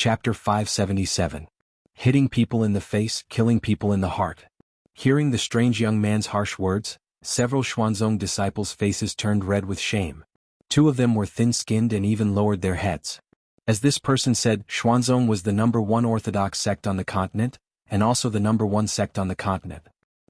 Chapter 577. Hitting people in the face, killing people in the heart. Hearing the strange young man's harsh words, several Xuanzong disciples' faces turned red with shame. Two of them were thin-skinned and even lowered their heads. As this person said, Xuanzong was the #1 orthodox sect on the continent, and also the #1 sect on the continent.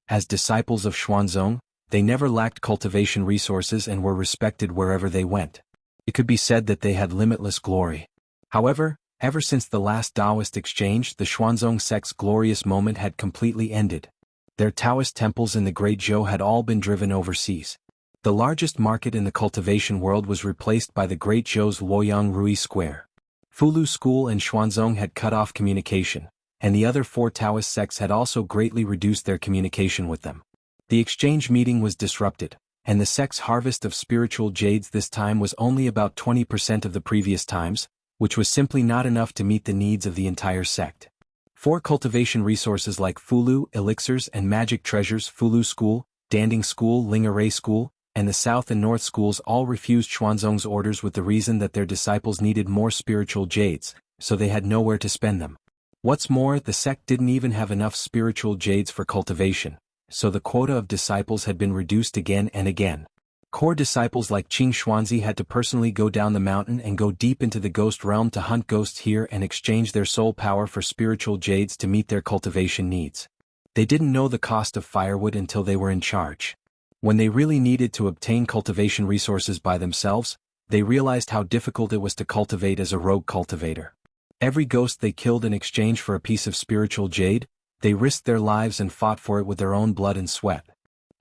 As disciples of Xuanzong, they never lacked cultivation resources and were respected wherever they went. It could be said that they had limitless glory. However, ever since the last Taoist exchange, the Xuanzong sect's glorious moment had completely ended. Their Taoist temples in the Great Zhou had all been driven overseas. The largest market in the cultivation world was replaced by the Great Zhou's Luoyang Rui Square. Fulu School and Xuanzong had cut off communication, and the other 4 Taoist sects had also greatly reduced their communication with them. The exchange meeting was disrupted, and the sect's harvest of spiritual jades this time was only about 20% of the previous times, which was simply not enough to meet the needs of the entire sect. 4 cultivation resources like Fulu, elixirs and magic treasures, Fulu School, Danding School, Lingaray School, and the South and North schools all refused Xuanzong's orders with the reason that their disciples needed more spiritual jades, so they had nowhere to spend them. What's more, the sect didn't even have enough spiritual jades for cultivation, so the quota of disciples had been reduced again and again. Core disciples like Qing Xuanzi had to personally go down the mountain and go deep into the ghost realm to hunt ghosts here and exchange their soul power for spiritual jades to meet their cultivation needs. They didn't know the cost of firewood until they were in charge. When they really needed to obtain cultivation resources by themselves, they realized how difficult it was to cultivate as a rogue cultivator. Every ghost they killed in exchange for a piece of spiritual jade, they risked their lives and fought for it with their own blood and sweat.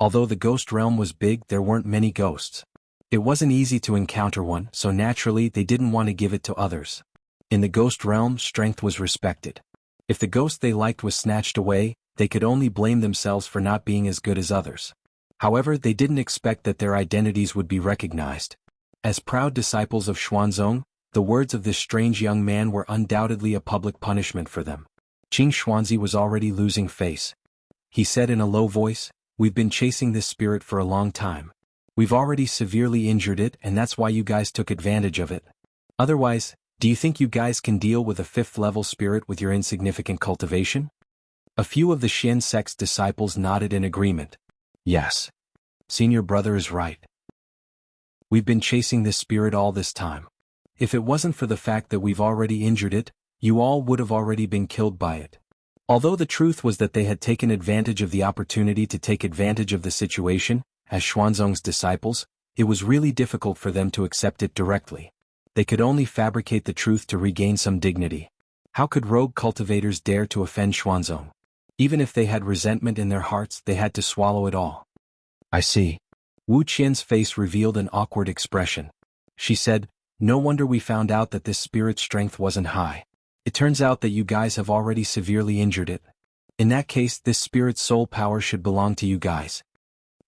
Although the ghost realm was big, there weren't many ghosts. It wasn't easy to encounter one, so naturally they didn't want to give it to others. In the ghost realm, strength was respected. If the ghost they liked was snatched away, they could only blame themselves for not being as good as others. However, they didn't expect that their identities would be recognized. As proud disciples of Xuanzong, the words of this strange young man were undoubtedly a public punishment for them. Qing Xuanzi was already losing face. He said in a low voice, "We've been chasing this spirit for a long time. We've already severely injured it, and that's why you guys took advantage of it. Otherwise, do you think you guys can deal with a 5th-level spirit with your insignificant cultivation?" A few of the Xian sect's disciples nodded in agreement. "Yes. Senior brother is right. We've been chasing this spirit all this time. If it wasn't for the fact that we've already injured it, you all would have already been killed by it." Although the truth was that they had taken advantage of the opportunity to take advantage of the situation, as Xuanzong's disciples, it was really difficult for them to accept it directly. They could only fabricate the truth to regain some dignity. How could rogue cultivators dare to offend Xuanzong? Even if they had resentment in their hearts, they had to swallow it all. "I see." Wu Qian's face revealed an awkward expression. She said, "No wonder we found out that this spirit's strength wasn't high. It turns out that you guys have already severely injured it. In that case, this spirit's soul power should belong to you guys."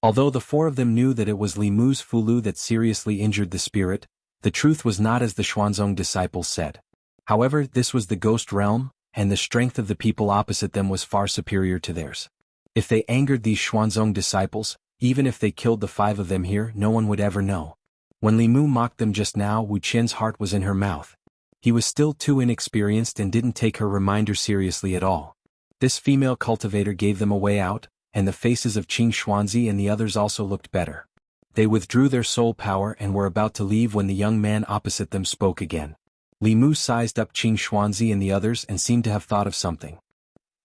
Although the 4 of them knew that it was Li Mu's Fulu that seriously injured the spirit, the truth was not as the Xuanzong disciples said. However, this was the ghost realm, and the strength of the people opposite them was far superior to theirs. If they angered these Xuanzong disciples, even if they killed the 5 of them here, no one would ever know. When Li Mu mocked them just now, Wu Qian's heart was in her mouth. He was still too inexperienced and didn't take her reminder seriously at all. This female cultivator gave them a way out, and the faces of Qing Xuanzi and the others also looked better. They withdrew their soul power and were about to leave when the young man opposite them spoke again. Li Mu sized up Qing Xuanzi and the others and seemed to have thought of something.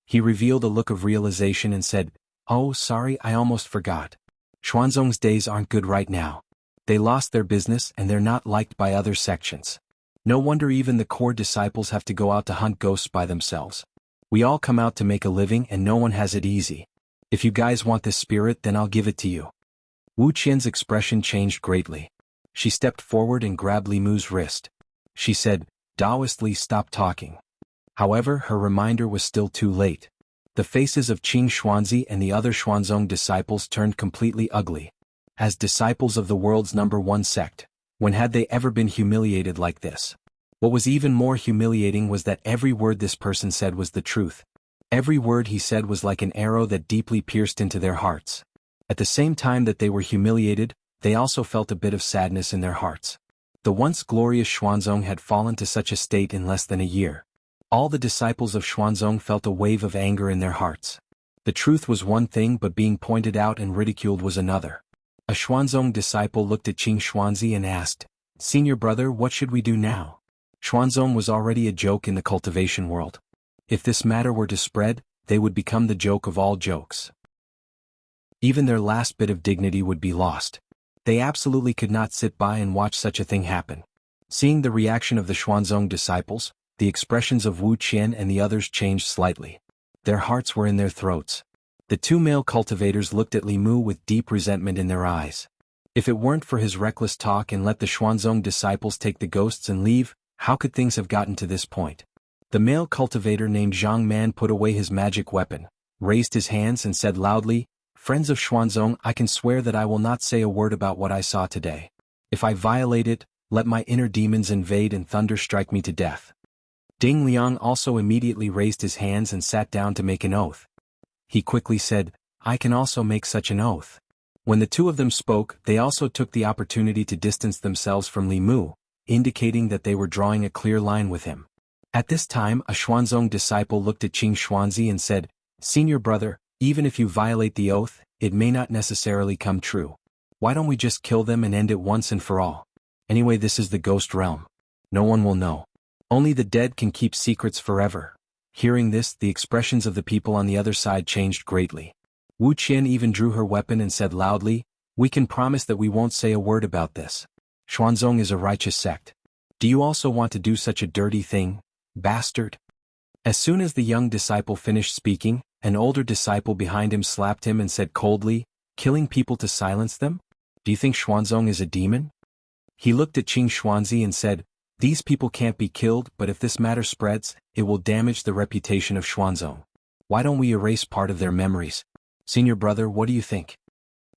He revealed a look of realization and said, "Oh, sorry, I almost forgot. Xuanzong's days aren't good right now. They lost their business and they're not liked by other sections. No wonder even the core disciples have to go out to hunt ghosts by themselves. We all come out to make a living and no one has it easy. If you guys want this spirit, then I'll give it to you." Wu Qian's expression changed greatly. She stepped forward and grabbed Li Mu's wrist. She said, "Taoist Li, stop talking." However, her reminder was still too late. The faces of Qing Xuanzi and the other Xuanzong disciples turned completely ugly. As disciples of the world's #1 sect, when had they ever been humiliated like this? What was even more humiliating was that every word this person said was the truth. Every word he said was like an arrow that deeply pierced into their hearts. At the same time that they were humiliated, they also felt a bit of sadness in their hearts. The once glorious Xuanzong had fallen to such a state in less than a year. All the disciples of Xuanzong felt a wave of anger in their hearts. The truth was one thing, but being pointed out and ridiculed was another. A Xuanzong disciple looked at Qing Xuanzi and asked, "Senior brother, what should we do now?" Xuanzong was already a joke in the cultivation world. If this matter were to spread, they would become the joke of all jokes. Even their last bit of dignity would be lost. They absolutely could not sit by and watch such a thing happen. Seeing the reaction of the Xuanzong disciples, the expressions of Wu Qian and the others changed slightly. Their hearts were in their throats. The two male cultivators looked at Li Mu with deep resentment in their eyes. If it weren't for his reckless talk and let the Xuanzong disciples take the ghosts and leave, how could things have gotten to this point? The male cultivator named Zhang Man put away his magic weapon, raised his hands and said loudly, "Friends of Xuanzong, I can swear that I will not say a word about what I saw today. If I violate it, let my inner demons invade and thunder strike me to death." Ding Liang also immediately raised his hands and sat down to make an oath. He quickly said, "I can also make such an oath." When the two of them spoke, they also took the opportunity to distance themselves from Li Mu, indicating that they were drawing a clear line with him. At this time, a Xuanzong disciple looked at Qing Xuanzi and said, "Senior brother, even if you violate the oath, it may not necessarily come true. Why don't we just kill them and end it once and for all? Anyway, this is the ghost realm. No one will know. Only the dead can keep secrets forever." Hearing this, the expressions of the people on the other side changed greatly. Wu Qian even drew her weapon and said loudly, "We can promise that we won't say a word about this. Xuanzong is a righteous sect. Do you also want to do such a dirty thing, bastard?" As soon as the young disciple finished speaking, an older disciple behind him slapped him and said coldly, "Killing people to silence them? Do you think Xuanzong is a demon?" He looked at Qing Xuanzi and said, "These people can't be killed, but if this matter spreads, it will damage the reputation of Xuanzong. Why don't we erase part of their memories? Senior brother, what do you think?"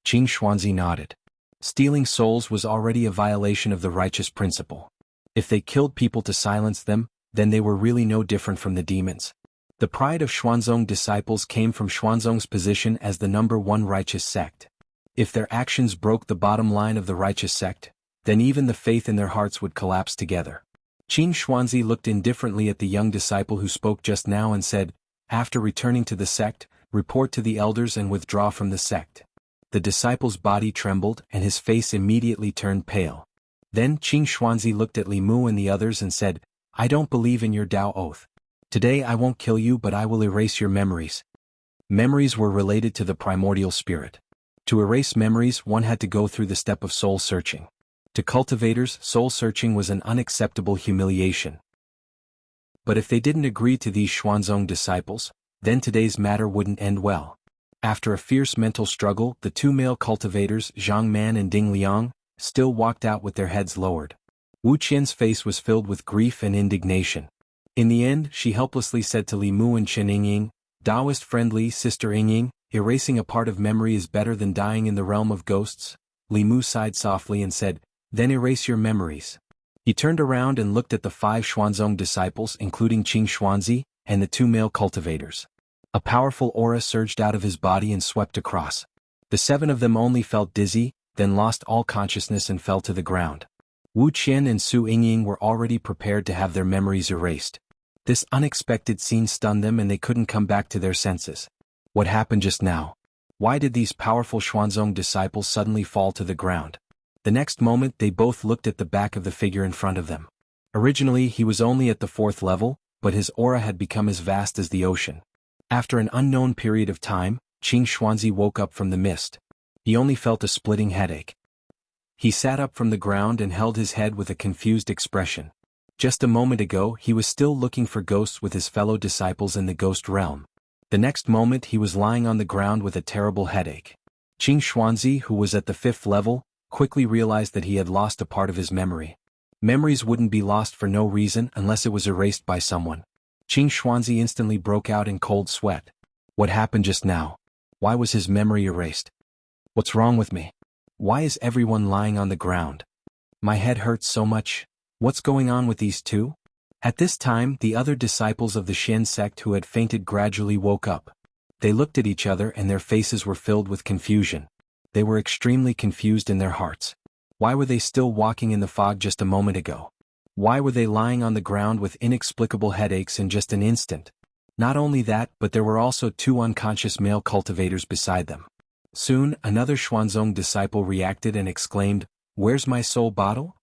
Qing Xuanzi nodded. Stealing souls was already a violation of the righteous principle. If they killed people to silence them, then they were really no different from the demons. The pride of Xuanzong disciples came from Xuanzong's position as the #1 righteous sect. If their actions broke the bottom line of the righteous sect, then even the faith in their hearts would collapse together. Qing Xuanzi looked indifferently at the young disciple who spoke just now and said, "After returning to the sect, report to the elders and withdraw from the sect." The disciple's body trembled and his face immediately turned pale. Then Qing Xuanzi looked at Li Mu and the others and said, "I don't believe in your Tao oath. Today I won't kill you, but I will erase your memories." Memories were related to the primordial spirit. To erase memories, one had to go through the step of soul searching. To cultivators, soul searching was an unacceptable humiliation. But if they didn't agree to these Xuanzong disciples, then today's matter wouldn't end well. After a fierce mental struggle, the two male cultivators, Zhang Man and Ding Liang, still walked out with their heads lowered. Wu Qian's face was filled with grief and indignation. In the end, she helplessly said to Li Mu and Chen Yingying, "Taoist-friendly Sister Yingying, erasing a part of memory is better than dying in the realm of ghosts." Li Mu sighed softly and said, "Then erase your memories." He turned around and looked at the 5 Xuanzong disciples including Qing Xuanzi, and the 2 male cultivators. A powerful aura surged out of his body and swept across. The 7 of them only felt dizzy, then lost all consciousness and fell to the ground. Wu Qian and Su Yingying were already prepared to have their memories erased. This unexpected scene stunned them and they couldn't come back to their senses. What happened just now? Why did these powerful Xuanzong disciples suddenly fall to the ground? The next moment they both looked at the back of the figure in front of them. Originally he was only at the 4th level, but his aura had become as vast as the ocean. After an unknown period of time, Qing Xuanzi woke up from the mist. He only felt a splitting headache. He sat up from the ground and held his head with a confused expression. Just a moment ago he was still looking for ghosts with his fellow disciples in the ghost realm. The next moment he was lying on the ground with a terrible headache. Qing Xuanzi, who was at the 5th level, quickly realized that he had lost a part of his memory. Memories wouldn't be lost for no reason unless it was erased by someone. Qing Xuanzi instantly broke out in cold sweat. What happened just now? Why was his memory erased? What's wrong with me? Why is everyone lying on the ground? My head hurts so much. What's going on with these two? At this time, the other disciples of the Shen sect who had fainted gradually woke up. They looked at each other and their faces were filled with confusion. They were extremely confused in their hearts. Why were they still walking in the fog just a moment ago? Why were they lying on the ground with inexplicable headaches in just an instant? Not only that, but there were also two unconscious male cultivators beside them. Soon, another Xuanzong disciple reacted and exclaimed, "Where's my soul bottle?"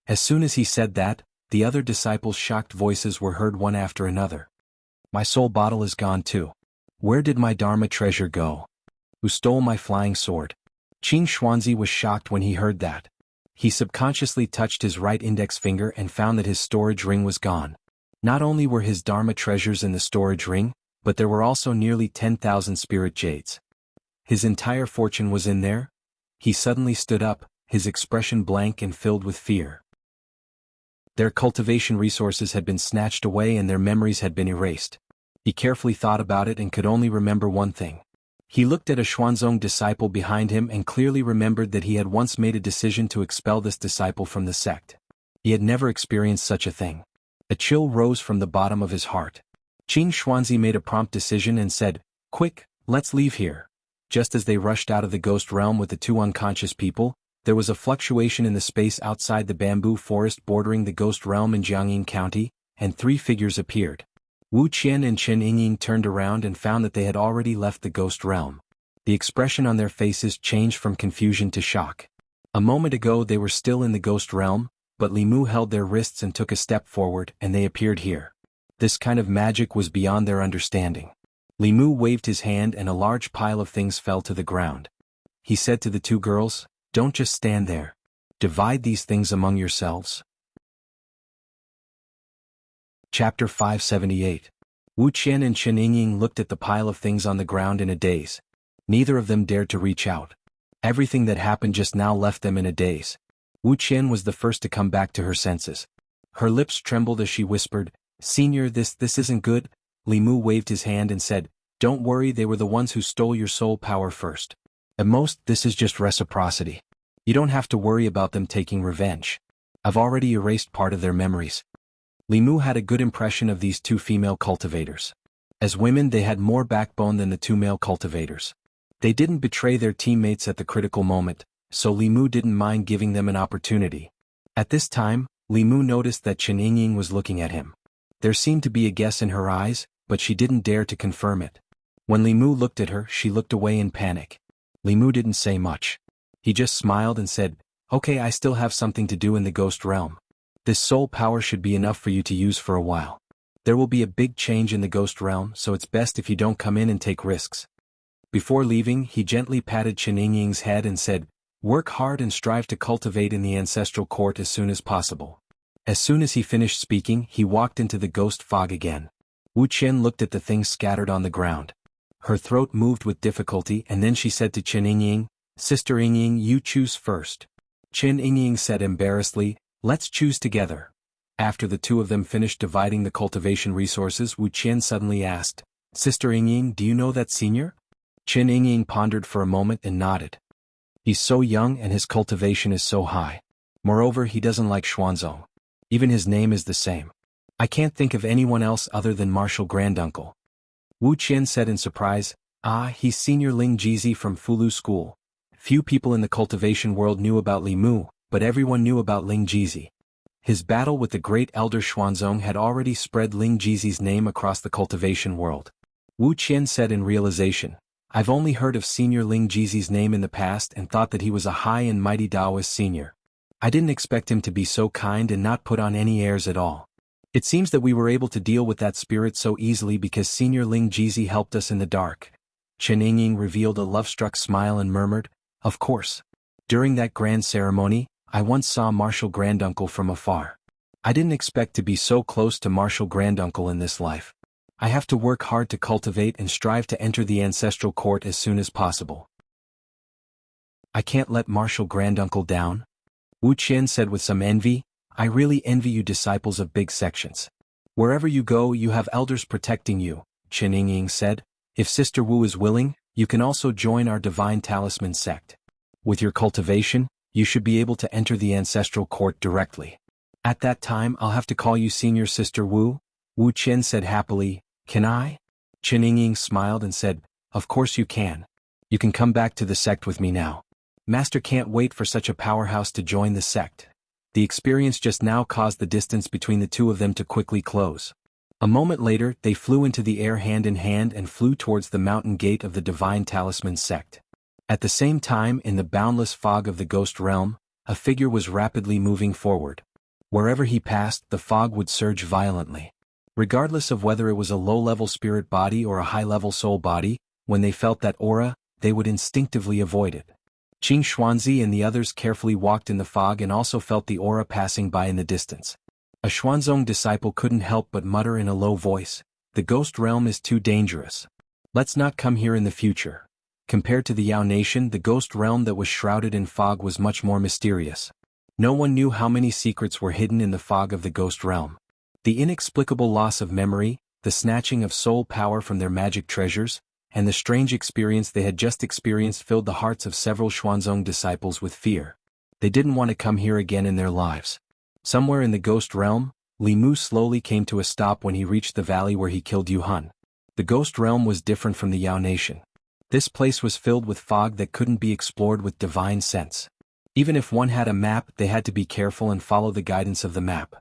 As soon as he said that, the other disciples' shocked voices were heard one after another. "My soul bottle is gone too. Where did my Dharma treasure go? Who stole my flying sword?" Qin Xuanzi was shocked when he heard that. He subconsciously touched his right index finger and found that his storage ring was gone. Not only were his Dharma treasures in the storage ring, but there were also nearly 10,000 spirit jades. His entire fortune was in there. He suddenly stood up, his expression blank and filled with fear. Their cultivation resources had been snatched away and their memories had been erased. He carefully thought about it and could only remember one thing. He looked at a Xuanzong disciple behind him and clearly remembered that he had once made a decision to expel this disciple from the sect. He had never experienced such a thing. A chill rose from the bottom of his heart. Qin Xuanzi made a prompt decision and said, "Quick, let's leave here." Just as they rushed out of the ghost realm with the two unconscious people, there was a fluctuation in the space outside the bamboo forest bordering the ghost realm in Jianghu County, and three figures appeared. Wu Qian and Chen Yingying turned around and found that they had already left the ghost realm. The expression on their faces changed from confusion to shock. A moment ago they were still in the ghost realm, but Li Mu held their wrists and took a step forward and they appeared here. This kind of magic was beyond their understanding. Li Mu waved his hand and a large pile of things fell to the ground. He said to the two girls, "Don't just stand there. Divide these things among yourselves." Chapter 578. Wu Qian and Chen Yingying looked at the pile of things on the ground in a daze. Neither of them dared to reach out. Everything that happened just now left them in a daze. Wu Qian was the first to come back to her senses. Her lips trembled as she whispered, "Senior, this isn't good." Li Mu waved his hand and said, "Don't worry, they were the ones who stole your soul power first. At most, this is just reciprocity. You don't have to worry about them taking revenge. I've already erased part of their memories." Li Mu had a good impression of these two female cultivators. As women, they had more backbone than the two male cultivators. They didn't betray their teammates at the critical moment, so Li Mu didn't mind giving them an opportunity. At this time, Li Mu noticed that Chen Yingying was looking at him. There seemed to be a guess in her eyes, but she didn't dare to confirm it. When Li Mu looked at her, she looked away in panic. Li Mu didn't say much. He just smiled and said, "Okay, I still have something to do in the ghost realm. This soul power should be enough for you to use for a while. There will be a big change in the ghost realm, so it's best if you don't come in and take risks." Before leaving, he gently patted Chen Yingying's head and said, "Work hard and strive to cultivate in the ancestral court as soon as possible." As soon as he finished speaking, he walked into the ghost fog again. Wu Qian looked at the things scattered on the ground. Her throat moved with difficulty and then she said to Chen Yingying, "Sister Yingying, you choose first." Chen Yingying said embarrassedly, "Let's choose together." After the two of them finished dividing the cultivation resources, Wu Qian suddenly asked, "Sister Yingying, do you know that senior?" Chen Yingying pondered for a moment and nodded. "He's so young and his cultivation is so high. Moreover, he doesn't like Xuanzong. Even his name is the same. I can't think of anyone else other than Martial Granduncle." Wu Qian said in surprise, "Ah, he's Senior Ling Jizi from Fulu School." Few people in the cultivation world knew about Li Mu, but everyone knew about Ling Jizi. His battle with the great elder Xuanzong had already spread Ling Jizi's name across the cultivation world. Wu Qian said in realization, "I've only heard of Senior Ling Jizi's name in the past and thought that he was a high and mighty Taoist senior. I didn't expect him to be so kind and not put on any airs at all. It seems that we were able to deal with that spirit so easily because Senior Ling Jizi helped us in the dark." Chen Yingying revealed a love-struck smile and murmured, "Of course. During that grand ceremony, I once saw Martial Granduncle from afar. I didn't expect to be so close to Martial Granduncle in this life. I have to work hard to cultivate and strive to enter the ancestral court as soon as possible. I can't let Martial Granduncle down." Wu Qian said with some envy, "I really envy you disciples of big sections. Wherever you go, you have elders protecting you." Chen Yingying said, "If Sister Wu is willing, you can also join our Divine Talisman sect. With your cultivation, you should be able to enter the ancestral court directly. At that time I'll have to call you Senior Sister Wu." Wu Qian said happily, "Can I?" Chen Yingying smiled and said, "Of course you can. You can come back to the sect with me now. Master can't wait for such a powerhouse to join the sect." The experience just now caused the distance between the two of them to quickly close. A moment later, they flew into the air hand in hand and flew towards the mountain gate of the Divine Talisman sect. At the same time, in the boundless fog of the ghost realm, a figure was rapidly moving forward. Wherever he passed, the fog would surge violently. Regardless of whether it was a low-level spirit body or a high-level soul body, when they felt that aura, they would instinctively avoid it. Qing Xuanzi and the others carefully walked in the fog and also felt the aura passing by in the distance. A Xuanzong disciple couldn't help but mutter in a low voice, "The ghost realm is too dangerous. Let's not come here in the future." Compared to the Yao Nation, the ghost realm that was shrouded in fog was much more mysterious. No one knew how many secrets were hidden in the fog of the ghost realm. The inexplicable loss of memory, the snatching of soul power from their magic treasures, and the strange experience they had just experienced filled the hearts of several Xuanzong disciples with fear. They didn't want to come here again in their lives. Somewhere in the ghost realm, Li Mu slowly came to a stop when he reached the valley where he killed Yu Han. The ghost realm was different from the Yao Nation. This place was filled with fog that couldn't be explored with divine sense. Even if one had a map, they had to be careful and follow the guidance of the map.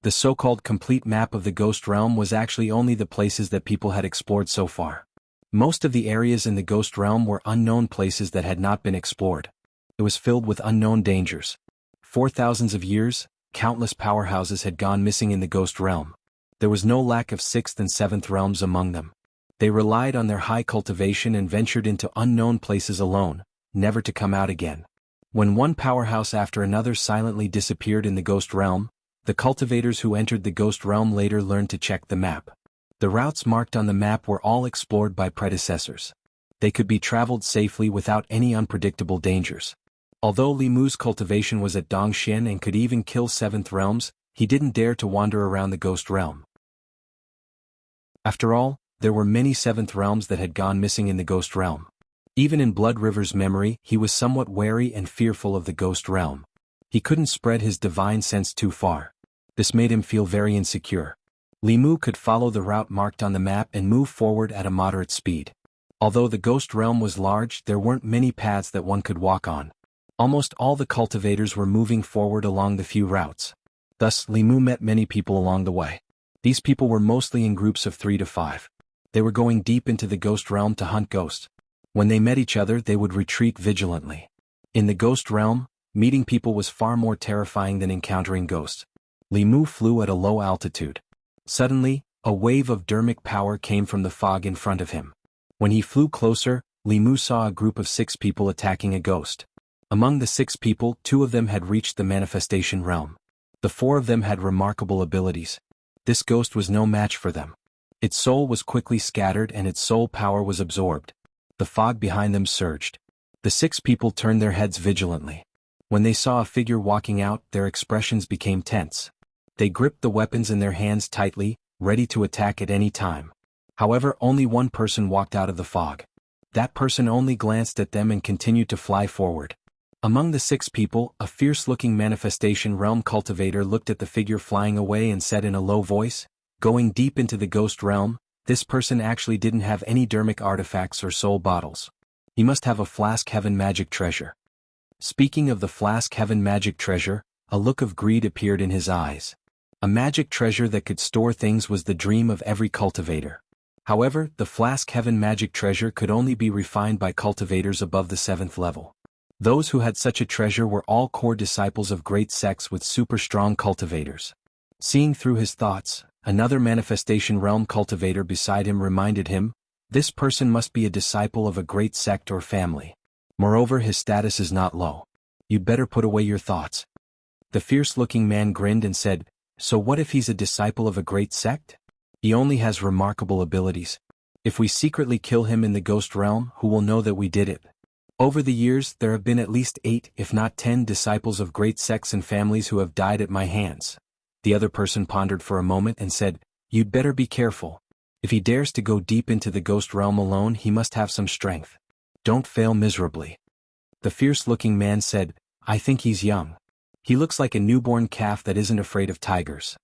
The so-called complete map of the ghost realm was actually only the places that people had explored so far. Most of the areas in the ghost realm were unknown places that had not been explored. It was filled with unknown dangers. For thousands of years, countless powerhouses had gone missing in the ghost realm. There was no lack of 6th and 7th realms among them. They relied on their high cultivation and ventured into unknown places alone, never to come out again. When one powerhouse after another silently disappeared in the ghost realm, the cultivators who entered the ghost realm later learned to check the map. The routes marked on the map were all explored by predecessors. They could be traveled safely without any unpredictable dangers. Although Li Mu's cultivation was at Dongxian and could even kill 7th realms, he didn't dare to wander around the ghost realm. After all, there were many 7th realms that had gone missing in the ghost realm. Even in Blood River's memory, he was somewhat wary and fearful of the ghost realm. He couldn't spread his divine sense too far. This made him feel very insecure. Li Mu could follow the route marked on the map and move forward at a moderate speed. Although the ghost realm was large, there weren't many paths that one could walk on. Almost all the cultivators were moving forward along the few routes. Thus, Li Mu met many people along the way. These people were mostly in groups of 3 to 5. They were going deep into the ghost realm to hunt ghosts. When they met each other, they would retreat vigilantly. In the ghost realm, meeting people was far more terrifying than encountering ghosts. Li Mu flew at a low altitude. Suddenly, a wave of dermic power came from the fog in front of him. When he flew closer, Li Mu saw a group of 6 people attacking a ghost. Among the 6 people, 2 of them had reached the manifestation realm. The 4 of them had remarkable abilities. This ghost was no match for them. Its soul was quickly scattered and its soul power was absorbed. The fog behind them surged. The 6 people turned their heads vigilantly. When they saw a figure walking out, their expressions became tense. They gripped the weapons in their hands tightly, ready to attack at any time. However, only one person walked out of the fog. That person only glanced at them and continued to fly forward. Among the 6 people, a fierce-looking manifestation realm cultivator looked at the figure flying away and said in a low voice, "Going deep into the ghost realm, this person actually didn't have any dermic artifacts or soul bottles. He must have a Flask Heaven magic treasure." Speaking of the Flask Heaven magic treasure, a look of greed appeared in his eyes. A magic treasure that could store things was the dream of every cultivator. However, the Flask Heaven magic treasure could only be refined by cultivators above the 7th level. Those who had such a treasure were all core disciples of great sects with super strong cultivators. Seeing through his thoughts, another manifestation realm cultivator beside him reminded him, this person must be a disciple of a great sect or family. Moreover, his status is not low. You'd better put away your thoughts. The fierce-looking man grinned and said, "So what if he's a disciple of a great sect? He only has remarkable abilities. If we secretly kill him in the ghost realm, who will know that we did it?" Over the years, there have been at least 8, if not 10, disciples of great sects and families who have died at my hands. The other person pondered for a moment and said, "You'd better be careful. If he dares to go deep into the ghost realm alone, he must have some strength. Don't fail miserably." The fierce-looking man said, "I think he's young. He looks like a newborn calf that isn't afraid of tigers.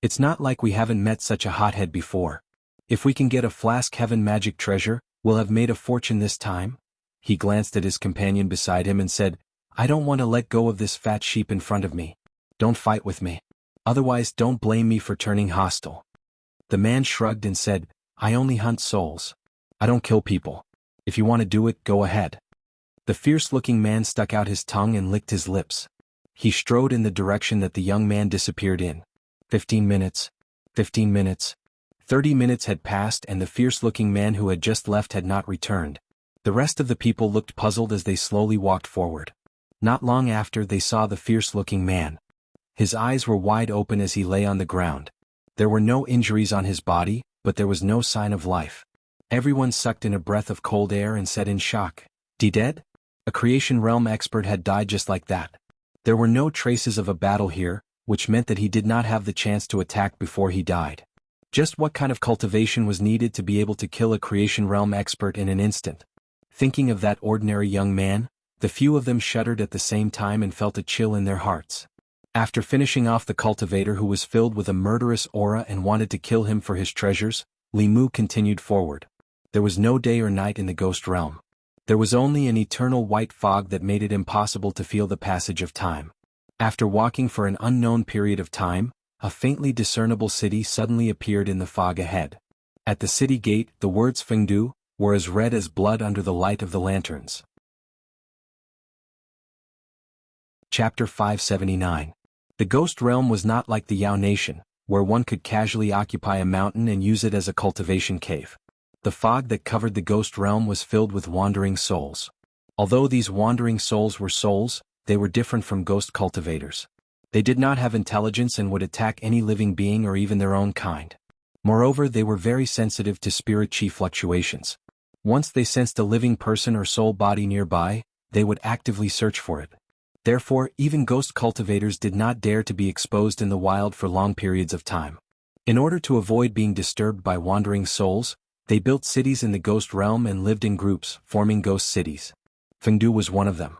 It's not like we haven't met such a hothead before. If we can get a Flask Heaven magic treasure, we'll have made a fortune this time." He glanced at his companion beside him and said, I don't want to let go of this fat sheep in front of me. Don't fight with me. Otherwise don't blame me for turning hostile. The man shrugged and said, I only hunt souls. I don't kill people. If you want to do it, go ahead. The fierce-looking man stuck out his tongue and licked his lips. He strode in the direction that the young man disappeared in. 15 minutes. 15 minutes. 30 minutes had passed and the fierce-looking man who had just left had not returned. The rest of the people looked puzzled as they slowly walked forward. Not long after they saw the fierce-looking man. His eyes were wide open as he lay on the ground. There were no injuries on his body, but there was no sign of life. Everyone sucked in a breath of cold air and said in shock, Dead? A creation realm expert had died just like that. There were no traces of a battle here, which meant that he did not have the chance to attack before he died. Just what kind of cultivation was needed to be able to kill a creation realm expert in an instant? Thinking of that ordinary young man, the few of them shuddered at the same time and felt a chill in their hearts. After finishing off the cultivator who was filled with a murderous aura and wanted to kill him for his treasures, Li Mu continued forward. There was no day or night in the ghost realm. There was only an eternal white fog that made it impossible to feel the passage of time. After walking for an unknown period of time, a faintly discernible city suddenly appeared in the fog ahead. At the city gate, the words Fengdu were as red as blood under the light of the lanterns. Chapter 579. The ghost realm was not like the Yao nation, where one could casually occupy a mountain and use it as a cultivation cave. The fog that covered the ghost realm was filled with wandering souls. Although these wandering souls were souls, they were different from ghost cultivators. They did not have intelligence and would attack any living being or even their own kind. Moreover, they were very sensitive to spirit chi fluctuations. Once they sensed a living person or soul body nearby, they would actively search for it. Therefore, even ghost cultivators did not dare to be exposed in the wild for long periods of time. In order to avoid being disturbed by wandering souls, they built cities in the ghost realm and lived in groups, forming ghost cities. Fengdu was one of them.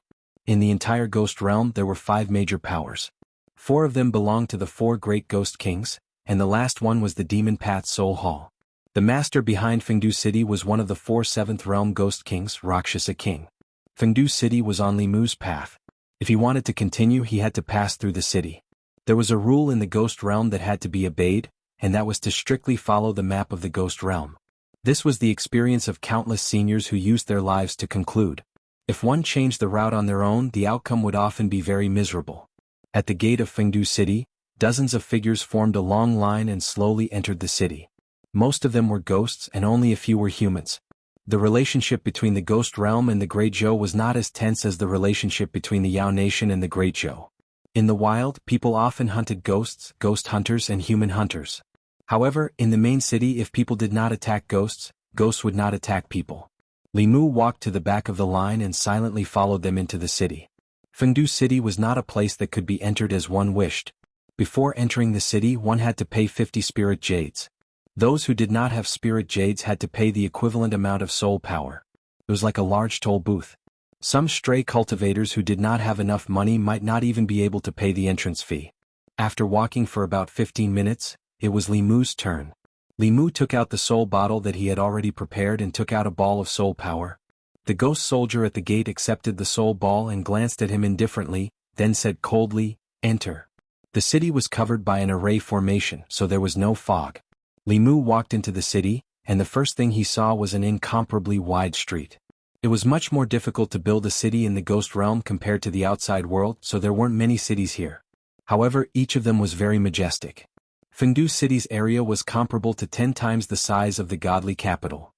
In the entire ghost realm there were 5 major powers. 4 of them belonged to the 4 great ghost kings, and the last one was the Demon Path Soul Hall. The master behind Fengdu City was one of the 4 7th realm ghost kings, Rakshasa King. Fengdu City was on Li Mu's path. If he wanted to continue, he had to pass through the city. There was a rule in the ghost realm that had to be obeyed, and that was to strictly follow the map of the ghost realm. This was the experience of countless seniors who used their lives to conclude. If one changed the route on their own, the outcome would often be very miserable. At the gate of Fengdu City, dozens of figures formed a long line and slowly entered the city. Most of them were ghosts and only a few were humans. The relationship between the ghost realm and the Great Zhou was not as tense as the relationship between the Yao nation and the Great Zhou. In the wild, people often hunted ghosts, ghost hunters and human hunters. However, in the main city, if people did not attack ghosts, ghosts would not attack people. Li Mu walked to the back of the line and silently followed them into the city. Fengdu City was not a place that could be entered as one wished. Before entering the city, one had to pay 50 spirit jades. Those who did not have spirit jades had to pay the equivalent amount of soul power. It was like a large toll booth. Some stray cultivators who did not have enough money might not even be able to pay the entrance fee. After walking for about 15 minutes, it was Li Mu's turn. Li Mu took out the soul bottle that he had already prepared and took out a ball of soul power. The ghost soldier at the gate accepted the soul ball and glanced at him indifferently, then said coldly, "Enter." The city was covered by an array formation, so there was no fog. Li Mu walked into the city, and the first thing he saw was an incomparably wide street. It was much more difficult to build a city in the ghost realm compared to the outside world, so there weren't many cities here. However, each of them was very majestic. Fengdu City's area was comparable to 10 times the size of the godly capital.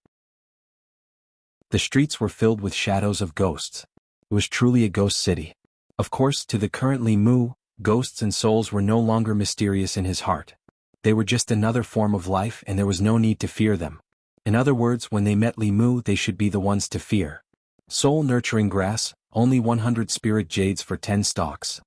The streets were filled with shadows of ghosts. It was truly a ghost city. Of course, to the current Li Mu, ghosts and souls were no longer mysterious in his heart. They were just another form of life and there was no need to fear them. In other words, when they met Li Mu, they should be the ones to fear. Soul-nurturing grass, only 100 spirit jades for 10 stalks.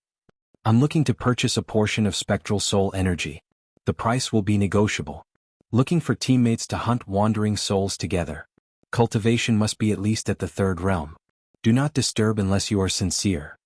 I'm looking to purchase a portion of spectral soul energy. The price will be negotiable. Looking for teammates to hunt wandering souls together. Cultivation must be at least at the 3rd realm. Do not disturb unless you are sincere.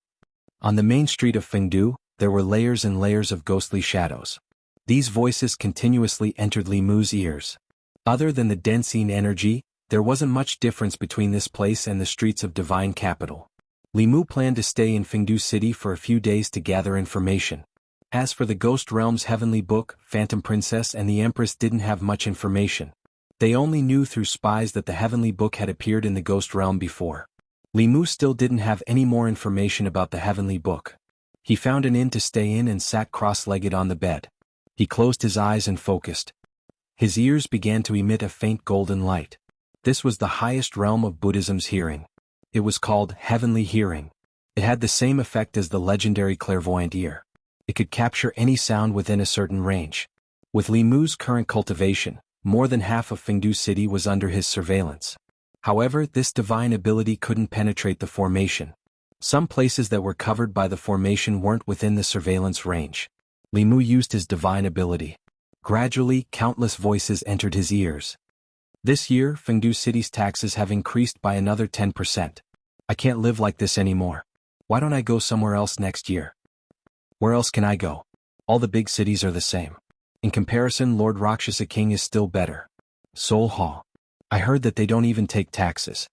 On the main street of Fengdu, there were layers and layers of ghostly shadows. These voices continuously entered Li Mu's ears. Other than the densine energy, there wasn't much difference between this place and the streets of Divine Capital. Li Mu planned to stay in Fengdu City for a few days to gather information. As for the Ghost Realm's Heavenly Book, Phantom Princess and the Empress didn't have much information. They only knew through spies that the Heavenly Book had appeared in the Ghost Realm before. Li Mu still didn't have any more information about the Heavenly Book. He found an inn to stay in and sat cross-legged on the bed. He closed his eyes and focused. His ears began to emit a faint golden light. This was the highest realm of Buddhism's hearing. It was called Heavenly Hearing. It had the same effect as the legendary clairvoyant ear. It could capture any sound within a certain range. With Li Mu's current cultivation, more than half of Fengdu City was under his surveillance. However, this divine ability couldn't penetrate the formation. Some places that were covered by the formation weren't within the surveillance range. Li Mu used his divine ability. Gradually, countless voices entered his ears. This year, Fengdu City's taxes have increased by another 10%. I can't live like this anymore. Why don't I go somewhere else next year? Where else can I go? All the big cities are the same. In comparison, Lord Rakshasa King is still better. Soul Hall. I heard that they don't even take taxes.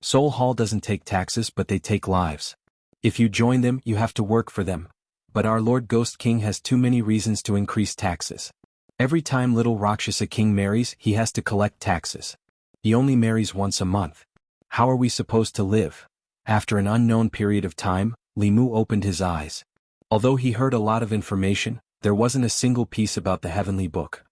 Soul Hall doesn't take taxes, but they take lives. If you join them, you have to work for them. But our Lord Ghost King has too many reasons to increase taxes. Every time little Rakshasa King marries, he has to collect taxes. He only marries once a month. How are we supposed to live? After an unknown period of time, Li Mu opened his eyes. Although he heard a lot of information, there wasn't a single piece about the Heavenly Book.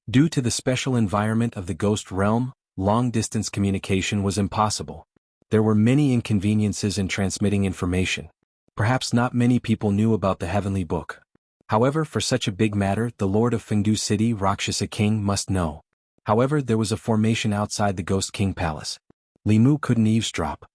Due to the special environment of the Ghost Realm, long-distance communication was impossible. There were many inconveniences in transmitting information. Perhaps not many people knew about the Heavenly Book. However, for such a big matter, the Lord of Fengdu City, Rakshasa King, must know. However, there was a formation outside the Ghost King Palace. Li Mu couldn't eavesdrop.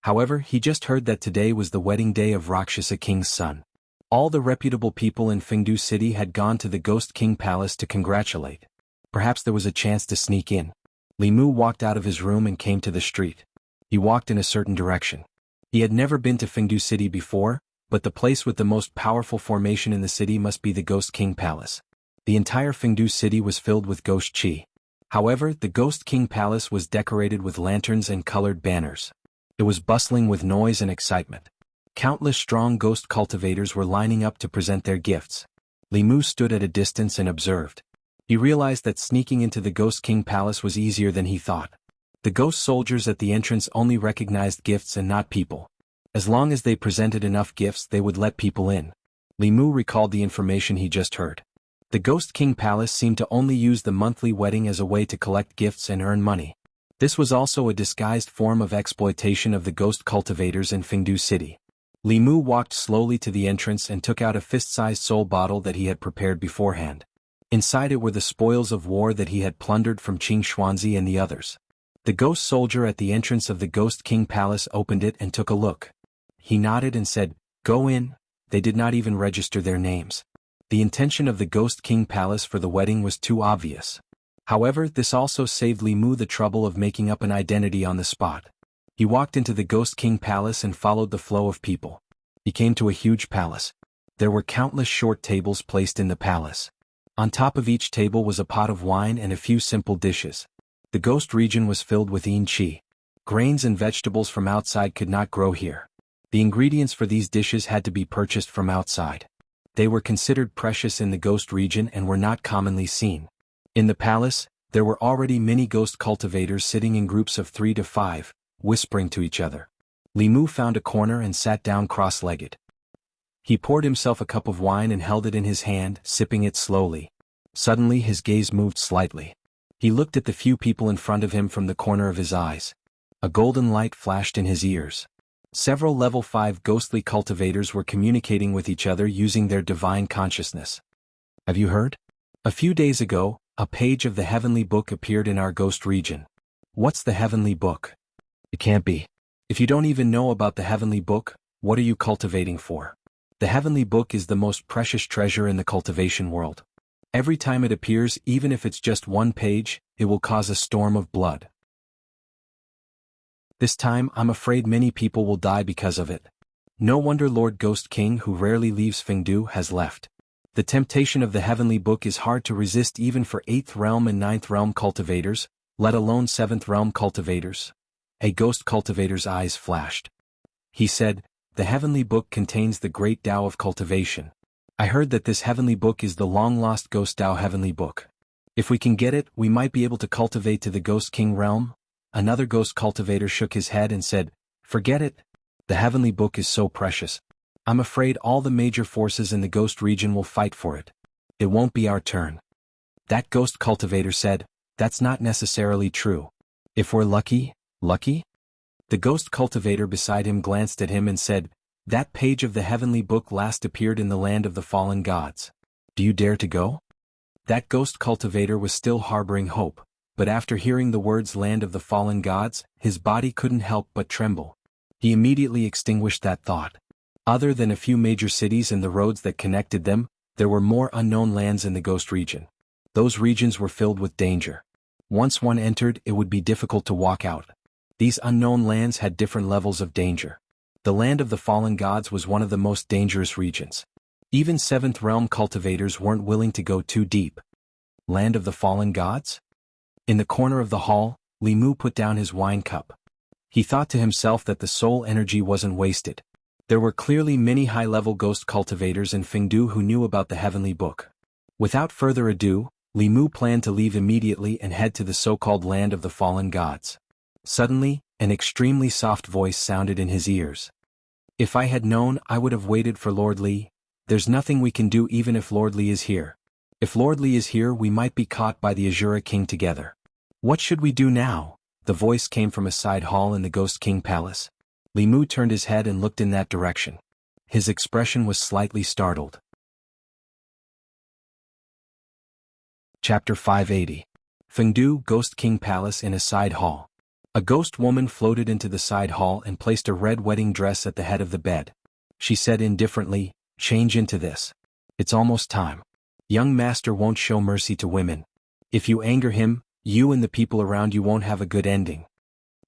However, he just heard that today was the wedding day of Rakshasa King's son. All the reputable people in Fengdu City had gone to the Ghost King Palace to congratulate. Perhaps there was a chance to sneak in. Li Mu walked out of his room and came to the street. He walked in a certain direction. He had never been to Fengdu City before, but the place with the most powerful formation in the city must be the Ghost King Palace. The entire Fengdu City was filled with ghost qi. However, the Ghost King Palace was decorated with lanterns and colored banners. It was bustling with noise and excitement. Countless strong ghost cultivators were lining up to present their gifts. Li Mu stood at a distance and observed. He realized that sneaking into the Ghost King Palace was easier than he thought. The ghost soldiers at the entrance only recognized gifts and not people. As long as they presented enough gifts, they would let people in. Li Mu recalled the information he just heard. The Ghost King Palace seemed to only use the monthly wedding as a way to collect gifts and earn money. This was also a disguised form of exploitation of the ghost cultivators in Fengdu City. Li Mu walked slowly to the entrance and took out a fist-sized soul bottle that he had prepared beforehand. Inside it were the spoils of war that he had plundered from Qing Xuanzi and the others. The ghost soldier at the entrance of the Ghost King Palace opened it and took a look. He nodded and said, "Go in." They did not even register their names. The intention of the Ghost King Palace for the wedding was too obvious. However, this also saved Li Mu the trouble of making up an identity on the spot. He walked into the Ghost King Palace and followed the flow of people. He came to a huge palace. There were countless short tables placed in the palace. On top of each table was a pot of wine and a few simple dishes. The ghost region was filled with yin qi. Grains and vegetables from outside could not grow here. The ingredients for these dishes had to be purchased from outside. They were considered precious in the ghost region and were not commonly seen. In the palace, there were already many ghost cultivators sitting in groups of 3 to 5, whispering to each other. Li Mu found a corner and sat down cross-legged. He poured himself a cup of wine and held it in his hand, sipping it slowly. Suddenly his gaze moved slightly. He looked at the few people in front of him from the corner of his eyes. A golden light flashed in his ears. Several level 5 ghostly cultivators were communicating with each other using their divine consciousness. Have you heard? A few days ago, a page of the Heavenly Book appeared in our ghost region. What's the Heavenly Book? It can't be. If you don't even know about the Heavenly Book, what are you cultivating for? The Heavenly Book is the most precious treasure in the cultivation world. Every time it appears, even if it's just one page, it will cause a storm of blood. This time, I'm afraid many people will die because of it. No wonder Lord Ghost King, who rarely leaves Fengdu, has left. The temptation of the Heavenly Book is hard to resist even for 8th realm and 9th realm cultivators, let alone 7th realm cultivators. A ghost cultivator's eyes flashed. He said, "The heavenly book contains the great Tao of cultivation. I heard that this heavenly book is the long-lost ghost Tao heavenly book. If we can get it, we might be able to cultivate to the Ghost King realm?" Another ghost cultivator shook his head and said, "Forget it. The heavenly book is so precious. I'm afraid all the major forces in the ghost region will fight for it. It won't be our turn." That ghost cultivator said, "That's not necessarily true. If we're lucky?" "Lucky?" The ghost cultivator beside him glanced at him and said, "That page of the heavenly book last appeared in the land of the fallen gods. Do you dare to go?" That ghost cultivator was still harboring hope, but after hearing the words land of the fallen gods, his body couldn't help but tremble. He immediately extinguished that thought. Other than a few major cities and the roads that connected them, there were more unknown lands in the ghost region. Those regions were filled with danger. Once one entered, it would be difficult to walk out. These unknown lands had different levels of danger. The land of the fallen gods was one of the most dangerous regions. Even seventh realm cultivators weren't willing to go too deep. Land of the fallen gods? In the corner of the hall, Li Mu put down his wine cup. He thought to himself that the soul energy wasn't wasted. There were clearly many high-level ghost cultivators in Fengdu who knew about the heavenly book. Without further ado, Li Mu planned to leave immediately and head to the so-called land of the fallen gods. Suddenly, an extremely soft voice sounded in his ears. "If I had known, I would have waited for Lord Li. There's nothing we can do even if Lord Li is here. If Lord Li is here, we might be caught by the Azura King together. What should we do now?" The voice came from a side hall in the Ghost King Palace. Li Mu turned his head and looked in that direction. His expression was slightly startled. Chapter 580. Fengdu Ghost King Palace in a side hall. A ghost woman floated into the side hall and placed a red wedding dress at the head of the bed. She said indifferently, "Change into this. It's almost time. Young master won't show mercy to women. If you anger him, you and the people around you won't have a good ending."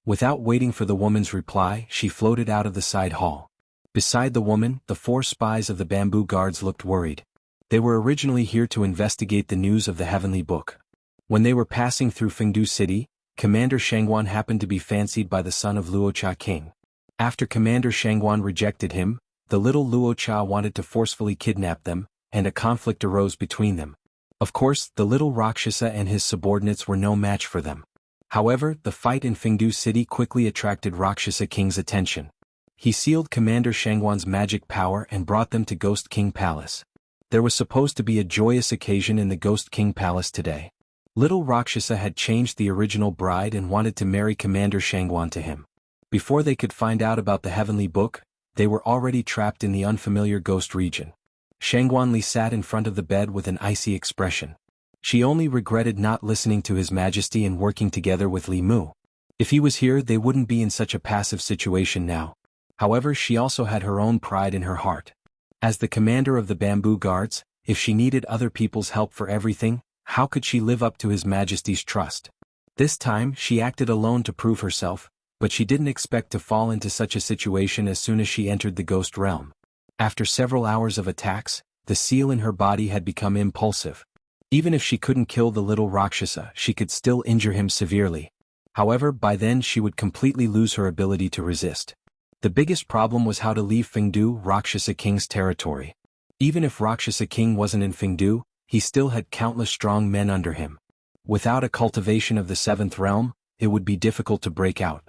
Without waiting for the woman's reply, she floated out of the side hall. Beside the woman, the 4 spies of the bamboo guards looked worried. They were originally here to investigate the news of the heavenly book. When they were passing through Fengdu City, Commander Shangguan happened to be fancied by the son of Luocha King. After Commander Shangguan rejected him, the little Luocha wanted to forcefully kidnap them, and a conflict arose between them. Of course, the little Rakshasa and his subordinates were no match for them. However, the fight in Fengdu City quickly attracted Rakshasa King's attention. He sealed Commander Shangguan's magic power and brought them to Ghost King Palace. There was supposed to be a joyous occasion in the Ghost King Palace today. Little Rakshasa had changed the original bride and wanted to marry Commander Shangguan to him. Before they could find out about the heavenly book, they were already trapped in the unfamiliar ghost region. Shangguan Li sat in front of the bed with an icy expression. She only regretted not listening to His Majesty and working together with Li Mu. If he was here, they wouldn't be in such a passive situation now. However, she also had her own pride in her heart. As the commander of the bamboo guards, if she needed other people's help for everything, how could she live up to His Majesty's trust? This time, she acted alone to prove herself, but she didn't expect to fall into such a situation as soon as she entered the ghost realm. After several hours of attacks, the seal in her body had become impulsive. Even if she couldn't kill the little Rakshasa, she could still injure him severely. However, by then she would completely lose her ability to resist. The biggest problem was how to leave Fengdu, Rakshasa King's territory. Even if Rakshasa King wasn't in Fengdu, he still had countless strong men under him. Without a cultivation of the 7th realm, it would be difficult to break out.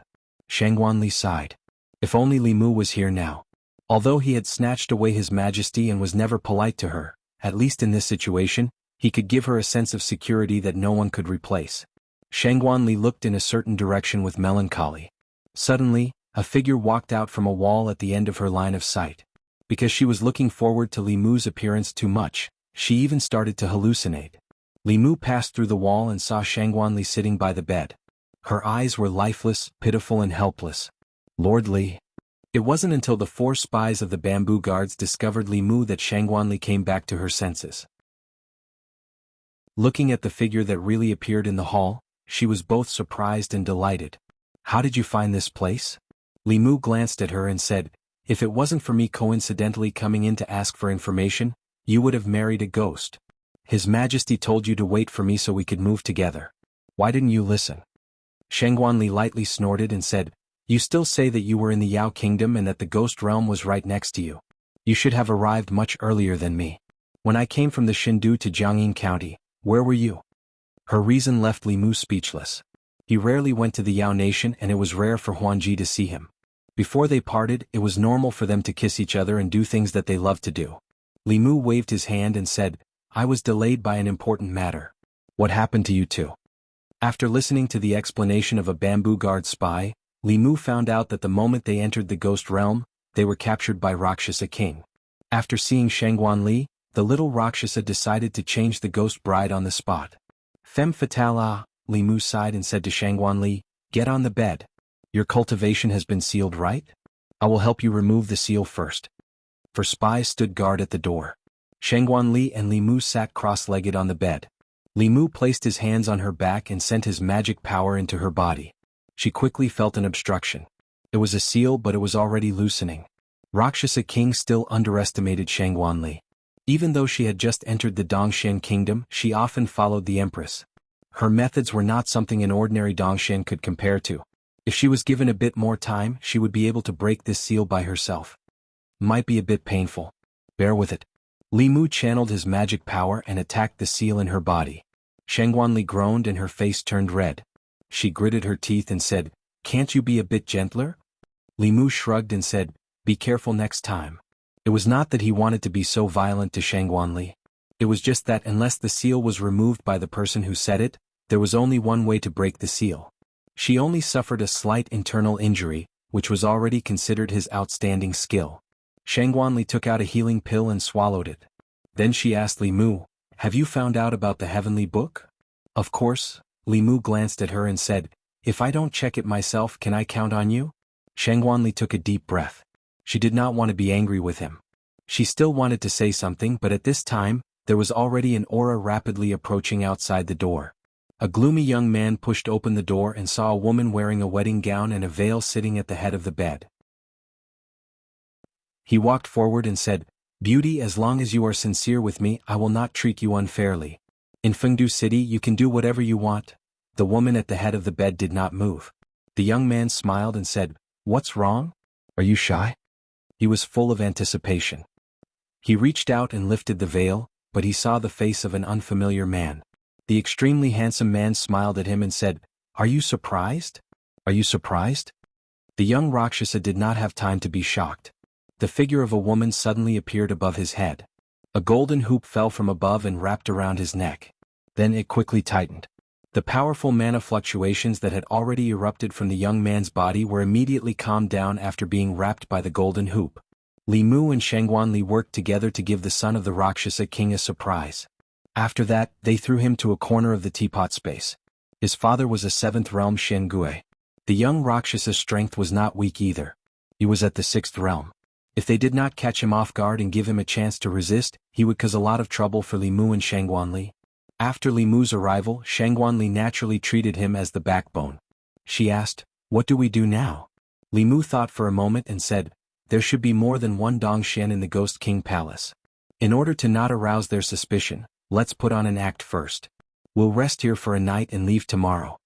Shangguan Li sighed. If only Li Mu was here now. Although he had snatched away His Majesty and was never polite to her, at least in this situation, he could give her a sense of security that no one could replace. Shangguan Li looked in a certain direction with melancholy. Suddenly, a figure walked out from a wall at the end of her line of sight. Because she was looking forward to Li Mu's appearance too much, she even started to hallucinate. Li Mu passed through the wall and saw Shangguan Li sitting by the bed. Her eyes were lifeless, pitiful and helpless. Lord Li. It wasn't until the 4 spies of the bamboo guards discovered Li Mu that Shangguan Li came back to her senses. Looking at the figure that really appeared in the hall, she was both surprised and delighted. "How did you find this place?" Li Mu glanced at her and said, "If it wasn't for me coincidentally coming in to ask for information, you would have married a ghost. His Majesty told you to wait for me so we could move together. Why didn't you listen?" Shangguanli lightly snorted and said, "You still say that you were in the Yao Kingdom and that the ghost realm was right next to you. You should have arrived much earlier than me. When I came from the Shindu to Jianghu County, where were you?" Her reason left Li Mu speechless. He rarely went to the Yao Nation and it was rare for Huanji to see him. Before they parted, it was normal for them to kiss each other and do things that they loved to do. Li Mu waved his hand and said, "I was delayed by an important matter. What happened to you two?" After listening to the explanation of a bamboo guard spy, Li Mu found out that the moment they entered the ghost realm, they were captured by Rakshasa King. After seeing Shangguanli, the little Rakshasa decided to change the ghost bride on the spot. "Femme fatale," Li Mu sighed and said to Shangguanli, "Get on the bed. Your cultivation has been sealed, right? I will help you remove the seal first." For spies stood guard at the door. Shangguanli and Li Mu sat cross-legged on the bed. Li Mu placed his hands on her back and sent his magic power into her body. She quickly felt an obstruction. It was a seal, but it was already loosening. Rakshasa King still underestimated Shangguanli. Even though she had just entered the Dongshan kingdom, she often followed the empress. Her methods were not something an ordinary Dongshan could compare to. If she was given a bit more time, she would be able to break this seal by herself. Might be a bit painful. Bear with it. Li Mu channeled his magic power and attacked the seal in her body. Shangguanli groaned and her face turned red. She gritted her teeth and said, "Can't you be a bit gentler?" Li Mu shrugged and said, "Be careful next time." It was not that he wanted to be so violent to Shangguanli. It was just that unless the seal was removed by the person who said it, there was only one way to break the seal. She only suffered a slight internal injury, which was already considered his outstanding skill. Shangguanli took out a healing pill and swallowed it. Then she asked Li Mu, "Have you found out about the heavenly book?" "Of course." Li Mu glanced at her and said, "If I don't check it myself, can I count on you?" Shangguanli took a deep breath. She did not want to be angry with him. She still wanted to say something, but at this time, there was already an aura rapidly approaching outside the door. A gloomy young man pushed open the door and saw a woman wearing a wedding gown and a veil sitting at the head of the bed. He walked forward and said, "Beauty, as long as you are sincere with me, I will not treat you unfairly. In Fengdu City you can do whatever you want." The woman at the head of the bed did not move. The young man smiled and said, "What's wrong? Are you shy?" He was full of anticipation. He reached out and lifted the veil, but he saw the face of an unfamiliar man. The extremely handsome man smiled at him and said, "Are you surprised? Are you surprised?" The young Rakshasa did not have time to be shocked. The figure of a woman suddenly appeared above his head. A golden hoop fell from above and wrapped around his neck. Then it quickly tightened. The powerful mana fluctuations that had already erupted from the young man's body were immediately calmed down after being wrapped by the golden hoop. Li Mu and Shangguanli worked together to give the son of the Rakshasa king a surprise. After that, they threw him to a corner of the teapot space. His father was a 7th realm Shengue. The young Rakshasa's strength was not weak either. He was at the 6th realm. If they did not catch him off guard and give him a chance to resist, he would cause a lot of trouble for Li Mu and Shangguanli. After Li Mu's arrival, Shangguanli naturally treated him as the backbone. She asked, "What do we do now?" Li Mu thought for a moment and said, "There should be more than one Dongshan in the Ghost King Palace. In order to not arouse their suspicion, let's put on an act first. We'll rest here for a night and leave tomorrow."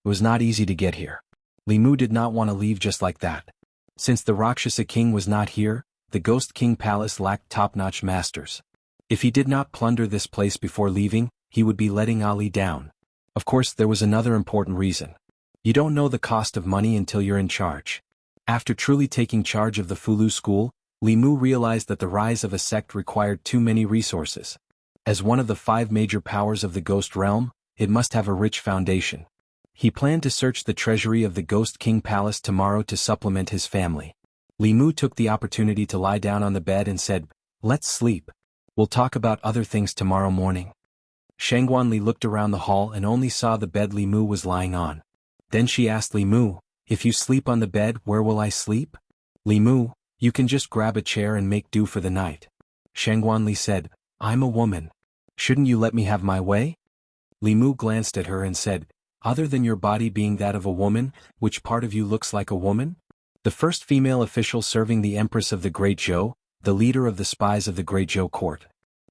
It was not easy to get here. Li Mu did not want to leave just like that. Since the Rakshasa king was not here, the Ghost King Palace lacked top-notch masters. If he did not plunder this place before leaving, he would be letting Ali down. Of course, there was another important reason. You don't know the cost of money until you're in charge. After truly taking charge of the Fulu school, Li Mu realized that the rise of a sect required too many resources. As one of the 5 major powers of the Ghost Realm, it must have a rich foundation. He planned to search the treasury of the Ghost King Palace tomorrow to supplement his family. Li Mu took the opportunity to lie down on the bed and said, "Let's sleep. We'll talk about other things tomorrow morning." Shangguanli looked around the hall and only saw the bed Li Mu was lying on. Then she asked Li Mu, "If you sleep on the bed, where will I sleep?" "Li Mu, you can just grab a chair and make do for the night." Shangguanli said, "I'm a woman. Shouldn't you let me have my way?" Li Mu glanced at her and said, "Other than your body being that of a woman, which part of you looks like a woman?" The first female official serving the Empress of the Great Zhou, the leader of the spies of the Great Zhou court.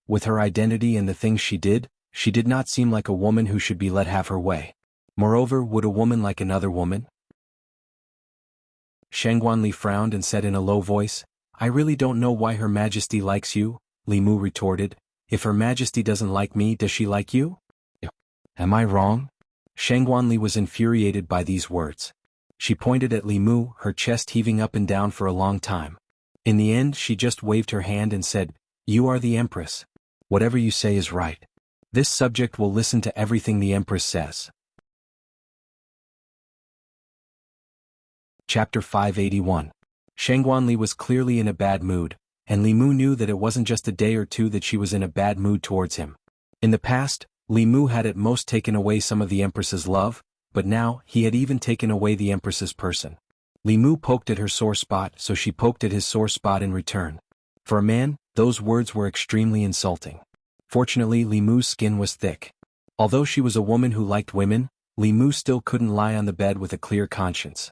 With her identity and the things she did not seem like a woman who should be let have her way. Moreover, would a woman like another woman? Shangguanli frowned and said in a low voice, I really don't know why Her Majesty likes you, Li Mu retorted. If Her Majesty doesn't like me, does she like you? Am I wrong? Shangguanli was infuriated by these words. She pointed at Li Mu, her chest heaving up and down for a long time. In the end, she just waved her hand and said, You are the Empress. Whatever you say is right. This subject will listen to everything the Empress says. Chapter 581. Shangguanli was clearly in a bad mood, and Li Mu knew that it wasn't just a day or two that she was in a bad mood towards him. In the past, Li Mu had at most taken away some of the Empress's love, but now he had even taken away the Empress's person. Li Mu poked at her sore spot, so she poked at his sore spot in return. For a man, those words were extremely insulting. Fortunately, Li Mu's skin was thick. Although she was a woman who liked women, Li Mu still couldn't lie on the bed with a clear conscience.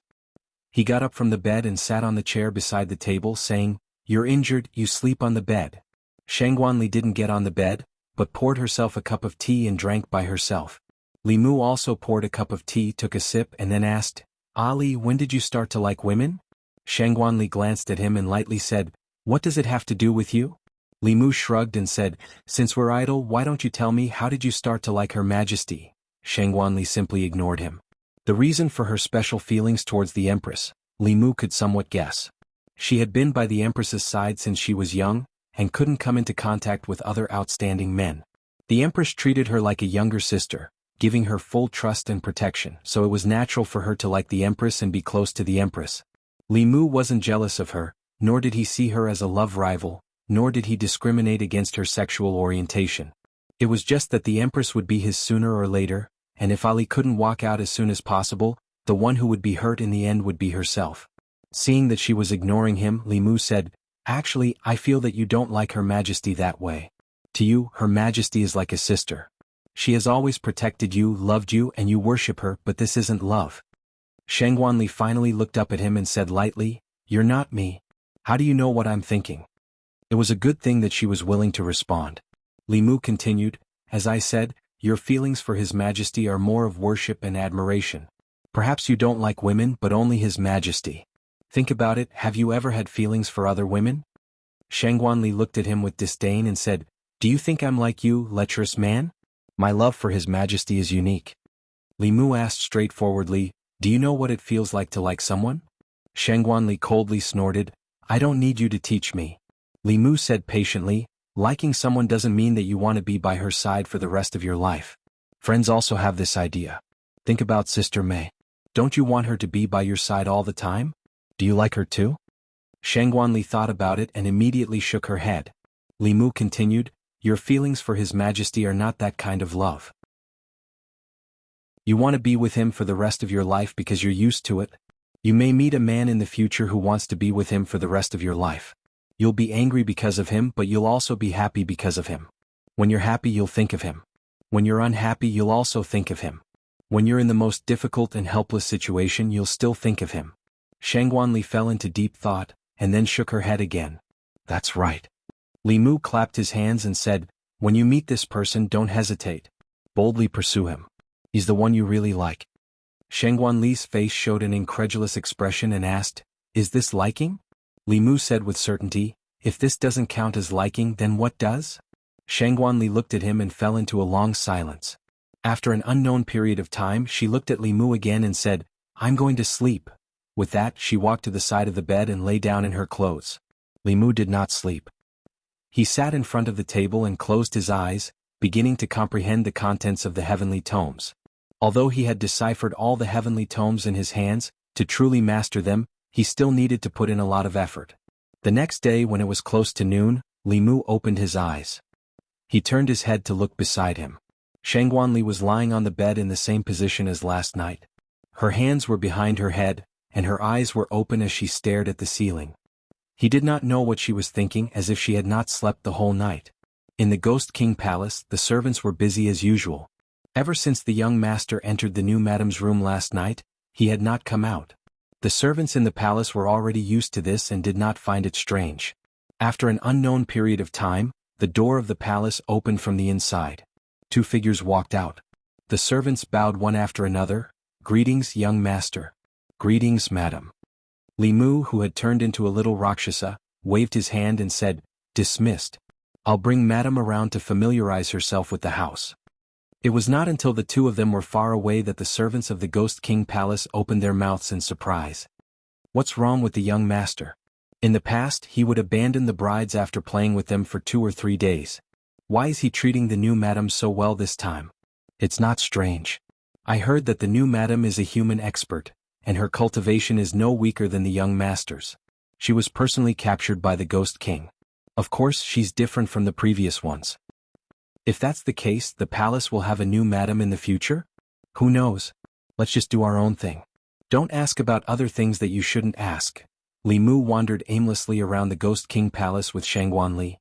He got up from the bed and sat on the chair beside the table, saying, You're injured, you sleep on the bed. Shangguanli didn't get on the bed, but poured herself a cup of tea and drank by herself. Li Mu also poured a cup of tea, took a sip and then asked, Ali, when did you start to like women? Shangguanli glanced at him and lightly said, What does it have to do with you? Li Mu shrugged and said, Since we're idle, why don't you tell me how did you start to like Her Majesty? Shangguanli simply ignored him. The reason for her special feelings towards the Empress, Li Mu could somewhat guess. She had been by the Empress's side since she was young, and couldn't come into contact with other outstanding men. The Empress treated her like a younger sister, giving her full trust and protection, so it was natural for her to like the Empress and be close to the Empress. Li Mu wasn't jealous of her, nor did he see her as a love rival, nor did he discriminate against her sexual orientation. It was just that the Empress would be his sooner or later, and if Ali couldn't walk out as soon as possible, the one who would be hurt in the end would be herself. Seeing that she was ignoring him, Li Mu said, Actually, I feel that you don't like Her Majesty that way. To you, Her Majesty is like a sister. She has always protected you, loved you, and you worship her, but this isn't love. Shangguanli finally looked up at him and said lightly, You're not me. How do you know what I'm thinking? It was a good thing that she was willing to respond. Li Mu continued, As I said, your feelings for His Majesty are more of worship and admiration. Perhaps you don't like women but only His Majesty. Think about it, have you ever had feelings for other women? Shangguanli looked at him with disdain and said, Do you think I'm like you, lecherous man? My love for His Majesty is unique. Li Mu asked straightforwardly, Do you know what it feels like to like someone? Shangguanli coldly snorted, I don't need you to teach me. Li Mu said patiently, Liking someone doesn't mean that you want to be by her side for the rest of your life. Friends also have this idea. Think about Sister Mei. Don't you want her to be by your side all the time? Do you like her too? Shangguanli thought about it and immediately shook her head. Li Mu continued, Your feelings for His Majesty are not that kind of love. You want to be with him for the rest of your life because you're used to it. You may meet a man in the future who wants to be with him for the rest of your life. You'll be angry because of him, but you'll also be happy because of him. When you're happy, you'll think of him. When you're unhappy, you'll also think of him. When you're in the most difficult and helpless situation, you'll still think of him. Shangguanli fell into deep thought, and then shook her head again. That's right. Li Mu clapped his hands and said, When you meet this person, don't hesitate. Boldly pursue him. He's the one you really like. Shangguanli's face showed an incredulous expression and asked, Is this liking? Li Mu said with certainty, If this doesn't count as liking, then what does? Shangguanli looked at him and fell into a long silence. After an unknown period of time, she looked at Li Mu again and said, I'm going to sleep. With that, she walked to the side of the bed and lay down in her clothes. Li Mu did not sleep. He sat in front of the table and closed his eyes, beginning to comprehend the contents of the heavenly tomes. Although he had deciphered all the heavenly tomes in his hands, to truly master them, he still needed to put in a lot of effort. The next day when it was close to noon, Li Mu opened his eyes. He turned his head to look beside him. Shangguanli was lying on the bed in the same position as last night. Her hands were behind her head, and her eyes were open as she stared at the ceiling. He did not know what she was thinking, as if she had not slept the whole night. In the Ghost King Palace, the servants were busy as usual. Ever since the young master entered the new madam's room last night, he had not come out. The servants in the palace were already used to this and did not find it strange. After an unknown period of time, the door of the palace opened from the inside. Two figures walked out. The servants bowed one after another. "Greetings, young master." "Greetings, madam." Li Mu, who had turned into a little Rakshasa, waved his hand and said, "Dismissed. I'll bring madam around to familiarize herself with the house." It was not until the two of them were far away that the servants of the Ghost King Palace opened their mouths in surprise. What's wrong with the young master? In the past, he would abandon the brides after playing with them for 2 or 3 days. Why is he treating the new madam so well this time? It's not strange. I heard that the new madam is a human expert, and her cultivation is no weaker than the young master's. She was personally captured by the Ghost King. Of course, she's different from the previous ones. If that's the case, the palace will have a new madam in the future? Who knows? Let's just do our own thing. Don't ask about other things that you shouldn't ask. Li Mu wandered aimlessly around the Ghost King Palace with Shangguanli.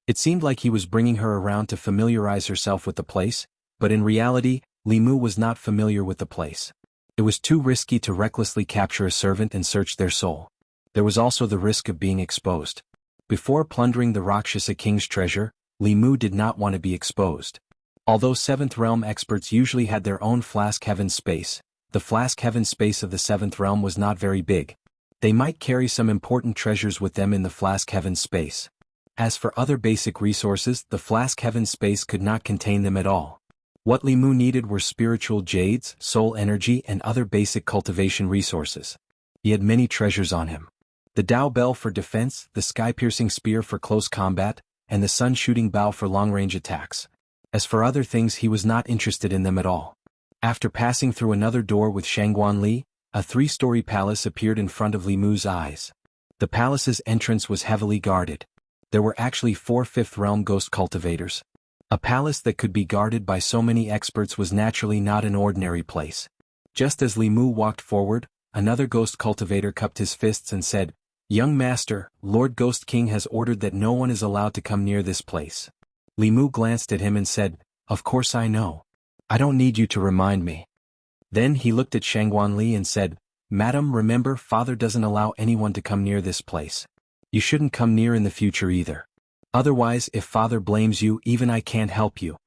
It seemed like he was bringing her around to familiarize herself with the place, but in reality, Li Mu was not familiar with the place. It was too risky to recklessly capture a servant and search their soul. There was also the risk of being exposed. Before plundering the Rakshasa King's treasure, Li Mu did not want to be exposed. Although 7th Realm experts usually had their own Flask Heaven space, the Flask Heaven space of the 7th Realm was not very big. They might carry some important treasures with them in the Flask Heaven space. As for other basic resources, the Flask Heaven space could not contain them at all. What Li Mu needed were spiritual jades, soul energy, and other basic cultivation resources. He had many treasures on him. The Dao Bell for defense, the sky-piercing spear for close combat, and the sun-shooting bow for long-range attacks. As for other things, he was not interested in them at all. After passing through another door with Shangguanli, a 3-story palace appeared in front of Li Mu's eyes. The palace's entrance was heavily guarded. There were actually 4 5th Realm ghost cultivators. A palace that could be guarded by so many experts was naturally not an ordinary place. Just as Li Mu walked forward, another ghost cultivator cupped his fists and said, "Young master, Lord Ghost King has ordered that no one is allowed to come near this place." Li Mu glanced at him and said, "Of course I know. I don't need you to remind me." Then he looked at Shangguanli and said, "Madam, remember, father doesn't allow anyone to come near this place. You shouldn't come near in the future either. Otherwise, if father blames you, even I can't help you."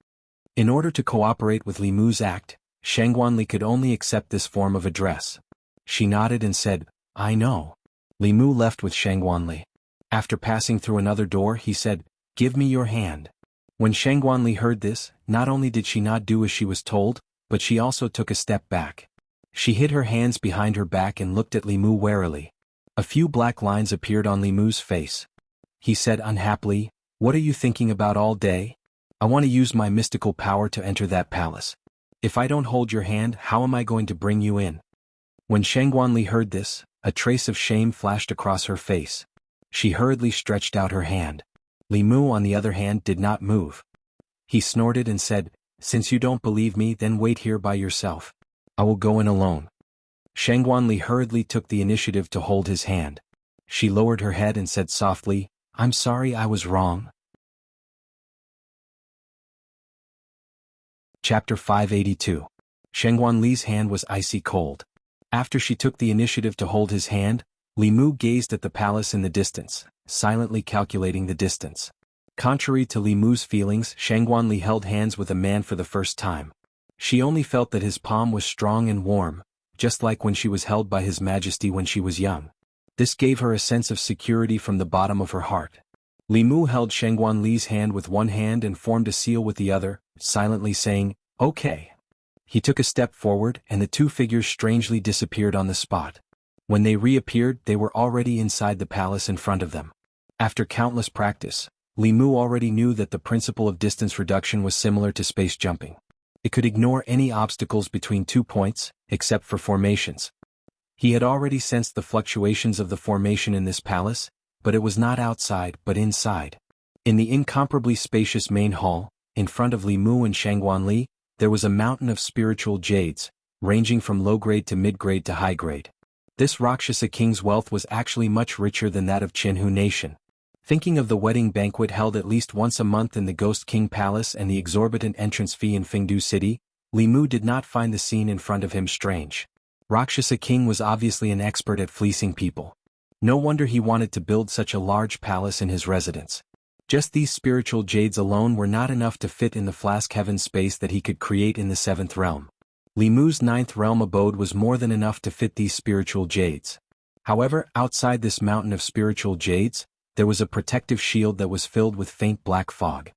In order to cooperate with Li Mu's act, Shangguanli could only accept this form of address. She nodded and said, "I know." Li Mu left with Shangguanli. After passing through another door, he said, "Give me your hand." When Shangguanli heard this, not only did she not do as she was told, but she also took a step back. She hid her hands behind her back and looked at Li Mu warily. A few black lines appeared on Li Mu's face. He said unhappily, "What are you thinking about all day? I want to use my mystical power to enter that palace. If I don't hold your hand, how am I going to bring you in?" When Shangguanli heard this, a trace of shame flashed across her face. She hurriedly stretched out her hand. Li Mu, on the other hand, did not move. He snorted and said, "Since you don't believe me, then wait here by yourself. I will go in alone." Shangguanli hurriedly took the initiative to hold his hand. She lowered her head and said softly, "I'm sorry, I was wrong." Chapter 582. Shangguanli's hand was icy cold. After she took the initiative to hold his hand, Li Mu gazed at the palace in the distance, silently calculating the distance. Contrary to Li Mu's feelings, Shangguanli held hands with a man for the first time. She only felt that his palm was strong and warm, just like when she was held by His Majesty when she was young. This gave her a sense of security from the bottom of her heart. Li Mu held Shangguanli's hand with one hand and formed a seal with the other, silently saying, "Okay." He took a step forward and the two figures strangely disappeared on the spot. When they reappeared, they were already inside the palace in front of them. After countless practice, Li Mu already knew that the principle of distance reduction was similar to space jumping. It could ignore any obstacles between 2 points, except for formations. He had already sensed the fluctuations of the formation in this palace, but it was not outside but inside. In the incomparably spacious main hall, in front of Li Mu and Shangguanli, there was a mountain of spiritual jades, ranging from low-grade to mid-grade to high-grade. This Rakshasa king's wealth was actually much richer than that of Jianghu nation. Thinking of the wedding banquet held at least once a month in the Ghost King Palace and the exorbitant entrance fee in Fengdu City, Li Mu did not find the scene in front of him strange. Rakshasa King was obviously an expert at fleecing people. No wonder he wanted to build such a large palace in his residence. Just these spiritual jades alone were not enough to fit in the flask heaven space that he could create in the 7th realm. Li Mu's 9th realm abode was more than enough to fit these spiritual jades. However, outside this mountain of spiritual jades, there was a protective shield that was filled with faint black fog.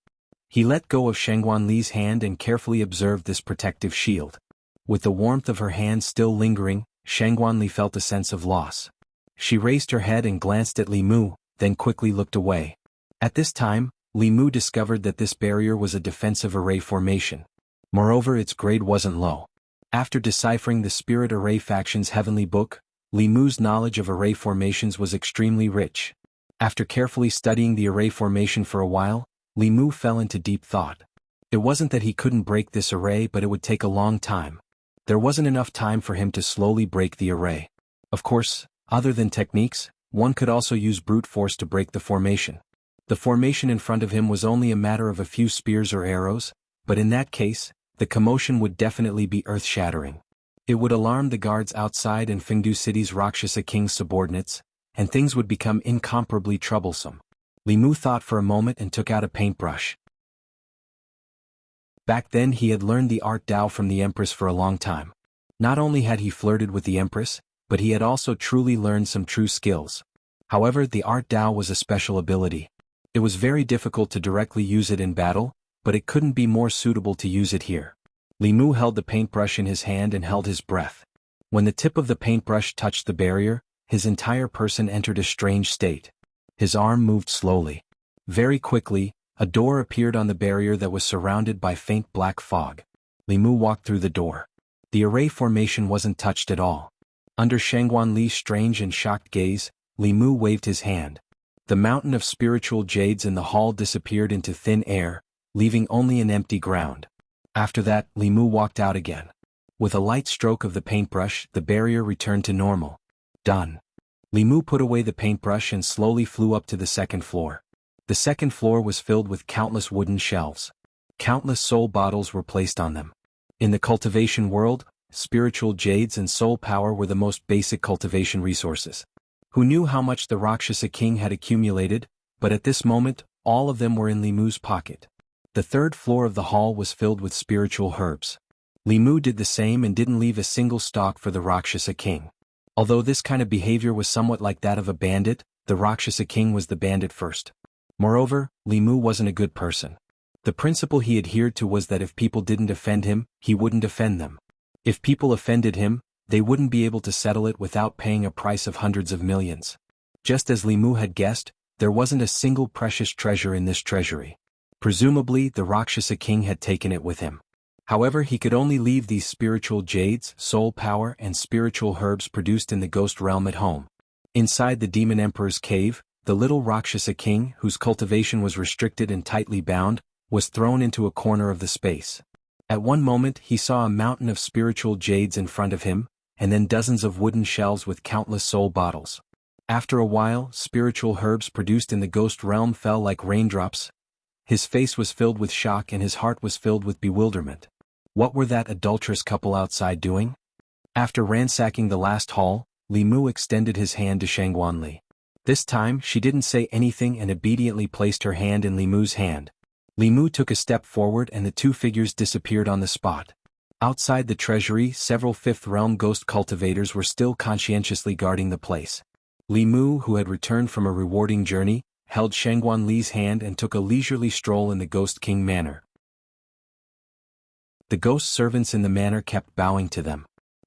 He let go of Shangguan Li's hand and carefully observed this protective shield. With the warmth of her hand still lingering, Shangguan Li felt a sense of loss. She raised her head and glanced at Li Mu, then quickly looked away. At this time, Li Mu discovered that this barrier was a defensive array formation. Moreover, its grade wasn't low. After deciphering the Spirit Array Faction's heavenly book, Li Mu's knowledge of array formations was extremely rich. After carefully studying the array formation for a while, Li Mu fell into deep thought. It wasn't that he couldn't break this array, but it would take a long time. There wasn't enough time for him to slowly break the array. Of course, other than techniques, one could also use brute force to break the formation. The formation in front of him was only a matter of a few spears or arrows, but in that case, the commotion would definitely be earth-shattering. It would alarm the guards outside and Fengdu City's Rakshasa King's subordinates, and things would become incomparably troublesome. Li Mu thought for a moment and took out a paintbrush. Back then he had learned the art Dao from the Empress for a long time. Not only had he flirted with the Empress, but he had also truly learned some true skills. However, the art Dao was a special ability. It was very difficult to directly use it in battle, but it couldn't be more suitable to use it here. Li Mu held the paintbrush in his hand and held his breath. When the tip of the paintbrush touched the barrier, his entire person entered a strange state. His arm moved slowly. Very quickly, a door appeared on the barrier that was surrounded by faint black fog. Li Mu walked through the door. The array formation wasn't touched at all. Under Shangguan Li's strange and shocked gaze, Li Mu waved his hand. The mountain of spiritual jades in the hall disappeared into thin air, leaving only an empty ground. After that, Li Mu walked out again. With a light stroke of the paintbrush, the barrier returned to normal. Done. Li Mu put away the paintbrush and slowly flew up to the 2nd floor. The 2nd floor was filled with countless wooden shelves. Countless soul bottles were placed on them. In the cultivation world, spiritual jades and soul power were the most basic cultivation resources. Who knew how much the Rakshasa King had accumulated, but at this moment, all of them were in Li Mu's pocket. The 3rd floor of the hall was filled with spiritual herbs. Li Mu did the same and didn't leave a single stalk for the Rakshasa King. Although this kind of behavior was somewhat like that of a bandit, the Rakshasa King was the bandit first. Moreover, Li Mu wasn't a good person. The principle he adhered to was that if people didn't offend him, he wouldn't offend them. If people offended him, they wouldn't be able to settle it without paying a price of hundreds of millions. Just as Li Mu had guessed, there wasn't a single precious treasure in this treasury. Presumably, the Rakshasa King had taken it with him. However, he could only leave these spiritual jades, soul power, and spiritual herbs produced in the ghost realm at home. Inside the Demon Emperor's cave, the little Rakshasa King, whose cultivation was restricted and tightly bound, was thrown into a corner of the space. At one moment he saw a mountain of spiritual jades in front of him, and then dozens of wooden shelves with countless soul bottles. After a while, spiritual herbs produced in the ghost realm fell like raindrops. His face was filled with shock and his heart was filled with bewilderment. What were that adulterous couple outside doing? After ransacking the last hall, Li Mu extended his hand to Shangguan Li. This time she didn't say anything and obediently placed her hand in Li Mu's hand. Li Mu took a step forward and the two figures disappeared on the spot. Outside the treasury, several 5th realm ghost cultivators were still conscientiously guarding the place. Li Mu, who had returned from a rewarding journey, held Shangguan Li's hand and took a leisurely stroll in the Ghost King manor. The ghost servants in the manor kept bowing to them.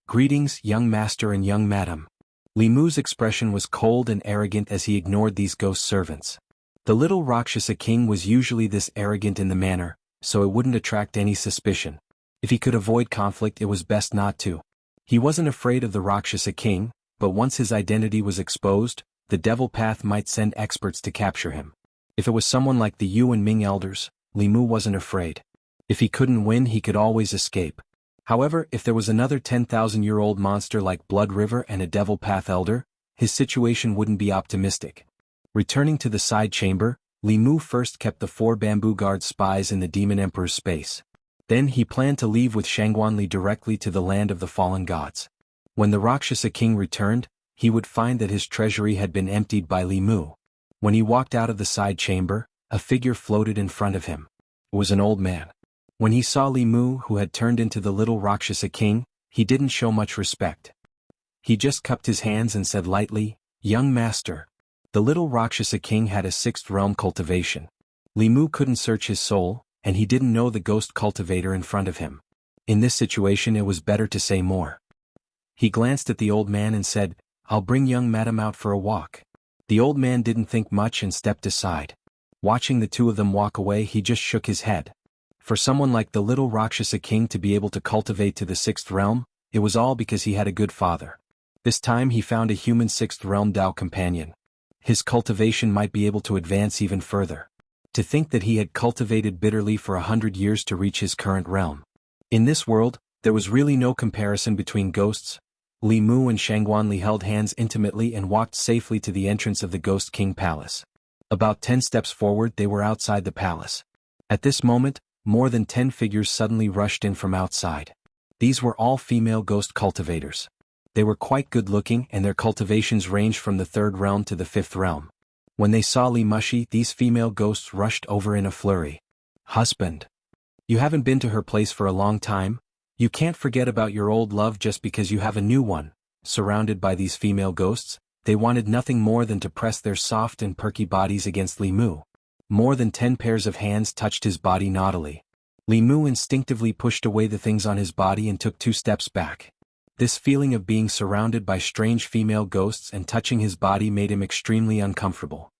Greetings, young master and young madam. Li Mu's expression was cold and arrogant as he ignored these ghost servants. The little Rakshasa King was usually this arrogant in the manor, so it wouldn't attract any suspicion. If he could avoid conflict, it was best not to. He wasn't afraid of the Rakshasa King, but once his identity was exposed, the Devil Path might send experts to capture him. If it was someone like the Yu and Ming elders, Li Mu wasn't afraid. If he couldn't win, he could always escape. However, if there was another 10,000-year-old monster like Blood River and a Devil Path elder, his situation wouldn't be optimistic. Returning to the side chamber, Li Mu first kept the 4 bamboo guard spies in the Demon Emperor's space. Then he planned to leave with Shangguan Li directly to the land of the fallen gods. When the Rakshasa King returned, he would find that his treasury had been emptied by Li Mu. When he walked out of the side chamber, a figure floated in front of him. It was an old man. When he saw Li Mu, who had turned into the little Rakshasa king, he didn't show much respect. He just cupped his hands and said lightly, "Young master." The little Rakshasa king had a sixth realm cultivation. Li Mu couldn't search his soul, and he didn't know the ghost cultivator in front of him. In this situation it was better to say more. He glanced at the old man and said, "I'll bring young madam out for a walk." The old man didn't think much and stepped aside. Watching the two of them walk away, he just shook his head. For someone like the little Rakshasa king to be able to cultivate to the sixth realm, it was all because he had a good father. This time he found a human sixth realm Tao companion. His cultivation might be able to advance even further. To think that he had cultivated bitterly for 100 years to reach his current realm. In this world, there was really no comparison between ghosts. Li Mu and Shangguanli held hands intimately and walked safely to the entrance of the Ghost King Palace. About 10 steps forward they were outside the palace. At this moment, more than 10 figures suddenly rushed in from outside. These were all female ghost cultivators. They were quite good-looking and their cultivations ranged from the 3rd realm to the 5th realm. When they saw Li Mushi, these female ghosts rushed over in a flurry. "Husband. You haven't been to her place for a long time? You can't forget about your old love just because you have a new one." Surrounded by these female ghosts, they wanted nothing more than to press their soft and perky bodies against Li Mu. More than 10 pairs of hands touched his body naughtily. Li Mu instinctively pushed away the things on his body and took 2 steps back. This feeling of being surrounded by strange female ghosts and touching his body made him extremely uncomfortable.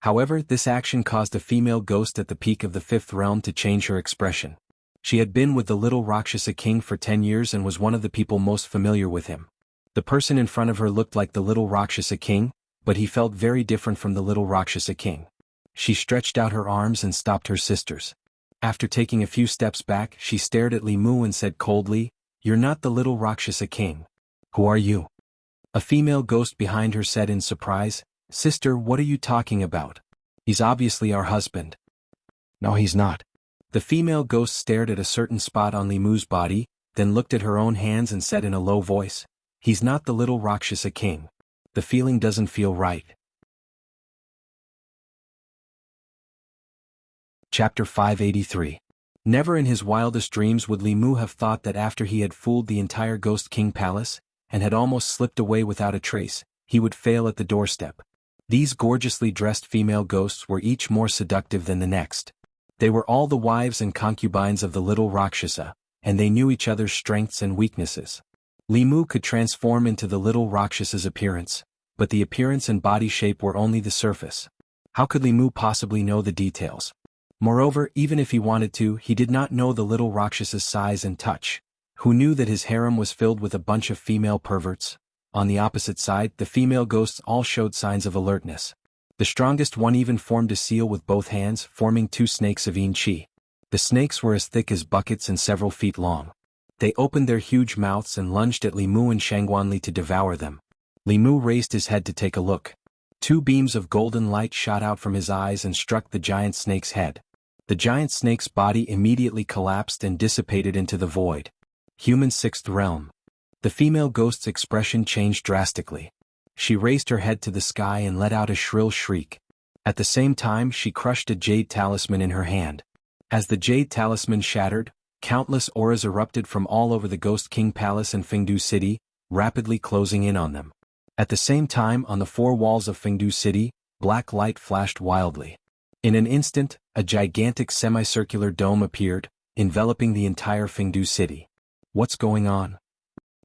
However, this action caused a female ghost at the peak of the 5th realm to change her expression. She had been with the little Rakshasa king for 10 years and was one of the people most familiar with him. The person in front of her looked like the little Rakshasa king, but he felt very different from the little Rakshasa king. She stretched out her arms and stopped her sisters. After taking a few steps back, she stared at Li Mu and said coldly, "You're not the little Rakshasa king. Who are you?" A female ghost behind her said in surprise, "Sister, what are you talking about? He's obviously our husband." "No, he's not." The female ghost stared at a certain spot on Li Mu's body, then looked at her own hands and said in a low voice, "He's not the little Rakshasa king. The feeling doesn't feel right." Chapter 583. Never in his wildest dreams would Li Mu have thought that after he had fooled the entire Ghost King Palace, and had almost slipped away without a trace, he would fail at the doorstep. These gorgeously dressed female ghosts were each more seductive than the next. They were all the wives and concubines of the little Rakshasa, and they knew each other's strengths and weaknesses. Li Mu could transform into the little Rakshasa's appearance, but the appearance and body shape were only the surface. How could Li Mu possibly know the details? Moreover, even if he wanted to, he did not know the little Rakshasa's size and touch. Who knew that his harem was filled with a bunch of female perverts? On the opposite side, the female ghosts all showed signs of alertness. The strongest one even formed a seal with both hands, forming 2 snakes of yin qi. The snakes were as thick as buckets and several feet long. They opened their huge mouths and lunged at Li Mu and Shangguanli to devour them. Li Mu raised his head to take a look. 2 beams of golden light shot out from his eyes and struck the giant snake's head. The giant snake's body immediately collapsed and dissipated into the void. Human 6th realm. The female ghost's expression changed drastically. She raised her head to the sky and let out a shrill shriek. At the same time, she crushed a jade talisman in her hand. As the jade talisman shattered, countless auras erupted from all over the Ghost King Palace and Fengdu City, rapidly closing in on them. At the same time, on the 4 walls of Fengdu City, black light flashed wildly. In an instant, a gigantic semicircular dome appeared, enveloping the entire Fengdu City. What's going on?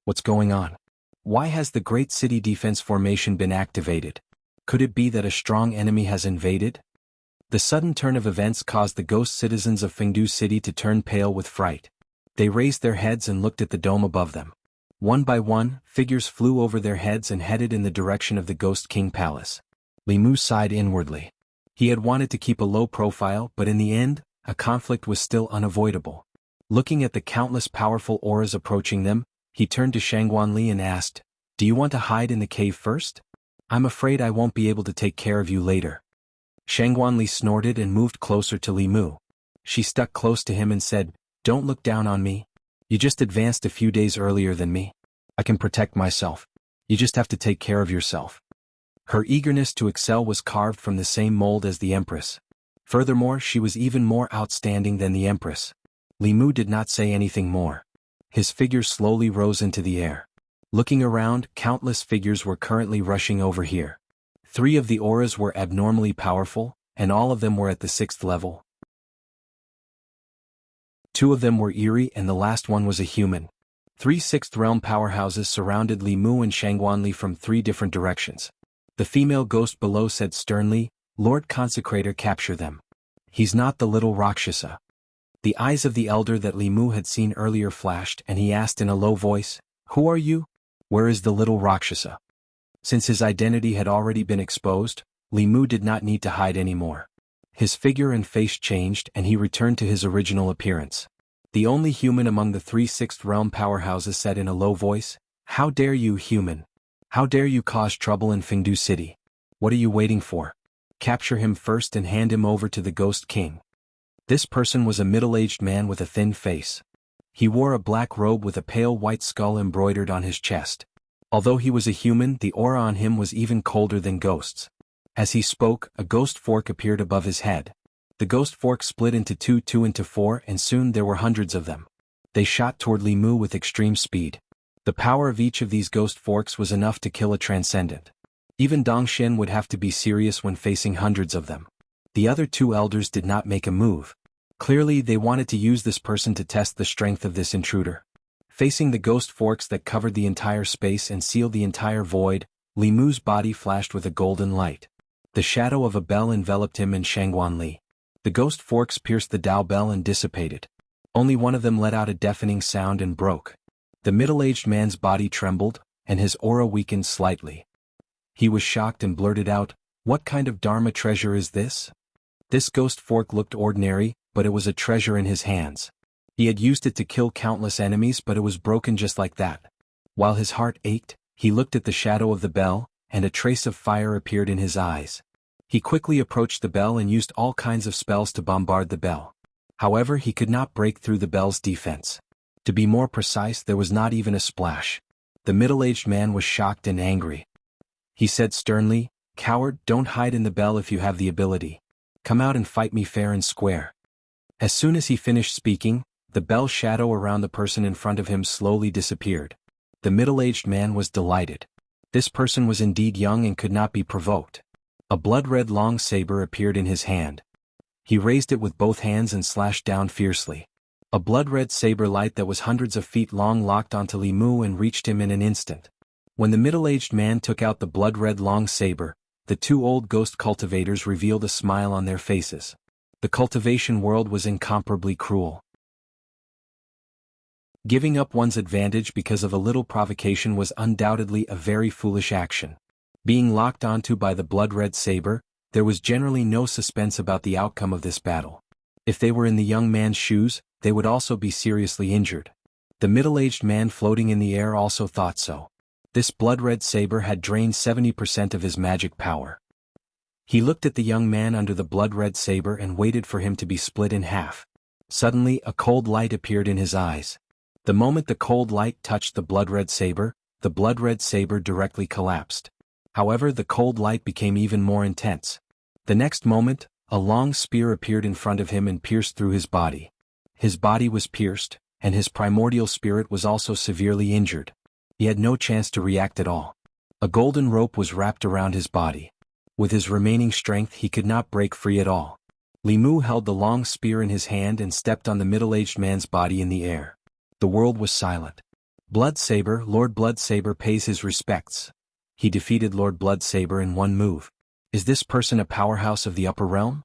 What's going on? Why has the Great City Defense Formation been activated? Could it be that a strong enemy has invaded? The sudden turn of events caused the ghost citizens of Fengdu City to turn pale with fright. They raised their heads and looked at the dome above them. One by one, figures flew over their heads and headed in the direction of the Ghost King Palace. Li Mu sighed inwardly. He had wanted to keep a low profile, but in the end, a conflict was still unavoidable. Looking at the countless powerful auras approaching them, he turned to Shangguanli and asked, "Do you want to hide in the cave first? I'm afraid I won't be able to take care of you later." Shangguanli snorted and moved closer to Li Mu. She stuck close to him and said, "Don't look down on me. You just advanced a few days earlier than me. I can protect myself. You just have to take care of yourself." Her eagerness to excel was carved from the same mold as the Empress. Furthermore, she was even more outstanding than the Empress. Li Mu did not say anything more. His figure slowly rose into the air. Looking around, countless figures were currently rushing over here. 3 of the auras were abnormally powerful, and all of them were at the 6th level. 2 of them were eerie and the last one was a human. 3 6th realm powerhouses surrounded Li Mu and Shangguanli from 3 different directions. The female ghost below said sternly, "Lord Consecrator, capture them. He's not the little Rakshasa." The eyes of the elder that Li Mu had seen earlier flashed and he asked in a low voice, "Who are you? Where is the little Rakshasa?" Since his identity had already been exposed, Li Mu did not need to hide anymore. His figure and face changed and he returned to his original appearance. The only human among the 3 6th realm powerhouses said in a low voice, "How dare you, human? How dare you cause trouble in Fengdu City? What are you waiting for? Capture him first and hand him over to the Ghost King." This person was a middle-aged man with a thin face. He wore a black robe with a pale white skull embroidered on his chest. Although he was a human, the aura on him was even colder than ghosts. As he spoke, a ghost fork appeared above his head. The ghost fork split into 2 into 4 and soon there were hundreds of them. They shot toward Li Mu with extreme speed. The power of each of these ghost forks was enough to kill a transcendent. Even Dongshen would have to be serious when facing hundreds of them. The other 2 elders did not make a move. Clearly they wanted to use this person to test the strength of this intruder. Facing the ghost forks that covered the entire space and sealed the entire void, Li Mu's body flashed with a golden light. The shadow of a bell enveloped him and Shangguanli. The ghost forks pierced the Dao bell and dissipated. Only one of them let out a deafening sound and broke. The middle-aged man's body trembled, and his aura weakened slightly. He was shocked and blurted out, "What kind of Dharma treasure is this?" This ghost fork looked ordinary, but it was a treasure in his hands. He had used it to kill countless enemies, but it was broken just like that. While his heart ached, he looked at the shadow of the bell, and a trace of fire appeared in his eyes. He quickly approached the bell and used all kinds of spells to bombard the bell. However, he could not break through the bell's defense. To be more precise, there was not even a splash. The middle-aged man was shocked and angry. He said sternly, "Coward, don't hide in the bell if you have the ability. Come out and fight me fair and square." As soon as he finished speaking, the bell shadow around the person in front of him slowly disappeared. The middle-aged man was delighted. This person was indeed young and could not be provoked. A blood-red long saber appeared in his hand. He raised it with both hands and slashed down fiercely. A blood-red saber light that was hundreds of feet long locked onto Li Mu and reached him in an instant. When the middle-aged man took out the blood-red long saber, the 2 old ghost cultivators revealed a smile on their faces. The cultivation world was incomparably cruel. Giving up one's advantage because of a little provocation was undoubtedly a very foolish action. Being locked onto by the blood-red saber, there was generally no suspense about the outcome of this battle. If they were in the young man's shoes, they would also be seriously injured. The middle-aged man floating in the air also thought so. This blood-red saber had drained 70% of his magic power. He looked at the young man under the blood-red saber and waited for him to be split in half. Suddenly, a cold light appeared in his eyes. The moment the cold light touched the blood-red saber directly collapsed. However, the cold light became even more intense. The next moment, a long spear appeared in front of him and pierced through his body. His body was pierced, and his primordial spirit was also severely injured. He had no chance to react at all. A golden rope was wrapped around his body. With his remaining strength, he could not break free at all. Li Mu held the long spear in his hand and stepped on the middle-aged man's body in the air. The world was silent. Blood Saber, Lord Blood Saber pays his respects. He defeated Lord Blood Saber in one move. Is this person a powerhouse of the upper realm?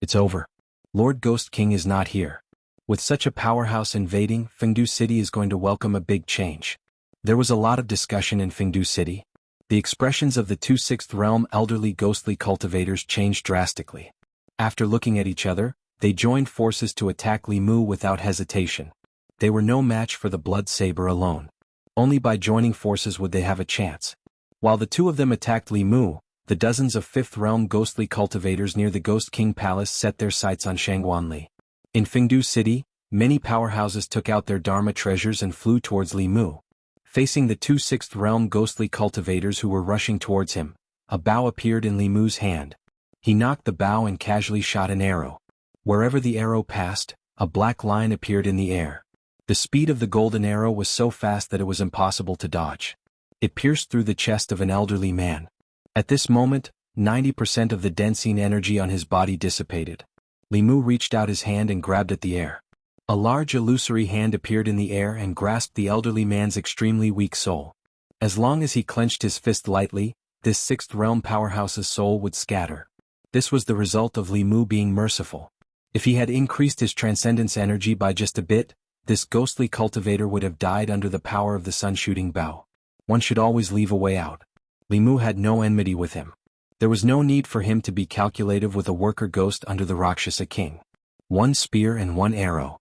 It's over. Lord Ghost King is not here. With such a powerhouse invading, Fengdu City is going to welcome a big change. There was a lot of discussion in Fengdu City. The expressions of the 2 6th realm elderly ghostly cultivators changed drastically. After looking at each other, they joined forces to attack Li Mu without hesitation. They were no match for the Blood Saber alone. Only by joining forces would they have a chance. While the 2 of them attacked Li Mu, the dozens of 5th realm ghostly cultivators near the Ghost King Palace set their sights on Shangguanli. In Fengdu City, many powerhouses took out their Dharma treasures and flew towards Li Mu. Facing the 2 6th realm ghostly cultivators who were rushing towards him, a bow appeared in Li Mu's hand. He knocked the bow and casually shot an arrow. Wherever the arrow passed, a black line appeared in the air. The speed of the golden arrow was so fast that it was impossible to dodge. It pierced through the chest of an elderly man. At this moment, 90% of the densine energy on his body dissipated. Li Mu reached out his hand and grabbed at the air. A large illusory hand appeared in the air and grasped the elderly man's extremely weak soul. As long as he clenched his fist lightly, this sixth realm powerhouse's soul would scatter. This was the result of Li Mu being merciful. If he had increased his transcendence energy by just a bit, this ghostly cultivator would have died under the power of the sun-shooting bow. One should always leave a way out. Li Mu had no enmity with him. There was no need for him to be calculative with a worker ghost under the Rakshasa king. One spear and one arrow.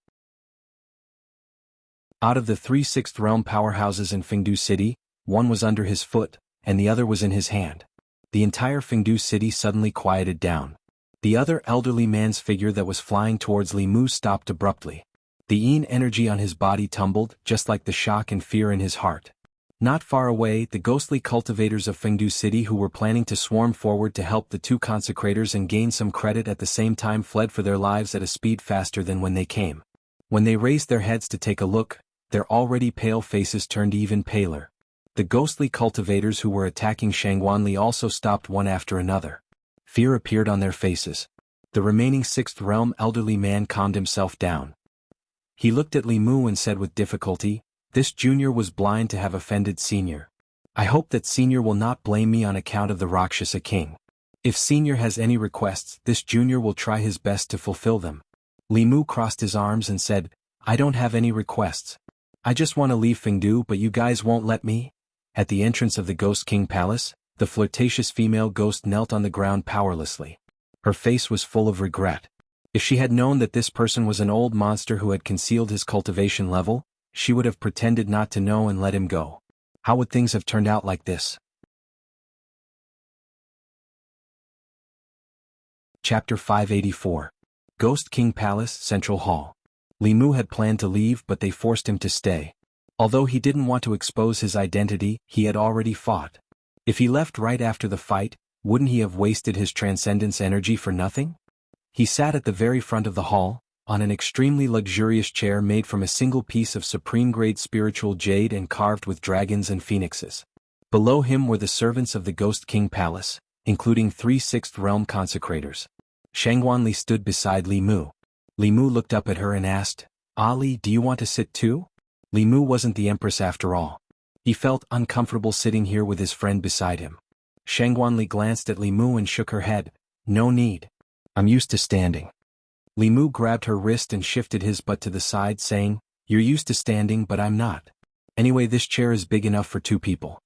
Out of the 3 sixth realm powerhouses in Fengdu City, one was under his foot, and the other was in his hand. The entire Fengdu City suddenly quieted down. The other elderly man's figure that was flying towards Li Mu stopped abruptly. The yin energy on his body tumbled, just like the shock and fear in his heart. Not far away, the ghostly cultivators of Fengdu City who were planning to swarm forward to help the two consecrators and gain some credit at the same time fled for their lives at a speed faster than when they came. When they raised their heads to take a look, their already pale faces turned even paler. The ghostly cultivators who were attacking Shangwanli also stopped one after another. Fear appeared on their faces. The remaining sixth realm elderly man calmed himself down. He looked at Li Mu and said with difficulty, "This junior was blind to have offended senior. I hope that senior will not blame me on account of the Rakshasa king. If senior has any requests, this junior will try his best to fulfill them." Li Mu crossed his arms and said, "I don't have any requests. I just want to leave Fengdu, but you guys won't let me?" At the entrance of the Ghost King Palace, the flirtatious female ghost knelt on the ground powerlessly. Her face was full of regret. If she had known that this person was an old monster who had concealed his cultivation level, she would have pretended not to know and let him go. How would things have turned out like this? Chapter 584. Ghost King Palace, Central Hall. Li Mu had planned to leave, but they forced him to stay. Although he didn't want to expose his identity, he had already fought. If he left right after the fight, wouldn't he have wasted his transcendence energy for nothing? He sat at the very front of the hall, on an extremely luxurious chair made from a single piece of supreme-grade spiritual jade and carved with dragons and phoenixes. Below him were the servants of the Ghost King Palace, including 3 sixth realm consecrators. Shangwanli stood beside Li Mu. Li Mu looked up at her and asked, "Ali, do you want to sit too?" Li Mu wasn't the empress after all. He felt uncomfortable sitting here with his friend beside him. Shangwanli glanced at Li Mu and shook her head. "No need. I'm used to standing." Li Mu grabbed her wrist and shifted his butt to the side, saying, "You're used to standing, but I'm not. Anyway, this chair is big enough for 2 people.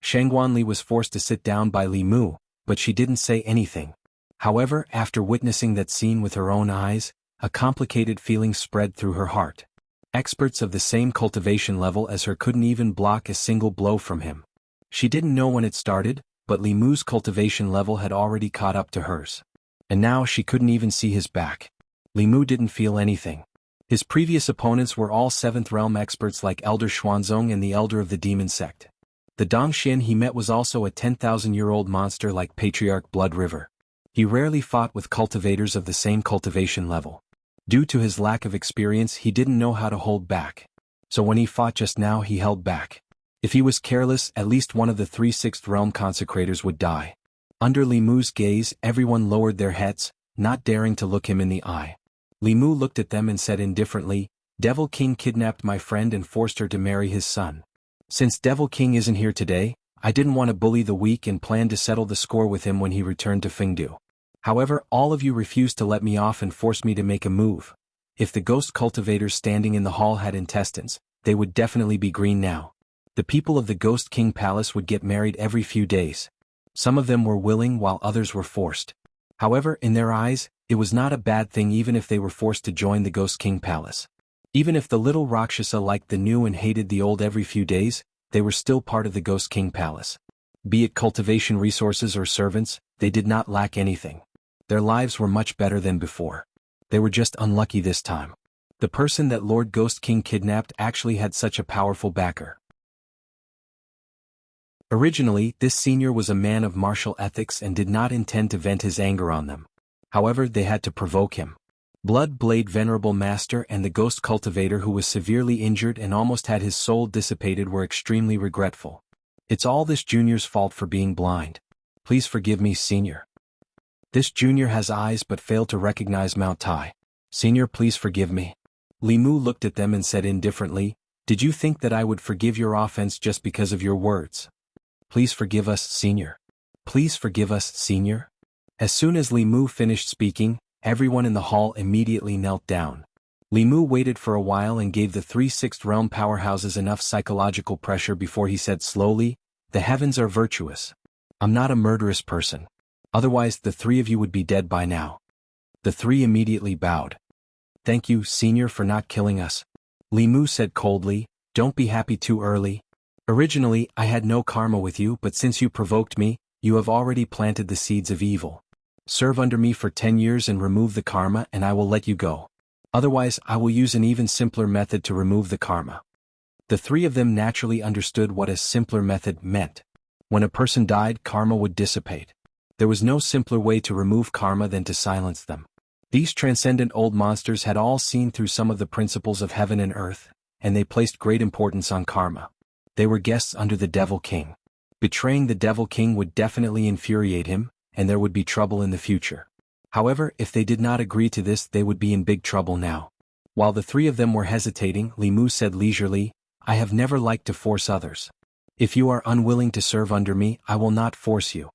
Shangwanli was forced to sit down by Li Mu, but she didn't say anything. However, after witnessing that scene with her own eyes, a complicated feeling spread through her heart. Experts of the same cultivation level as her couldn't even block a single blow from him. She didn't know when it started, but Li Mu's cultivation level had already caught up to hers. And now she couldn't even see his back. Li Mu didn't feel anything. His previous opponents were all 7th realm experts like Elder Xuanzong and the Elder of the Demon Sect. The Dongxian he met was also a 10,000-year-old monster like Patriarch Blood River. He rarely fought with cultivators of the same cultivation level. Due to his lack of experience, he didn't know how to hold back. So when he fought just now, he held back. If he was careless, at least one of the 3 sixth realm consecrators would die. Under Li Mu's gaze, everyone lowered their heads, not daring to look him in the eye. Li Mu looked at them and said indifferently, "Devil King kidnapped my friend and forced her to marry his son. Since Devil King isn't here today, I didn't want to bully the weak and planned to settle the score with him when he returned to Fengdu. However, all of you refused to let me off and forced me to make a move. If the ghost cultivators standing in the hall had intestines, they would definitely be green now. The people of the Ghost King Palace would get married every few days. Some of them were willing while others were forced. However, in their eyes, it was not a bad thing even if they were forced to join the Ghost King Palace. Even if the little Rakshasa liked the new and hated the old every few days, they were still part of the Ghost King Palace. Be it cultivation resources or servants, they did not lack anything. Their lives were much better than before. They were just unlucky this time. The person that Lord Ghost King kidnapped actually had such a powerful backer. Originally, this senior was a man of martial ethics and did not intend to vent his anger on them. However, they had to provoke him. Blood Blade Venerable Master and the Ghost Cultivator, who was severely injured and almost had his soul dissipated, were extremely regretful. It's all this junior's fault for being blind. Please forgive me, senior. This junior has eyes but failed to recognize Mount Tai. Senior, please forgive me. Li Mu looked at them and said indifferently, did you think that I would forgive your offense just because of your words? Please forgive us, senior. Please forgive us, senior. As soon as Li Mu finished speaking, everyone in the hall immediately knelt down. Li Mu waited for a while and gave the 3 Sixth Realm powerhouses enough psychological pressure before he said slowly, the heavens are virtuous. I'm not a murderous person. Otherwise the 3 of you would be dead by now. The 3 immediately bowed. Thank you, senior, for not killing us. Li Mu said coldly, don't be happy too early. Originally, I had no karma with you, but since you provoked me, you have already planted the seeds of evil. Serve under me for 10 years and remove the karma and I will let you go. Otherwise, I will use an even simpler method to remove the karma. The 3 of them naturally understood what a simpler method meant. When a person died, karma would dissipate. There was no simpler way to remove karma than to silence them. These transcendent old monsters had all seen through some of the principles of heaven and earth, and they placed great importance on karma. They were guests under the Devil King. Betraying the Devil King would definitely infuriate him, and there would be trouble in the future. However, if they did not agree to this, they would be in big trouble now. While the 3 of them were hesitating, Li Mu said leisurely, I have never liked to force others. If you are unwilling to serve under me, I will not force you.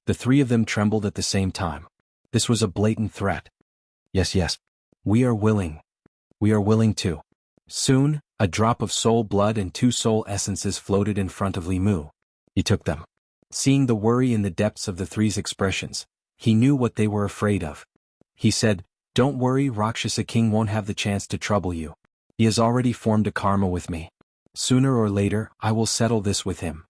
The 3 of them trembled at the same time. This was a blatant threat. Yes. We are willing. We are willing to. Soon, a drop of soul blood and 2 soul essences floated in front of Li Mu. He took them. Seeing the worry in the depths of the 3's expressions, he knew what they were afraid of. He said, don't worry, Rakshasa King won't have the chance to trouble you. He has already formed a karma with me. Sooner or later, I will settle this with him.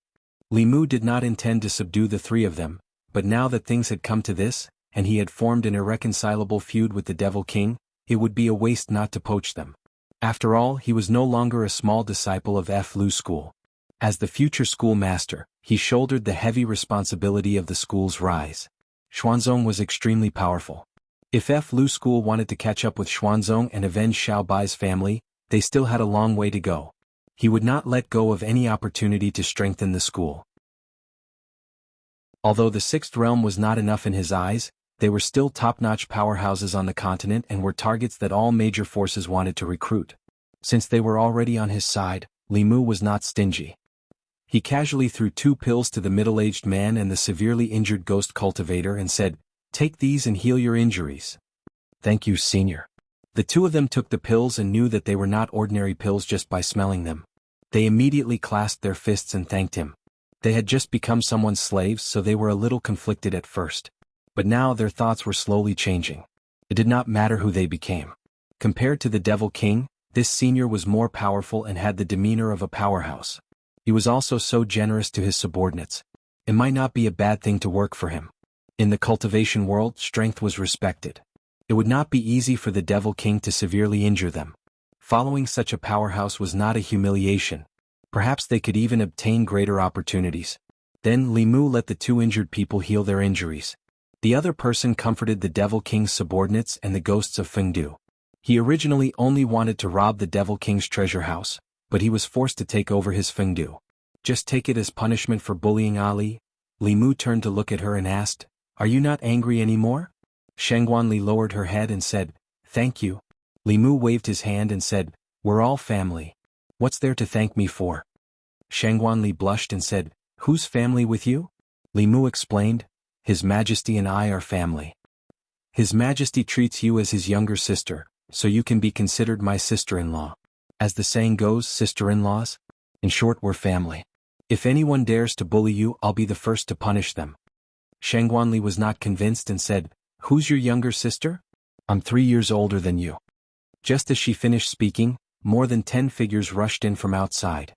Li Mu did not intend to subdue the 3 of them, but now that things had come to this, and he had formed an irreconcilable feud with the Devil King, it would be a waste not to poach them. After all, he was no longer a small disciple of F. Lu School. As the future schoolmaster, he shouldered the heavy responsibility of the school's rise. Xuanzong was extremely powerful. If F. Lu School wanted to catch up with Xuanzong and avenge Xiao Bai's family, they still had a long way to go. He would not let go of any opportunity to strengthen the school. Although the 6th Realm was not enough in his eyes, they were still top-notch powerhouses on the continent and were targets that all major forces wanted to recruit. Since they were already on his side, Li Mu was not stingy. He casually threw 2 pills to the middle-aged man and the severely injured Ghost Cultivator and said, take these and heal your injuries. Thank you, senior. The 2 of them took the pills and knew that they were not ordinary pills just by smelling them. They immediately clasped their fists and thanked him. They had just become someone's slaves, so they were a little conflicted at first. But now their thoughts were slowly changing. It did not matter who they became. Compared to the Devil King, this senior was more powerful and had the demeanor of a powerhouse. He was also so generous to his subordinates. It might not be a bad thing to work for him. In the cultivation world, strength was respected. It would not be easy for the Devil King to severely injure them. Following such a powerhouse was not a humiliation. Perhaps they could even obtain greater opportunities. Then Li Mu let the 2 injured people heal their injuries. The other person comforted the Devil King's subordinates and the ghosts of Fengdu. He originally only wanted to rob the Devil King's treasure house, but he was forced to take over his Fengdu. Just take it as punishment for bullying Ali? Li Mu turned to look at her and asked, are you not angry anymore? Shangguanli lowered her head and said, thank you. Li Mu waved his hand and said, we're all family. What's there to thank me for? Shangguanli blushed and said, who's family with you? Li Mu explained, His Majesty and I are family. His Majesty treats you as his younger sister, so you can be considered my sister-in-law. As the saying goes, sister-in-laws? In short, we're family. If anyone dares to bully you, I'll be the first to punish them. Shangguanli was not convinced and said, who's your younger sister? I'm 3 years older than you. Just as she finished speaking, more than 10 figures rushed in from outside.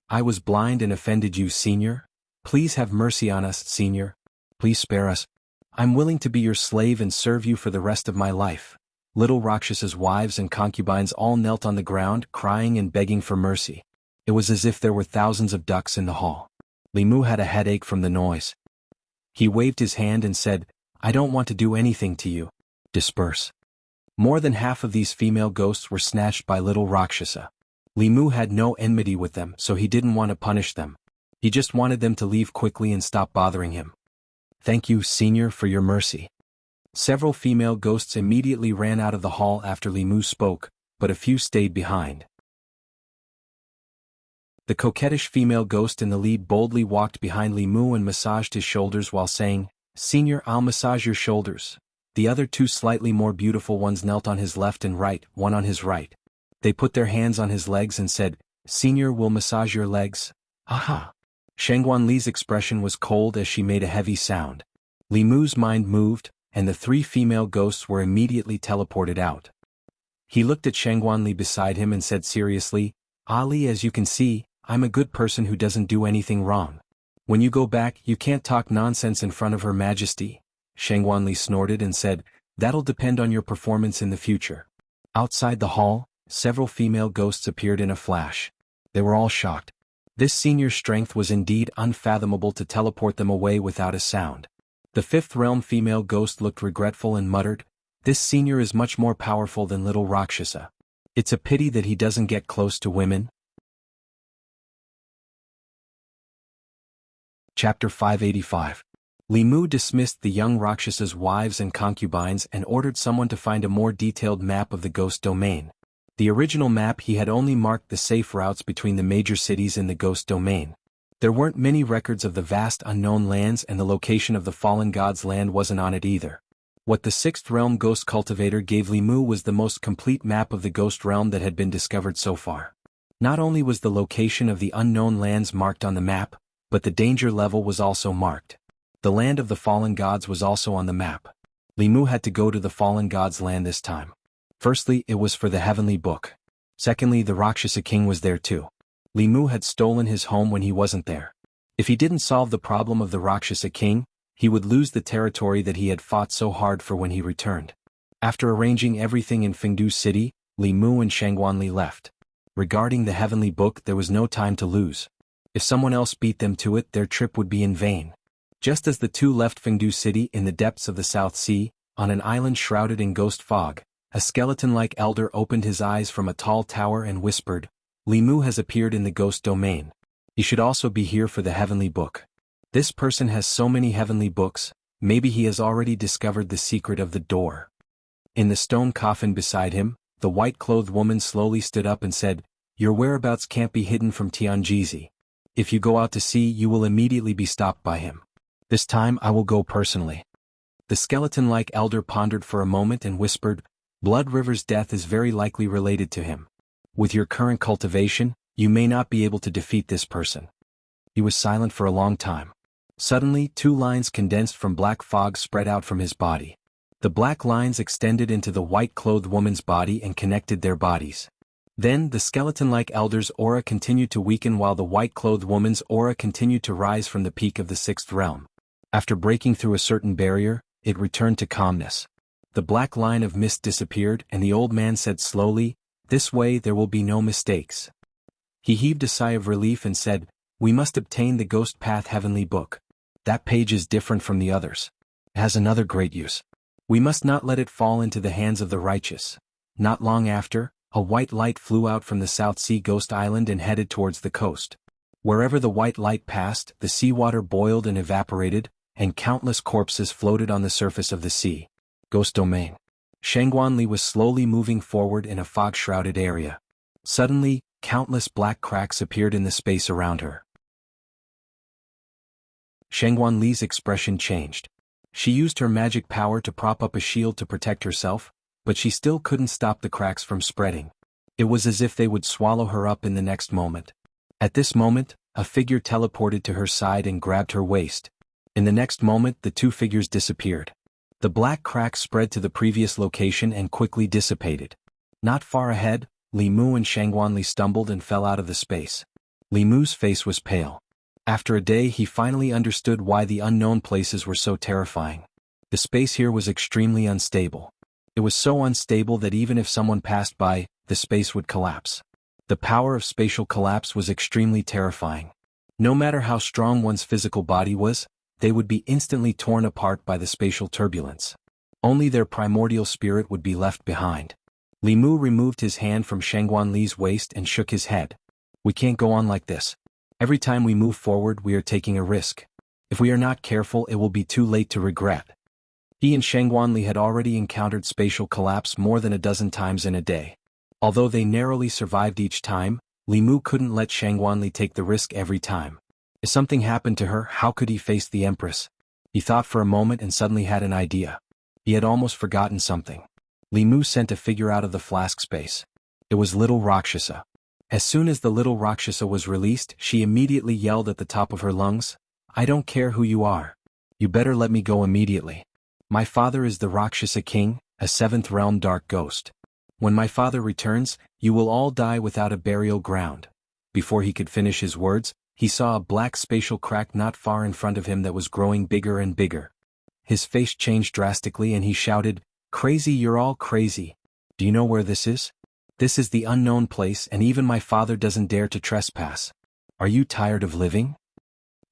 I was blind and offended you, senior. Please have mercy on us, senior. Please spare us. I'm willing to be your slave and serve you for the rest of my life. Little Rakshas's wives and concubines all knelt on the ground, crying and begging for mercy. It was as if there were thousands of ducks in the hall. Li Mu had a headache from the noise. He waved his hand and said, "I don't want to do anything to you. Disperse." More than half of these female ghosts were snatched by little Rakshasa. Li Mu had no enmity with them, so he didn't want to punish them. He just wanted them to leave quickly and stop bothering him. "Thank you, Senior, for your mercy." Several female ghosts immediately ran out of the hall after Li Mu spoke, but a few stayed behind. The coquettish female ghost in the lead boldly walked behind Li Mu and massaged his shoulders while saying, "Senior, I'll massage your shoulders." The other two slightly more beautiful ones knelt on his left and right, one on his right. They put their hands on his legs and said, "Senior, will massage your legs." "Aha!" Shangguan Li's expression was cold as she made a heavy sound. Li Mu's mind moved, and the three female ghosts were immediately teleported out. He looked at Shangguan Li beside him and said seriously, "Ali, as you can see, I'm a good person who doesn't do anything wrong. When you go back, you can't talk nonsense in front of Her Majesty." Shangguan Li snorted and said, "That'll depend on your performance in the future." Outside the hall, several female ghosts appeared in a flash. They were all shocked. This senior's strength was indeed unfathomable to teleport them away without a sound. The fifth realm female ghost looked regretful and muttered, "This senior is much more powerful than little Rakshasa. It's a pity that he doesn't get close to women." Chapter 585. Li Mu dismissed the young Rakshasa's wives and concubines and ordered someone to find a more detailed map of the ghost domain. The original map he had only marked the safe routes between the major cities in the ghost domain. There weren't many records of the vast unknown lands, and the location of the fallen god's land wasn't on it either. What the sixth realm ghost cultivator gave Li Mu was the most complete map of the ghost realm that had been discovered so far. Not only was the location of the unknown lands marked on the map, but the danger level was also marked. The land of the fallen gods was also on the map. Li Mu had to go to the fallen god's land this time. Firstly, it was for the heavenly book. Secondly, the Rakshasa king was there too. Li Mu had stolen his home when he wasn't there. If he didn't solve the problem of the Rakshasa king, he would lose the territory that he had fought so hard for when he returned. After arranging everything in Fengdu City, Li Mu and Shangguan Li left. Regarding the heavenly book, there was no time to lose. If someone else beat them to it, their trip would be in vain. Just as the two left Fengdu City in the depths of the South Sea, on an island shrouded in ghost fog, a skeleton-like elder opened his eyes from a tall tower and whispered, "Li Mu has appeared in the ghost domain. He should also be here for the heavenly book. This person has so many heavenly books, maybe he has already discovered the secret of the door." In the stone coffin beside him, the white-clothed woman slowly stood up and said, "Your whereabouts can't be hidden from Tianjizi. If you go out to sea, you will immediately be stopped by him. This time I will go personally." The skeleton-like elder pondered for a moment and whispered, "Blood River's death is very likely related to him. With your current cultivation, you may not be able to defeat this person." He was silent for a long time. Suddenly, two lines condensed from black fog spread out from his body. The black lines extended into the white-clothed woman's body and connected their bodies. Then, the skeleton-like elder's aura continued to weaken while the white-clothed woman's aura continued to rise from the peak of the sixth realm. After breaking through a certain barrier, it returned to calmness. The black line of mist disappeared and the old man said slowly, "This way there will be no mistakes." He heaved a sigh of relief and said, "We must obtain the Ghost Path Heavenly Book. That page is different from the others. It has another great use. We must not let it fall into the hands of the righteous." Not long after, a white light flew out from the South Sea Ghost Island and headed towards the coast. Wherever the white light passed, the seawater boiled and evaporated, and countless corpses floated on the surface of the sea. Ghost Domain. Shangguan Li was slowly moving forward in a fog-shrouded area. Suddenly, countless black cracks appeared in the space around her. Shangguan Li's expression changed. She used her magic power to prop up a shield to protect herself, but she still couldn't stop the cracks from spreading. It was as if they would swallow her up in the next moment. At this moment, a figure teleported to her side and grabbed her waist. In the next moment, the two figures disappeared. The black cracks spread to the previous location and quickly dissipated. Not far ahead, Li Mu and Shangguan Li stumbled and fell out of the space. Li Mu's face was pale. After a day, he finally understood why the unknown places were so terrifying. The space here was extremely unstable. It was so unstable that even if someone passed by, the space would collapse. The power of spatial collapse was extremely terrifying. No matter how strong one's physical body was, they would be instantly torn apart by the spatial turbulence. Only their primordial spirit would be left behind. Li Mu removed his hand from Shangguan Li's waist and shook his head. We can't go on like this. Every time we move forward we are taking a risk. If we are not careful it will be too late to regret. He and Shangguan Li had already encountered spatial collapse more than a dozen times in a day. Although they narrowly survived each time, Li Mu couldn't let Shangguan Li take the risk every time. If something happened to her, how could he face the Empress? He thought for a moment and suddenly had an idea. He had almost forgotten something. Li Mu sent a figure out of the flask space. It was little Rakshasa. As soon as the little Rakshasa was released, she immediately yelled at the top of her lungs, "I don't care who you are. You better let me go immediately. My father is the Rakshasa king, a seventh realm dark ghost. When my father returns, you will all die without a burial ground." Before he could finish his words, he saw a black spatial crack not far in front of him that was growing bigger and bigger. His face changed drastically and he shouted, "Crazy, you're all crazy. Do you know where this is? This is the unknown place and even my father doesn't dare to trespass. Are you tired of living?"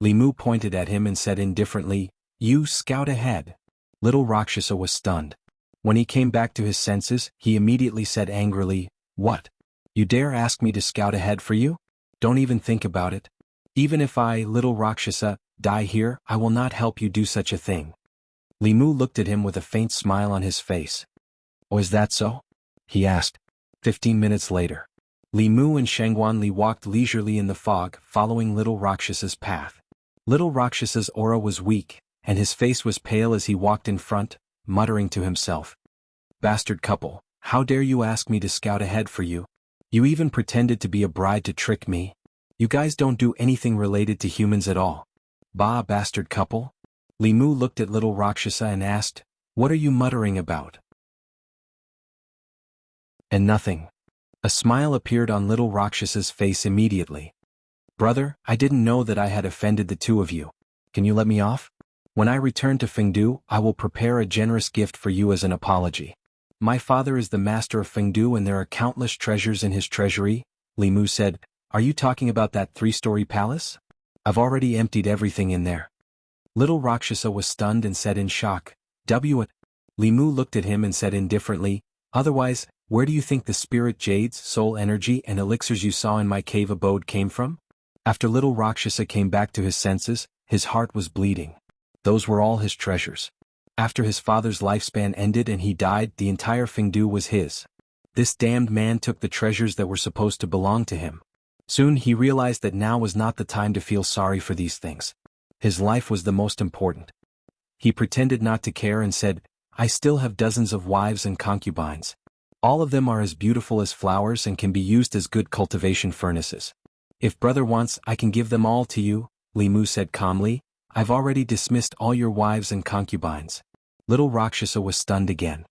Li Mu pointed at him and said indifferently, "You scout ahead." Little Rakshasa was stunned. When he came back to his senses, he immediately said angrily, "What? You dare ask me to scout ahead for you? Don't even think about it. Even if I, little Rakshasa, die here, I will not help you do such a thing." Li Mu looked at him with a faint smile on his face. "Oh, is that so?" he asked. 15 minutes later, Li Mu and Shangguan Li walked leisurely in the fog, following little Rakshasa's path. Little Rakshasa's aura was weak, and his face was pale as he walked in front, muttering to himself, "Bastard couple, how dare you ask me to scout ahead for you? You even pretended to be a bride to trick me. You guys don't do anything related to humans at all. Bah, bastard couple." Li Mu looked at little Rakshasa and asked, "What are you muttering about?" And nothing. A smile appeared on little Rakshasa's face immediately. "Brother, I didn't know that I had offended the two of you. Can you let me off? When I return to Fengdu, I will prepare a generous gift for you as an apology. My father is the master of Fengdu and there are countless treasures in his treasury," Li Mu said. "Are you talking about that 3-story palace? I've already emptied everything in there." Little Rakshasa was stunned and said in shock, "What?" Li Mu looked at him and said indifferently, "Otherwise, where do you think the spirit jades, soul energy and elixirs you saw in my cave abode came from?" After little Rakshasa came back to his senses, his heart was bleeding. Those were all his treasures. After his father's lifespan ended and he died, the entire Fengdu was his. This damned man took the treasures that were supposed to belong to him. Soon he realized that now was not the time to feel sorry for these things. His life was the most important. He pretended not to care and said, "I still have dozens of wives and concubines. All of them are as beautiful as flowers and can be used as good cultivation furnaces. If brother wants, I can give them all to you," Li Mu said calmly. "I've already dismissed all your wives and concubines." Little Rakshasa was stunned again.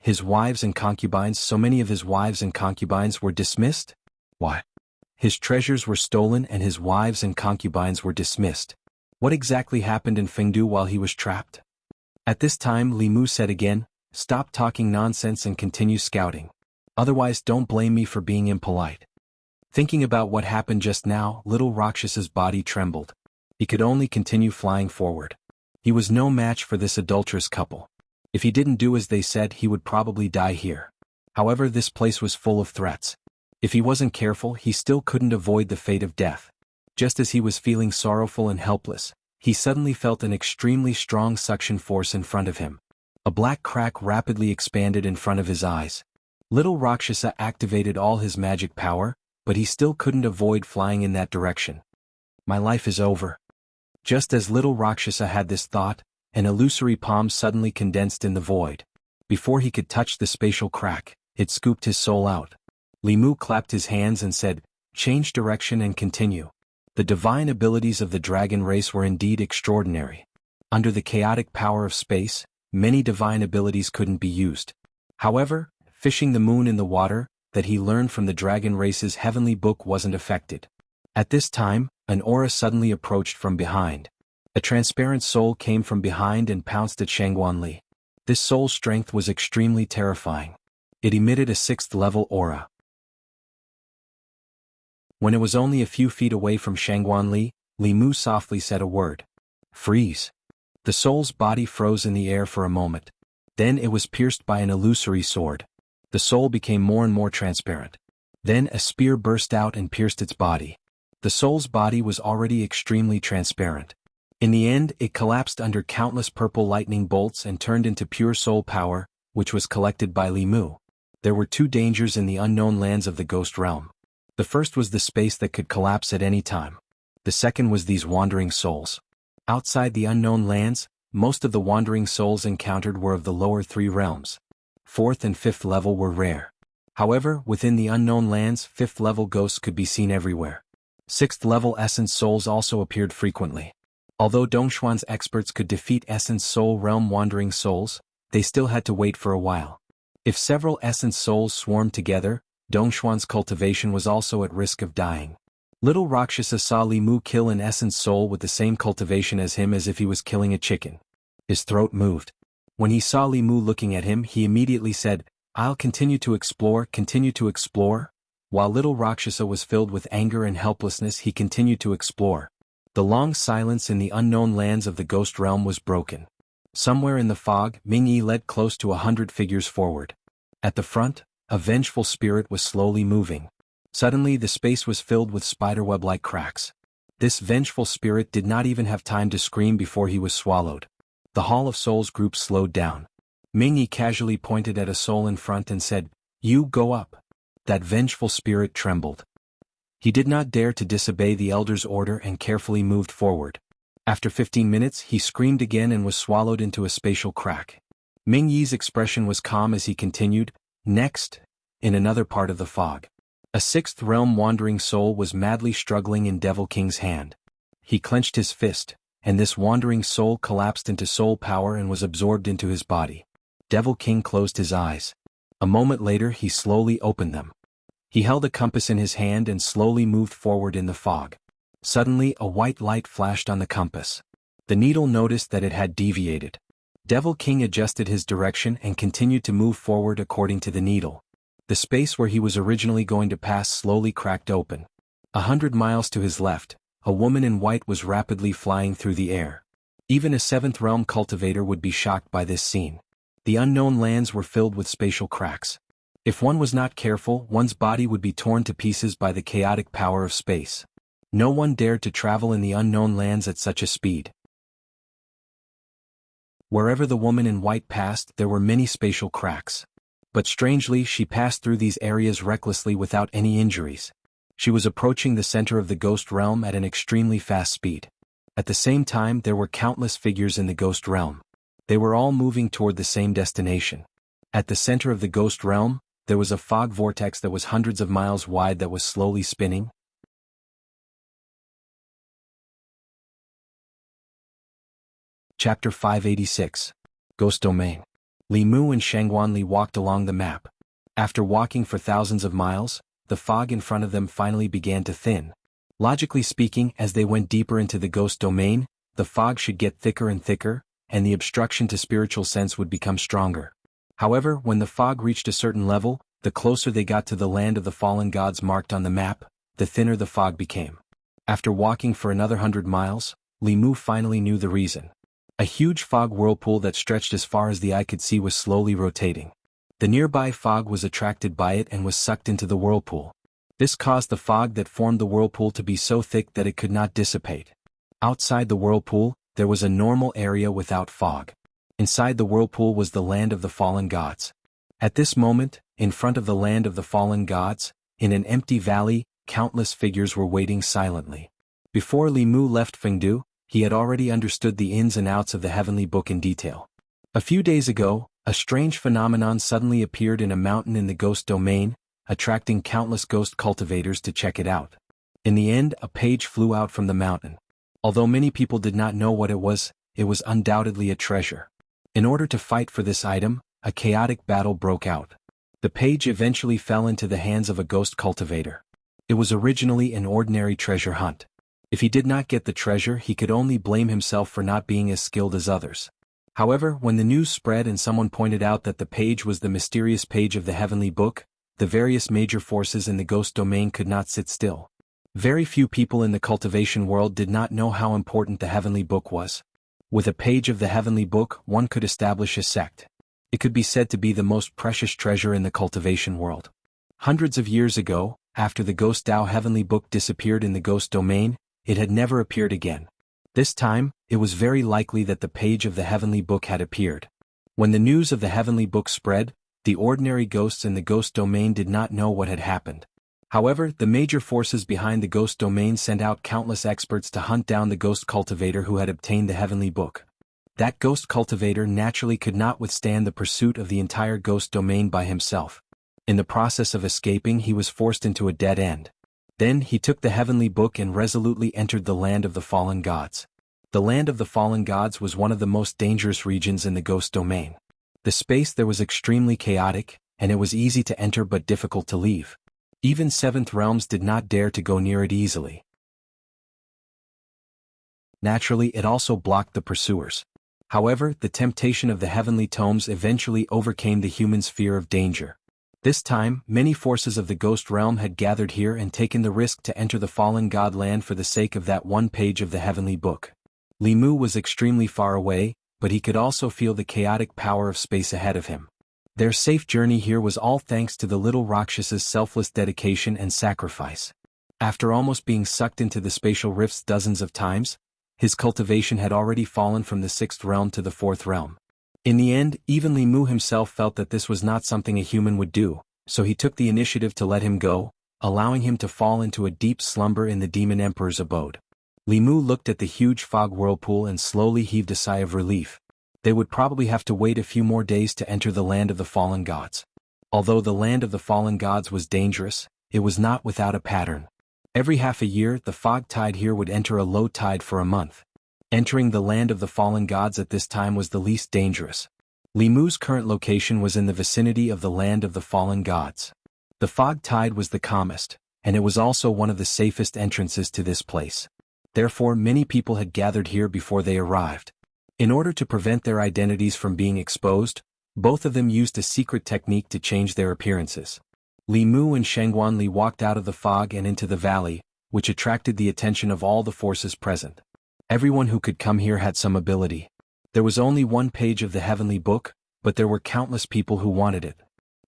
His wives and concubines, so many of his wives and concubines were dismissed? Why? His treasures were stolen and his wives and concubines were dismissed. What exactly happened in Fengdu while he was trapped? At this time Li Mu said again, "Stop talking nonsense and continue scouting. Otherwise don't blame me for being impolite." Thinking about what happened just now, little Rakshasa's body trembled. He could only continue flying forward. He was no match for this adulterous couple. If he didn't do as they said, he would probably die here. However, this place was full of threats. If he wasn't careful, he still couldn't avoid the fate of death. Just as he was feeling sorrowful and helpless, he suddenly felt an extremely strong suction force in front of him. A black crack rapidly expanded in front of his eyes. Little Rakshasa activated all his magic power, but he still couldn't avoid flying in that direction. "My life is over." Just as little Rakshasa had this thought, an illusory palm suddenly condensed in the void. Before he could touch the spatial crack, it scooped his soul out. Li Mu clapped his hands and said, "Change direction and continue." The divine abilities of the dragon race were indeed extraordinary. Under the chaotic power of space, many divine abilities couldn't be used. However, fishing the moon in the water, that he learned from the dragon race's heavenly book, wasn't affected. At this time, an aura suddenly approached from behind. A transparent soul came from behind and pounced at Shangguan Li. This soul's strength was extremely terrifying. It emitted a 6th-level aura. When it was only a few feet away from Shangguan Li, Li Mu softly said a word. Freeze. The soul's body froze in the air for a moment. Then it was pierced by an illusory sword. The soul became more and more transparent. Then a spear burst out and pierced its body. The soul's body was already extremely transparent. In the end, it collapsed under countless purple lightning bolts and turned into pure soul power, which was collected by Li Mu. There were two dangers in the unknown lands of the ghost realm. The first was the space that could collapse at any time. The second was these wandering souls. Outside the unknown lands, most of the wandering souls encountered were of the lower three realms. Fourth and fifth level were rare. However, within the unknown lands, fifth-level ghosts could be seen everywhere. Sixth-level essence souls also appeared frequently. Although Dongxuan's experts could defeat essence soul realm wandering souls, they still had to wait for a while. If several essence souls swarmed together, Dongxuan's cultivation was also at risk of dying. Little Rakshasa saw Li Mu kill an essence soul with the same cultivation as him as if he was killing a chicken. His throat moved. When he saw Li Mu looking at him, he immediately said, "I'll continue to explore." While little Rakshasa was filled with anger and helplessness, he continued to explore. The long silence in the unknown lands of the ghost realm was broken. Somewhere in the fog, Mingyi led close to 100 figures forward. At the front, a vengeful spirit was slowly moving. Suddenly the space was filled with spiderweb-like cracks. This vengeful spirit did not even have time to scream before he was swallowed. The Hall of Souls group slowed down. Mingyi casually pointed at a soul in front and said, "You go up." That vengeful spirit trembled. He did not dare to disobey the elder's order and carefully moved forward. After 15 minutes, he screamed again and was swallowed into a spatial crack. Mingyi's expression was calm as he continued, "Next." In another part of the fog, a sixth realm wandering soul was madly struggling in Devil King's hand. He clenched his fist, and this wandering soul collapsed into soul power and was absorbed into his body. Devil King closed his eyes. A moment later he slowly opened them. He held a compass in his hand and slowly moved forward in the fog. Suddenly a white light flashed on the compass. The needle noticed that it had deviated. Devil King adjusted his direction and continued to move forward according to the needle. The space where he was originally going to pass slowly cracked open. 100 miles to his left, a woman in white was rapidly flying through the air. Even a seventh realm cultivator would be shocked by this scene. The unknown lands were filled with spatial cracks. If one was not careful, one's body would be torn to pieces by the chaotic power of space. No one dared to travel in the unknown lands at such a speed. Wherever the woman in white passed, there were many spatial cracks. But strangely, she passed through these areas recklessly without any injuries. She was approaching the center of the ghost realm at an extremely fast speed. At the same time, there were countless figures in the ghost realm. They were all moving toward the same destination. At the center of the ghost realm, there was a fog vortex that was hundreds of miles wide that was slowly spinning. Chapter 586. Ghost Domain. Li Mu and Shangguanli walked along the map. After walking for thousands of miles, the fog in front of them finally began to thin. Logically speaking, as they went deeper into the ghost domain, the fog should get thicker and thicker, and the obstruction to spiritual sense would become stronger. However, when the fog reached a certain level, the closer they got to the land of the fallen gods marked on the map, the thinner the fog became. After walking for another 100 miles, Li Mu finally knew the reason. A huge fog whirlpool that stretched as far as the eye could see was slowly rotating. The nearby fog was attracted by it and was sucked into the whirlpool. This caused the fog that formed the whirlpool to be so thick that it could not dissipate. Outside the whirlpool, there was a normal area without fog. Inside the whirlpool was the land of the fallen gods. At this moment, in front of the land of the fallen gods, in an empty valley, countless figures were waiting silently. Before Li Mu left Fengdu, he had already understood the ins and outs of the heavenly book in detail. A few days ago, a strange phenomenon suddenly appeared in a mountain in the ghost domain, attracting countless ghost cultivators to check it out. In the end, a page flew out from the mountain. Although many people did not know what it was undoubtedly a treasure. In order to fight for this item, a chaotic battle broke out. The page eventually fell into the hands of a ghost cultivator. It was originally an ordinary treasure hunt. If he did not get the treasure, he could only blame himself for not being as skilled as others. However, when the news spread and someone pointed out that the page was the mysterious page of the heavenly book, the various major forces in the ghost domain could not sit still. Very few people in the cultivation world did not know how important the heavenly book was. With a page of the heavenly book, one could establish a sect. It could be said to be the most precious treasure in the cultivation world. Hundreds of years ago, after the Ghost Dao heavenly book disappeared in the ghost domain, it had never appeared again. This time, it was very likely that the page of the heavenly book had appeared. When the news of the heavenly book spread, the ordinary ghosts in the ghost domain did not know what had happened. However, the major forces behind the ghost domain sent out countless experts to hunt down the ghost cultivator who had obtained the heavenly book. That ghost cultivator naturally could not withstand the pursuit of the entire ghost domain by himself. In the process of escaping, he was forced into a dead end. Then he took the heavenly book and resolutely entered the land of the fallen gods. The land of the fallen gods was one of the most dangerous regions in the ghost domain. The space there was extremely chaotic, and it was easy to enter but difficult to leave. Even seventh realms did not dare to go near it easily. Naturally, it also blocked the pursuers. However, the temptation of the heavenly tomes eventually overcame the human's fear of danger. This time, many forces of the ghost realm had gathered here and taken the risk to enter the fallen god land for the sake of that one page of the heavenly book. Li Mu was extremely far away, but he could also feel the chaotic power of space ahead of him. Their safe journey here was all thanks to the little Rakshasa's selfless dedication and sacrifice. After almost being sucked into the spatial rifts dozens of times, his cultivation had already fallen from the 6th realm to the 4th realm. In the end, even Li Mu himself felt that this was not something a human would do, so he took the initiative to let him go, allowing him to fall into a deep slumber in the Demon Emperor's abode. Li Mu looked at the huge fog whirlpool and slowly heaved a sigh of relief. They would probably have to wait a few more days to enter the land of the fallen gods. Although the land of the fallen gods was dangerous, it was not without a pattern. Every half a year, the fog tide here would enter a low tide for a month. Entering the land of the fallen gods at this time was the least dangerous. Li Mu's current location was in the vicinity of the land of the fallen gods. The fog tide was the calmest, and it was also one of the safest entrances to this place. Therefore, many people had gathered here before they arrived. In order to prevent their identities from being exposed, both of them used a secret technique to change their appearances. Li Mu and Shangguan Li walked out of the fog and into the valley, which attracted the attention of all the forces present. Everyone who could come here had some ability. There was only one page of the heavenly book, but there were countless people who wanted it.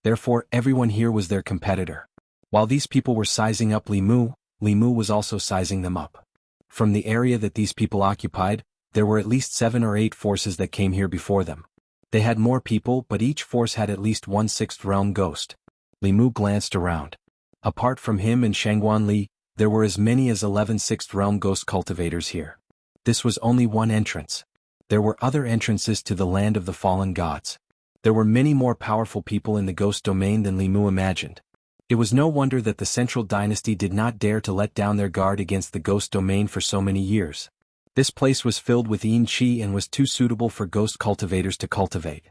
Therefore, everyone here was their competitor. While these people were sizing up Li Mu was also sizing them up. From the area that these people occupied, there were at least 7 or 8 forces that came here before them. They had more people, but each force had at least one 6th realm ghost. Li Mu glanced around. Apart from him and Shangguan Li, there were as many as 11 6th realm ghost cultivators here. This was only one entrance. There were other entrances to the land of the fallen gods. There were many more powerful people in the ghost domain than Li Mu imagined. It was no wonder that the central dynasty did not dare to let down their guard against the ghost domain for so many years. This place was filled with yin qi and was too suitable for ghost cultivators to cultivate.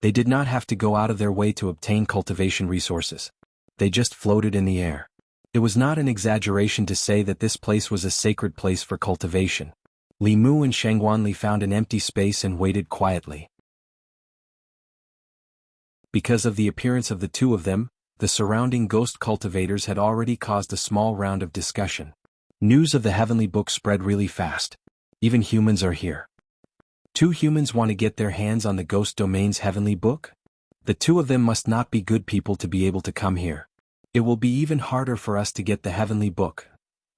They did not have to go out of their way to obtain cultivation resources. They just floated in the air. It was not an exaggeration to say that this place was a sacred place for cultivation. Li Mu and Shangguan Li found an empty space and waited quietly. Because of the appearance of the two of them, the surrounding ghost cultivators had already caused a small round of discussion. News of the heavenly book spread really fast. Even humans are here. 2 humans want to get their hands on the ghost domain's heavenly book? The 2 of them must not be good people to be able to come here. It will be even harder for us to get the heavenly book.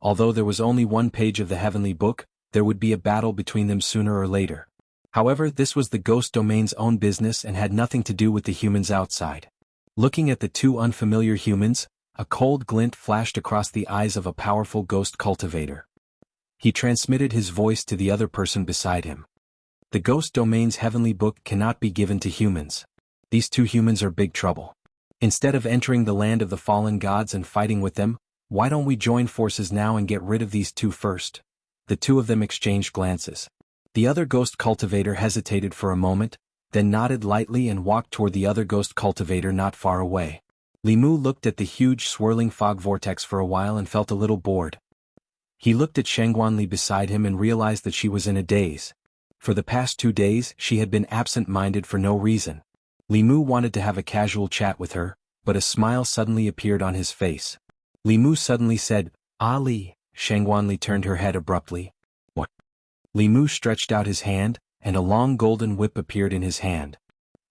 Although there was only one page of the heavenly book, there would be a battle between them sooner or later. However, this was the ghost domain's own business and had nothing to do with the humans outside. Looking at the 2 unfamiliar humans, a cold glint flashed across the eyes of a powerful ghost cultivator. He transmitted his voice to the other person beside him. The ghost domain's heavenly book cannot be given to humans. These 2 humans are big trouble. Instead of entering the land of the fallen gods and fighting with them, why don't we join forces now and get rid of these 2 first? The 2 of them exchanged glances. The other ghost cultivator hesitated for a moment, then nodded lightly and walked toward the other ghost cultivator not far away. Li Mu looked at the huge swirling fog vortex for a while and felt a little bored. He looked at Shangguan Li beside him and realized that she was in a daze. For the past 2 days, she had been absent-minded for no reason. Li Mu wanted to have a casual chat with her, but a smile suddenly appeared on his face. Li Mu suddenly said, "Ah Li, Shangwanli turned her head abruptly. What? Li Mu stretched out his hand, and a long golden whip appeared in his hand.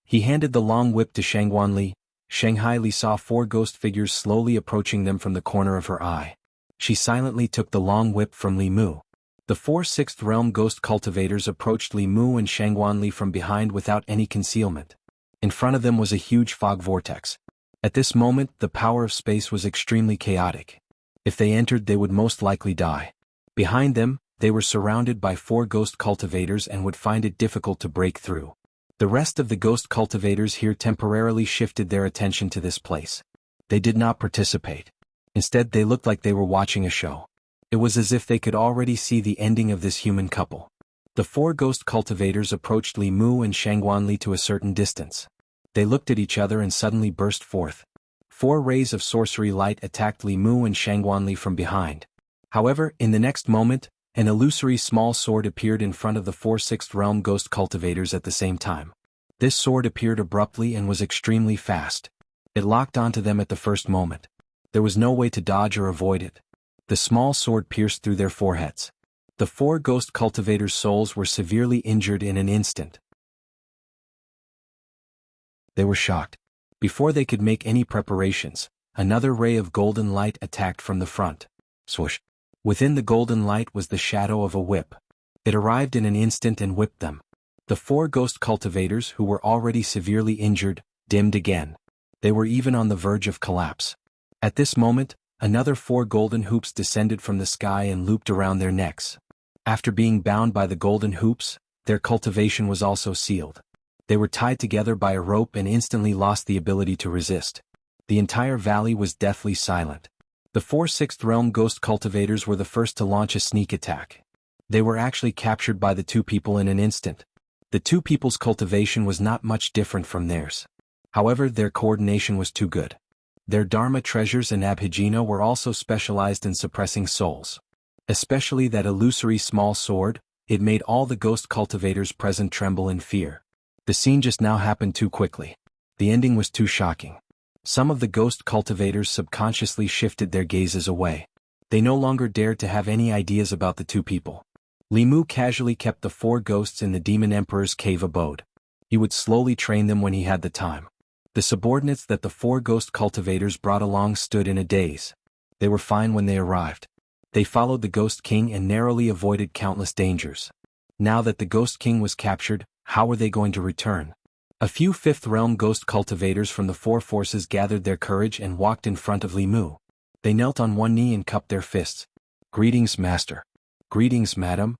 He handed the long whip to Shangwanli. Shanghai Li saw 4 ghost figures slowly approaching them from the corner of her eye. She silently took the long whip from Li Mu. The 4 sixth realm ghost cultivators approached Li Mu and Shangwanli from behind without any concealment. In front of them was a huge fog vortex. At this moment, the power of space was extremely chaotic. If they entered, they would most likely die. Behind them, they were surrounded by 4 ghost cultivators and would find it difficult to break through. The rest of the ghost cultivators here temporarily shifted their attention to this place. They did not participate. Instead, they looked like they were watching a show. It was as if they could already see the ending of this human couple. The 4 ghost cultivators approached Li Mu and Shangwanli to a certain distance. They looked at each other and suddenly burst forth. 4 rays of sorcery light attacked Li Mu and Shangwanli from behind. However, in the next moment, an illusory small sword appeared in front of the 4 sixth realm ghost cultivators at the same time. This sword appeared abruptly and was extremely fast. It locked onto them at the first moment. There was no way to dodge or avoid it. The small sword pierced through their foreheads. The 4 ghost cultivators' souls were severely injured in an instant. They were shocked. Before they could make any preparations, another ray of golden light attacked from the front. Swoosh! Within the golden light was the shadow of a whip. It arrived in an instant and whipped them. The 4 ghost cultivators, who were already severely injured, dimmed again. They were even on the verge of collapse. At this moment, another 4 golden hoops descended from the sky and looped around their necks. After being bound by the golden hoops, their cultivation was also sealed. They were tied together by a rope and instantly lost the ability to resist. The entire valley was deathly silent. The 4 sixth realm ghost cultivators were the first to launch a sneak attack. They were actually captured by the 2 people in an instant. The 2 people's cultivation was not much different from theirs. However, their coordination was too good. Their Dharma treasures and Abhijna were also specialized in suppressing souls. Especially that illusory small sword, it made all the ghost cultivators present tremble in fear. The scene just now happened too quickly. The ending was too shocking. Some of the ghost cultivators subconsciously shifted their gazes away. They no longer dared to have any ideas about the 2 people. Li Mu casually kept the 4 ghosts in the Demon Emperor's cave abode. He would slowly train them when he had the time. The subordinates that the 4 ghost cultivators brought along stood in a daze. They were fine when they arrived. They followed the Ghost King and narrowly avoided countless dangers. Now that the Ghost King was captured, how were they going to return? A few 5th realm ghost cultivators from the 4 forces gathered their courage and walked in front of Li Mu. They knelt on one knee and cupped their fists. "Greetings, master." "Greetings, madam."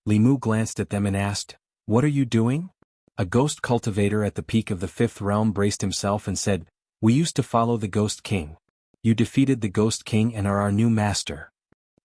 Li Mu glanced at them and asked, "What are you doing?" A ghost cultivator at the peak of the 5th realm braced himself and said, "We used to follow the Ghost King. You defeated the Ghost King and are our new master."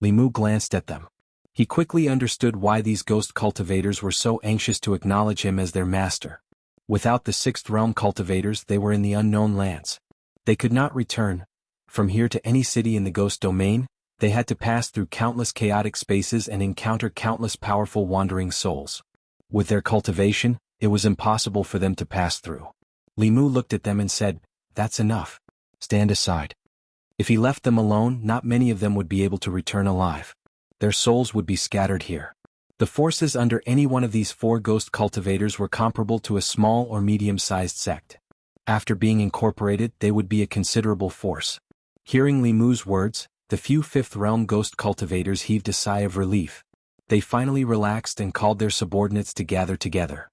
Li Mu glanced at them. He quickly understood why these ghost cultivators were so anxious to acknowledge him as their master. Without the 6th realm cultivators, they were in the unknown lands. They could not return. From here to any city in the ghost domain, they had to pass through countless chaotic spaces and encounter countless powerful wandering souls. With their cultivation, it was impossible for them to pass through. Li Mu looked at them and said, "That's enough. Stand aside." If he left them alone, not many of them would be able to return alive. Their souls would be scattered here. The forces under any one of these 4 ghost cultivators were comparable to a small or medium-sized sect. After being incorporated, they would be a considerable force. Hearing Li Mu's words, the few 5th realm ghost cultivators heaved a sigh of relief. They finally relaxed and called their subordinates to gather together.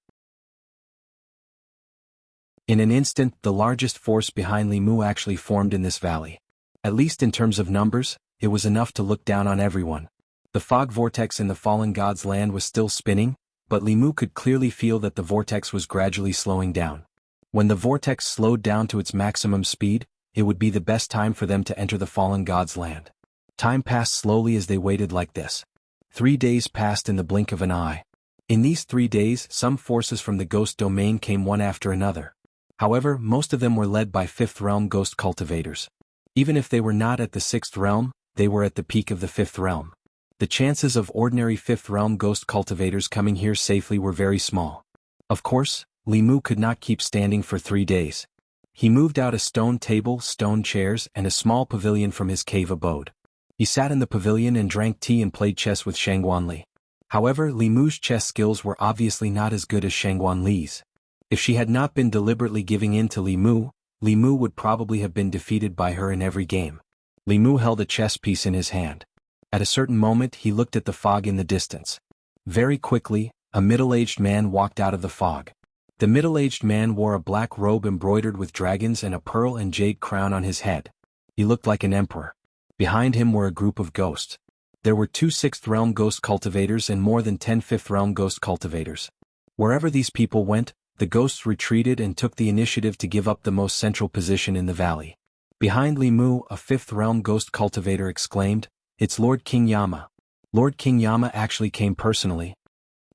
In an instant, the largest force behind Li Mu actually formed in this valley. At least in terms of numbers, it was enough to look down on everyone. The fog vortex in the fallen god's land was still spinning, but Li Mu could clearly feel that the vortex was gradually slowing down. When the vortex slowed down to its maximum speed, it would be the best time for them to enter the fallen god's land. Time passed slowly as they waited like this. 3 days passed in the blink of an eye. In these 3 days, some forces from the ghost domain came one after another. However, most of them were led by 5th realm ghost cultivators. Even if they were not at the 6th realm, they were at the peak of the 5th realm. The chances of ordinary 5th realm ghost cultivators coming here safely were very small. Of course, Li Mu could not keep standing for 3 days. He moved out a stone table, stone chairs, and a small pavilion from his cave abode. He sat in the pavilion and drank tea and played chess with Shangguan Li. However, Li Mu's chess skills were obviously not as good as Shangguan Li's. If she had not been deliberately giving in to Li Mu would probably have been defeated by her in every game. Li Mu held a chess piece in his hand. At a certain moment he looked at the fog in the distance. Very quickly, a middle-aged man walked out of the fog. The middle-aged man wore a black robe embroidered with dragons and a pearl and jade crown on his head. He looked like an emperor. Behind him were a group of ghosts. There were 2 6th realm ghost cultivators and more than 10 5th realm ghost cultivators. Wherever these people went, the ghosts retreated and took the initiative to give up the most central position in the valley. Behind Li Mu, a 5th realm ghost cultivator exclaimed, "It's Lord King Yama." Lord King Yama actually came personally.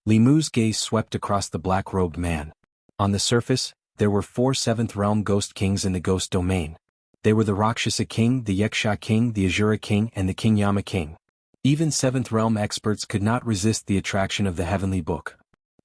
Li Mu's gaze swept across the black-robed man. On the surface, there were 4 7th realm ghost kings in the ghost domain. They were the Rakshasa King, the Yaksha King, the Azura King, and the King Yama King. Even 7th realm experts could not resist the attraction of the heavenly book.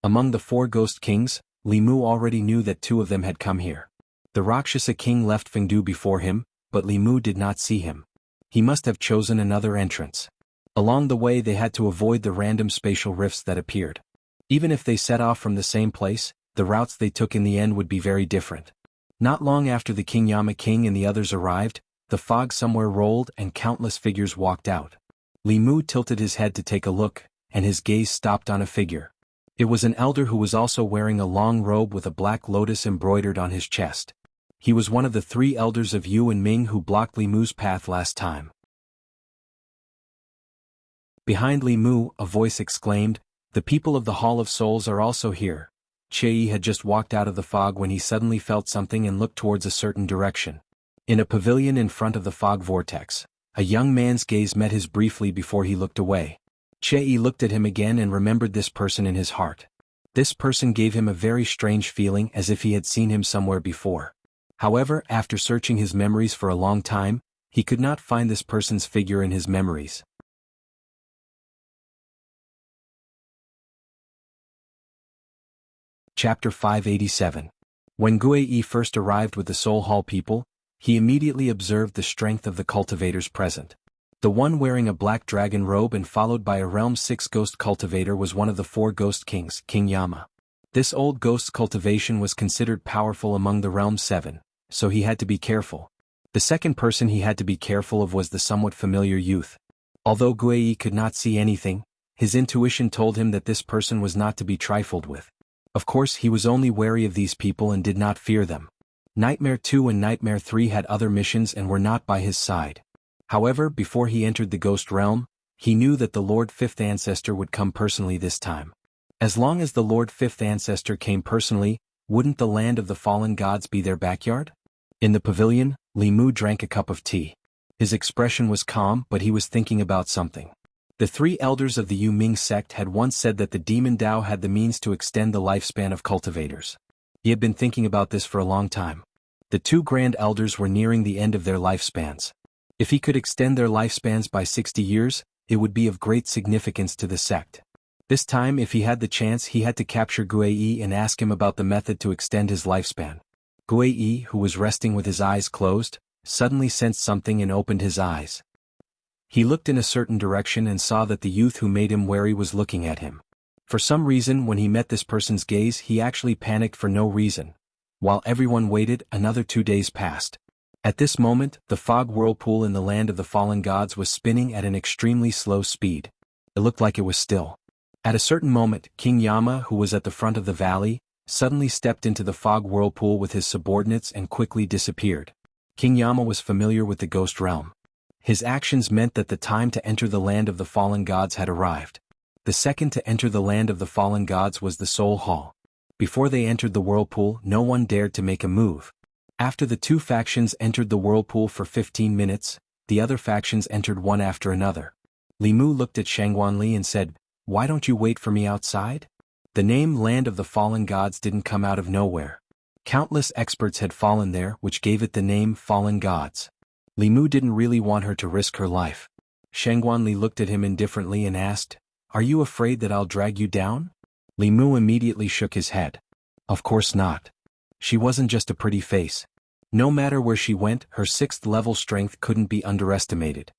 Among the 4 ghost kings, Li Mu already knew that 2 of them had come here. The Rakshasa King left Fengdu before him, but Li Mu did not see him. He must have chosen another entrance. Along the way they had to avoid the random spatial rifts that appeared. Even if they set off from the same place, the routes they took in the end would be very different. Not long after the King Yama King and the others arrived, the fog somewhere rolled and countless figures walked out. Li Mu tilted his head to take a look, and his gaze stopped on a figure. It was an elder who was also wearing a long robe with a black lotus embroidered on his chest. He was one of the 3 elders of Yu and Ming who blocked Li Mu's path last time. Behind Li Mu, a voice exclaimed, "The people of the Hall of Souls are also here." Chei had just walked out of the fog when he suddenly felt something and looked towards a certain direction. In a pavilion in front of the fog vortex, a young man's gaze met his briefly before he looked away. Chei looked at him again and remembered this person in his heart. This person gave him a very strange feeling as if he had seen him somewhere before. However, after searching his memories for a long time, he could not find this person's figure in his memories. Chapter 587. When Guei first arrived with the Soul Hall people, he immediately observed the strength of the cultivators present. The one wearing a black dragon robe and followed by a Realm 6 ghost cultivator was one of the 4 ghost kings, King Yama. This old ghost's cultivation was considered powerful among the Realm 7, so he had to be careful. The second person he had to be careful of was the somewhat familiar youth. Although Guei could not see anything, his intuition told him that this person was not to be trifled with. Of course, he was only wary of these people and did not fear them. Nightmare 2 and Nightmare 3 had other missions and were not by his side. However, before he entered the ghost realm, he knew that the Lord 5th Ancestor would come personally this time. As long as the Lord 5th Ancestor came personally, wouldn't the land of the fallen gods be their backyard? In the pavilion, Li Mu drank a cup of tea. His expression was calm, but he was thinking about something. The 3 elders of the Yu Ming sect had once said that the demon Dao had the means to extend the lifespan of cultivators. He had been thinking about this for a long time. The 2 grand elders were nearing the end of their lifespans. If he could extend their lifespans by 60 years, it would be of great significance to the sect. This time, if he had the chance, he had to capture Guei and ask him about the method to extend his lifespan. Guei, who was resting with his eyes closed, suddenly sensed something and opened his eyes. He looked in a certain direction and saw that the youth who made him wary was looking at him. For some reason, when he met this person's gaze, he actually panicked for no reason. While everyone waited, another 2 days passed. At this moment, the fog whirlpool in the land of the fallen gods was spinning at an extremely slow speed. It looked like it was still. At a certain moment, King Yama, who was at the front of the valley, suddenly stepped into the fog whirlpool with his subordinates and quickly disappeared. King Yama was familiar with the ghost realm. His actions meant that the time to enter the land of the fallen gods had arrived. The second to enter the land of the fallen gods was the Soul Hall. Before they entered the whirlpool, no one dared to make a move. After the 2 factions entered the whirlpool for 15 minutes, the other factions entered one after another. Li Mu looked at Shangguan Li and said, "Why don't you wait for me outside?" The name Land of the Fallen Gods didn't come out of nowhere. Countless experts had fallen there, which gave it the name Fallen Gods. Li Mu didn't really want her to risk her life. Shangguan Li looked at him indifferently and asked, "Are you afraid that I'll drag you down?" Li Mu immediately shook his head. Of course not. She wasn't just a pretty face. No matter where she went, her 6th level strength couldn't be underestimated.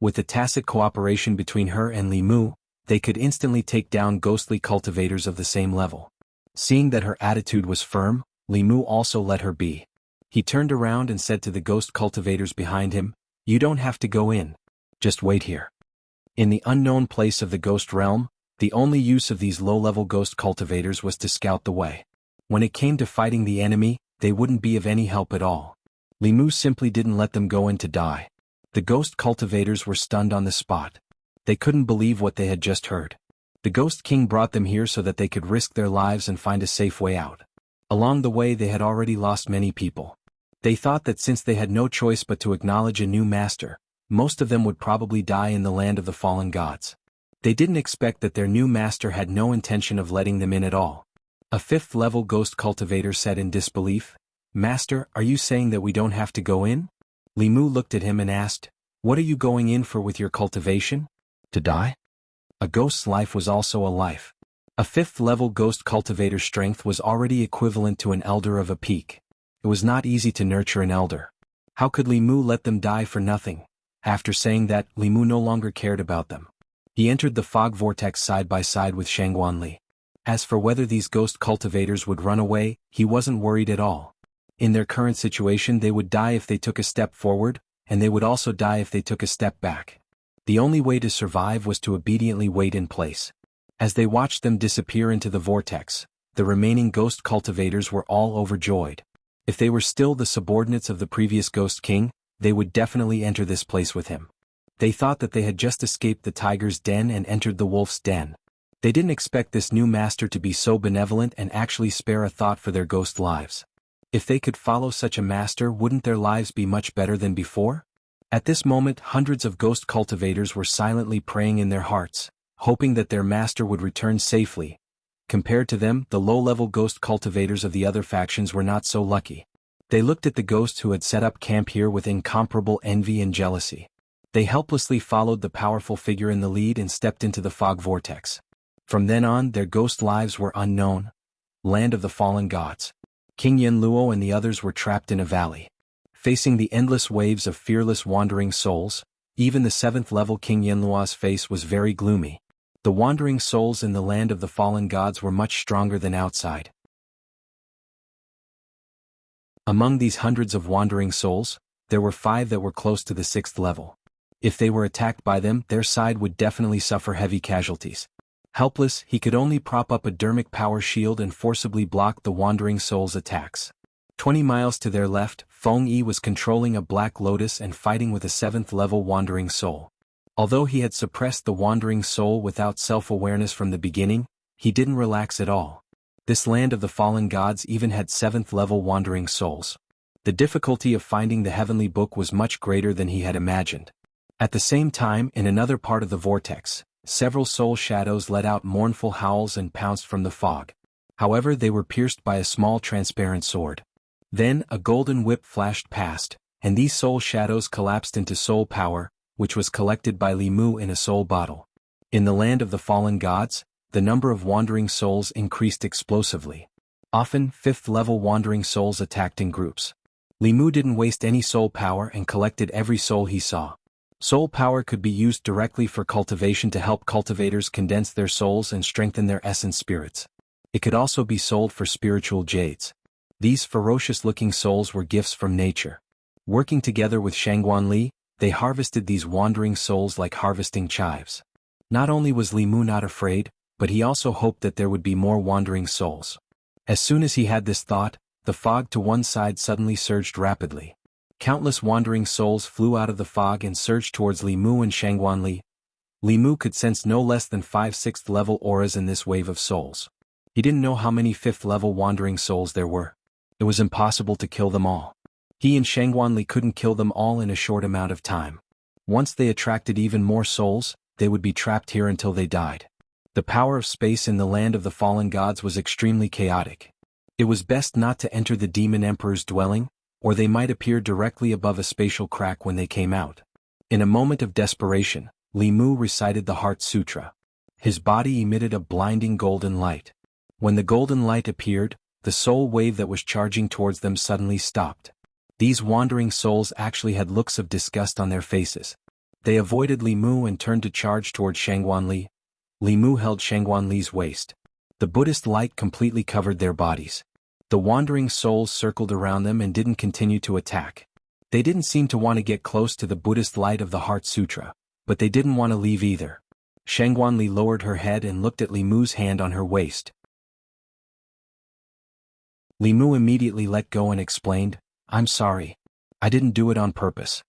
With the tacit cooperation between her and Li Mu, they could instantly take down ghostly cultivators of the same level. Seeing that her attitude was firm, Li Mu also let her be. He turned around and said to the ghost cultivators behind him, "You don't have to go in. Just wait here." In the unknown place of the ghost realm, the only use of these low-level ghost cultivators was to scout the way. When it came to fighting the enemy, they wouldn't be of any help at all. Li Mu simply didn't let them go in to die. The ghost cultivators were stunned on the spot. They couldn't believe what they had just heard. The Ghost King brought them here so that they could risk their lives and find a safe way out. Along the way they had already lost many people. They thought that since they had no choice but to acknowledge a new master, most of them would probably die in the land of the fallen gods. They didn't expect that their new master had no intention of letting them in at all. A fifth-level ghost cultivator said in disbelief, "Master, are you saying that we don't have to go in?" Li Mu looked at him and asked, "What are you going in for with your cultivation? To die?" A ghost's life was also a life. A fifth-level ghost cultivator's strength was already equivalent to an elder of a peak. It was not easy to nurture an elder. How could Li Mu let them die for nothing? After saying that, Li Mu no longer cared about them. He entered the fog vortex side by side with Shangguanli. As for whether these ghost cultivators would run away, he wasn't worried at all. In their current situation they would die if they took a step forward, and they would also die if they took a step back. The only way to survive was to obediently wait in place. As they watched them disappear into the vortex, the remaining ghost cultivators were all overjoyed. If they were still the subordinates of the previous Ghost King, they would definitely enter this place with him. They thought that they had just escaped the tiger's den and entered the wolf's den. They didn't expect this new master to be so benevolent and actually spare a thought for their ghost lives. If they could follow such a master, wouldn't their lives be much better than before? At this moment, hundreds of ghost cultivators were silently praying in their hearts, hoping that their master would return safely. Compared to them, the low-level ghost cultivators of the other factions were not so lucky. They looked at the ghosts who had set up camp here with incomparable envy and jealousy. They helplessly followed the powerful figure in the lead and stepped into the fog vortex. From then on, their ghost lives were unknown. Land of the fallen gods. King Yanluo and the others were trapped in a valley. Facing the endless waves of fearless wandering souls, even the seventh-level King Yanluo's face was very gloomy. The wandering souls in the land of the fallen gods were much stronger than outside. Among these hundreds of wandering souls, there were 5 that were close to the 6th level. If they were attacked by them, their side would definitely suffer heavy casualties. Helpless, he could only prop up a dermic power shield and forcibly block the wandering souls' attacks. 20 miles to their left, Feng Yi was controlling a black lotus and fighting with a 7th-level wandering soul. Although he had suppressed the wandering soul without self-awareness from the beginning, he didn't relax at all. This land of the fallen gods even had 7th-level wandering souls. The difficulty of finding the heavenly book was much greater than he had imagined. At the same time, in another part of the vortex, several soul shadows let out mournful howls and pounced from the fog. However, they were pierced by a small transparent sword. Then, a golden whip flashed past, and these soul shadows collapsed into soul power, which was collected by Li Mu in a soul bottle. In the land of the fallen gods, the number of wandering souls increased explosively. Often, 5th-level wandering souls attacked in groups. Li Mu didn't waste any soul power and collected every soul he saw. Soul power could be used directly for cultivation to help cultivators condense their souls and strengthen their essence spirits. It could also be sold for spiritual jades. These ferocious-looking souls were gifts from nature. Working together with Shangguanli, they harvested these wandering souls like harvesting chives. Not only was Li Mu not afraid, but he also hoped that there would be more wandering souls. As soon as he had this thought, the fog to one side suddenly surged rapidly. Countless wandering souls flew out of the fog and surged towards Li Mu and Shangguanli. Li Mu could sense no less than 5 6th-level auras in this wave of souls. He didn't know how many 5th-level wandering souls there were. It was impossible to kill them all. He and Shangguanli couldn't kill them all in a short amount of time. Once they attracted even more souls, they would be trapped here until they died. The power of space in the land of the fallen gods was extremely chaotic. It was best not to enter the demon emperor's dwelling, or they might appear directly above a spatial crack when they came out. In a moment of desperation, Li Mu recited the Heart Sutra. His body emitted a blinding golden light. When the golden light appeared, the soul wave that was charging towards them suddenly stopped. These wandering souls actually had looks of disgust on their faces. They avoided Li Mu and turned to charge toward Shangguan Li. Li Mu held Shangguan Li's waist. The Buddhist light completely covered their bodies. The wandering souls circled around them and didn't continue to attack. They didn't seem to want to get close to the Buddhist light of the Heart Sutra, but they didn't want to leave either. Shangguan Li lowered her head and looked at Li Mu's hand on her waist. Li Mu immediately let go and explained, "I'm sorry. I didn't do it on purpose."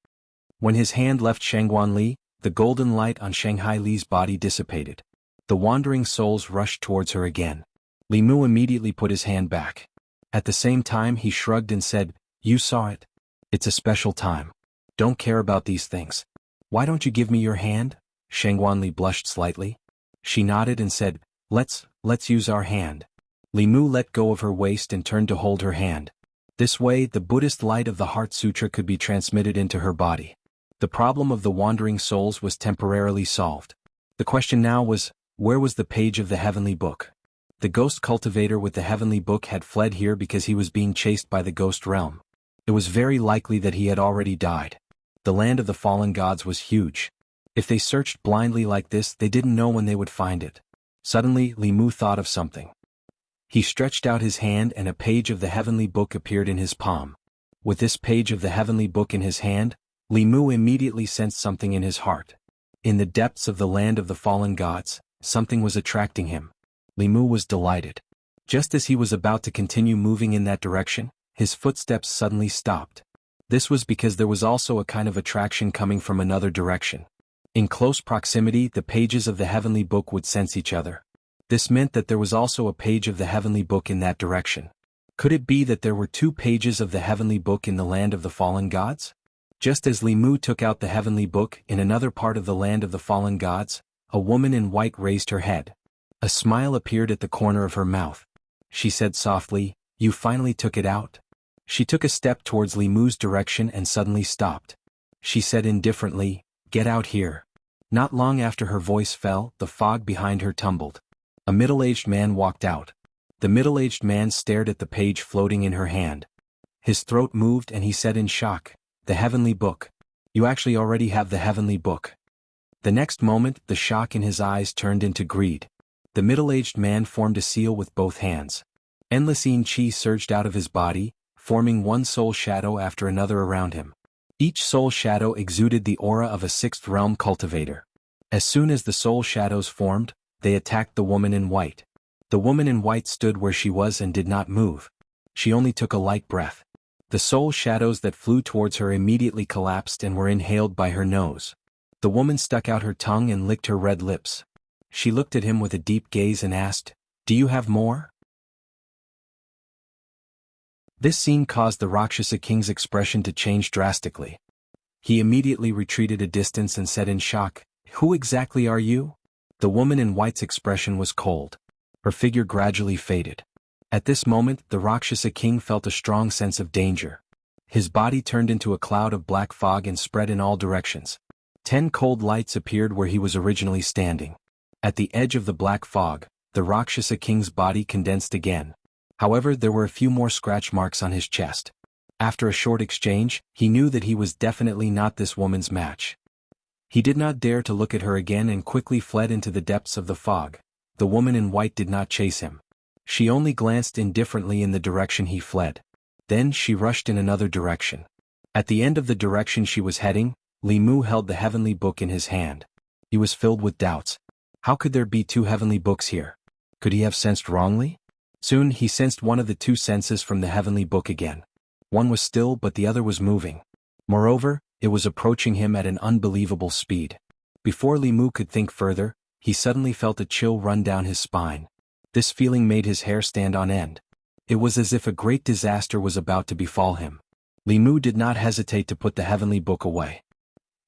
When his hand left Shangguan Li, the golden light on Shanghai Li's body dissipated. The wandering souls rushed towards her again. Li Mu immediately put his hand back. At the same time he shrugged and said, "You saw it. It's a special time. Don't care about these things. Why don't you give me your hand?" Shangguan Li blushed slightly. She nodded and said, Let's use our hand." Li Mu let go of her waist and turned to hold her hand. This way the Buddhist light of the Heart Sutra could be transmitted into her body. The problem of the wandering souls was temporarily solved. The question now was, where was the page of the Heavenly Book? The ghost cultivator with the Heavenly Book had fled here because he was being chased by the ghost realm. It was very likely that he had already died. The land of the fallen gods was huge. If they searched blindly like this, they didn't know when they would find it. Suddenly, Li Mu thought of something. He stretched out his hand and a page of the Heavenly Book appeared in his palm. With this page of the Heavenly Book in his hand, Li Mu immediately sensed something in his heart. In the depths of the land of the fallen gods, something was attracting him. Li Mu was delighted. Just as he was about to continue moving in that direction, his footsteps suddenly stopped. This was because there was also a kind of attraction coming from another direction. In close proximity, the pages of the Heavenly Book would sense each other. This meant that there was also a page of the Heavenly Book in that direction. Could it be that there were two pages of the Heavenly Book in the land of the fallen gods? Just as Li Mu took out the Heavenly Book in another part of the land of the fallen gods, a woman in white raised her head. A smile appeared at the corner of her mouth. She said softly, "You finally took it out?" She took a step towards Li Mu's direction and suddenly stopped. She said indifferently, "Get out here." Not long after her voice fell, the fog behind her tumbled. A middle-aged man walked out. The middle-aged man stared at the page floating in her hand. His throat moved and he said in shock, "The Heavenly Book. You actually already have the Heavenly Book." The next moment, the shock in his eyes turned into greed. The middle-aged man formed a seal with both hands. Endless chi surged out of his body, forming one soul shadow after another around him. Each soul shadow exuded the aura of a sixth realm cultivator. As soon as the soul shadows formed, they attacked the woman in white. The woman in white stood where she was and did not move. She only took a light breath. The soul shadows that flew towards her immediately collapsed and were inhaled by her nose. The woman stuck out her tongue and licked her red lips. She looked at him with a deep gaze and asked, "Do you have more?" This scene caused the Rakshasa king's expression to change drastically. He immediately retreated a distance and said in shock, "Who exactly are you?" The woman in white's expression was cold. Her figure gradually faded. At this moment, the Rakshasa king felt a strong sense of danger. His body turned into a cloud of black fog and spread in all directions. 10 cold lights appeared where he was originally standing. At the edge of the black fog, the Rakshasa king's body condensed again. However, there were a few more scratch marks on his chest. After a short exchange, he knew that he was definitely not this woman's match. He did not dare to look at her again and quickly fled into the depths of the fog. The woman in white did not chase him. She only glanced indifferently in the direction he fled. Then she rushed in another direction. At the end of the direction she was heading, Li Mu held the Heavenly Book in his hand. He was filled with doubts. How could there be two Heavenly Books here? Could he have sensed wrongly? Soon he sensed one of the two senses from the Heavenly Book again. One was still but the other was moving. Moreover, it was approaching him at an unbelievable speed. Before Li Mu could think further, he suddenly felt a chill run down his spine. This feeling made his hair stand on end. It was as if a great disaster was about to befall him. Li Mu did not hesitate to put the Heavenly Book away.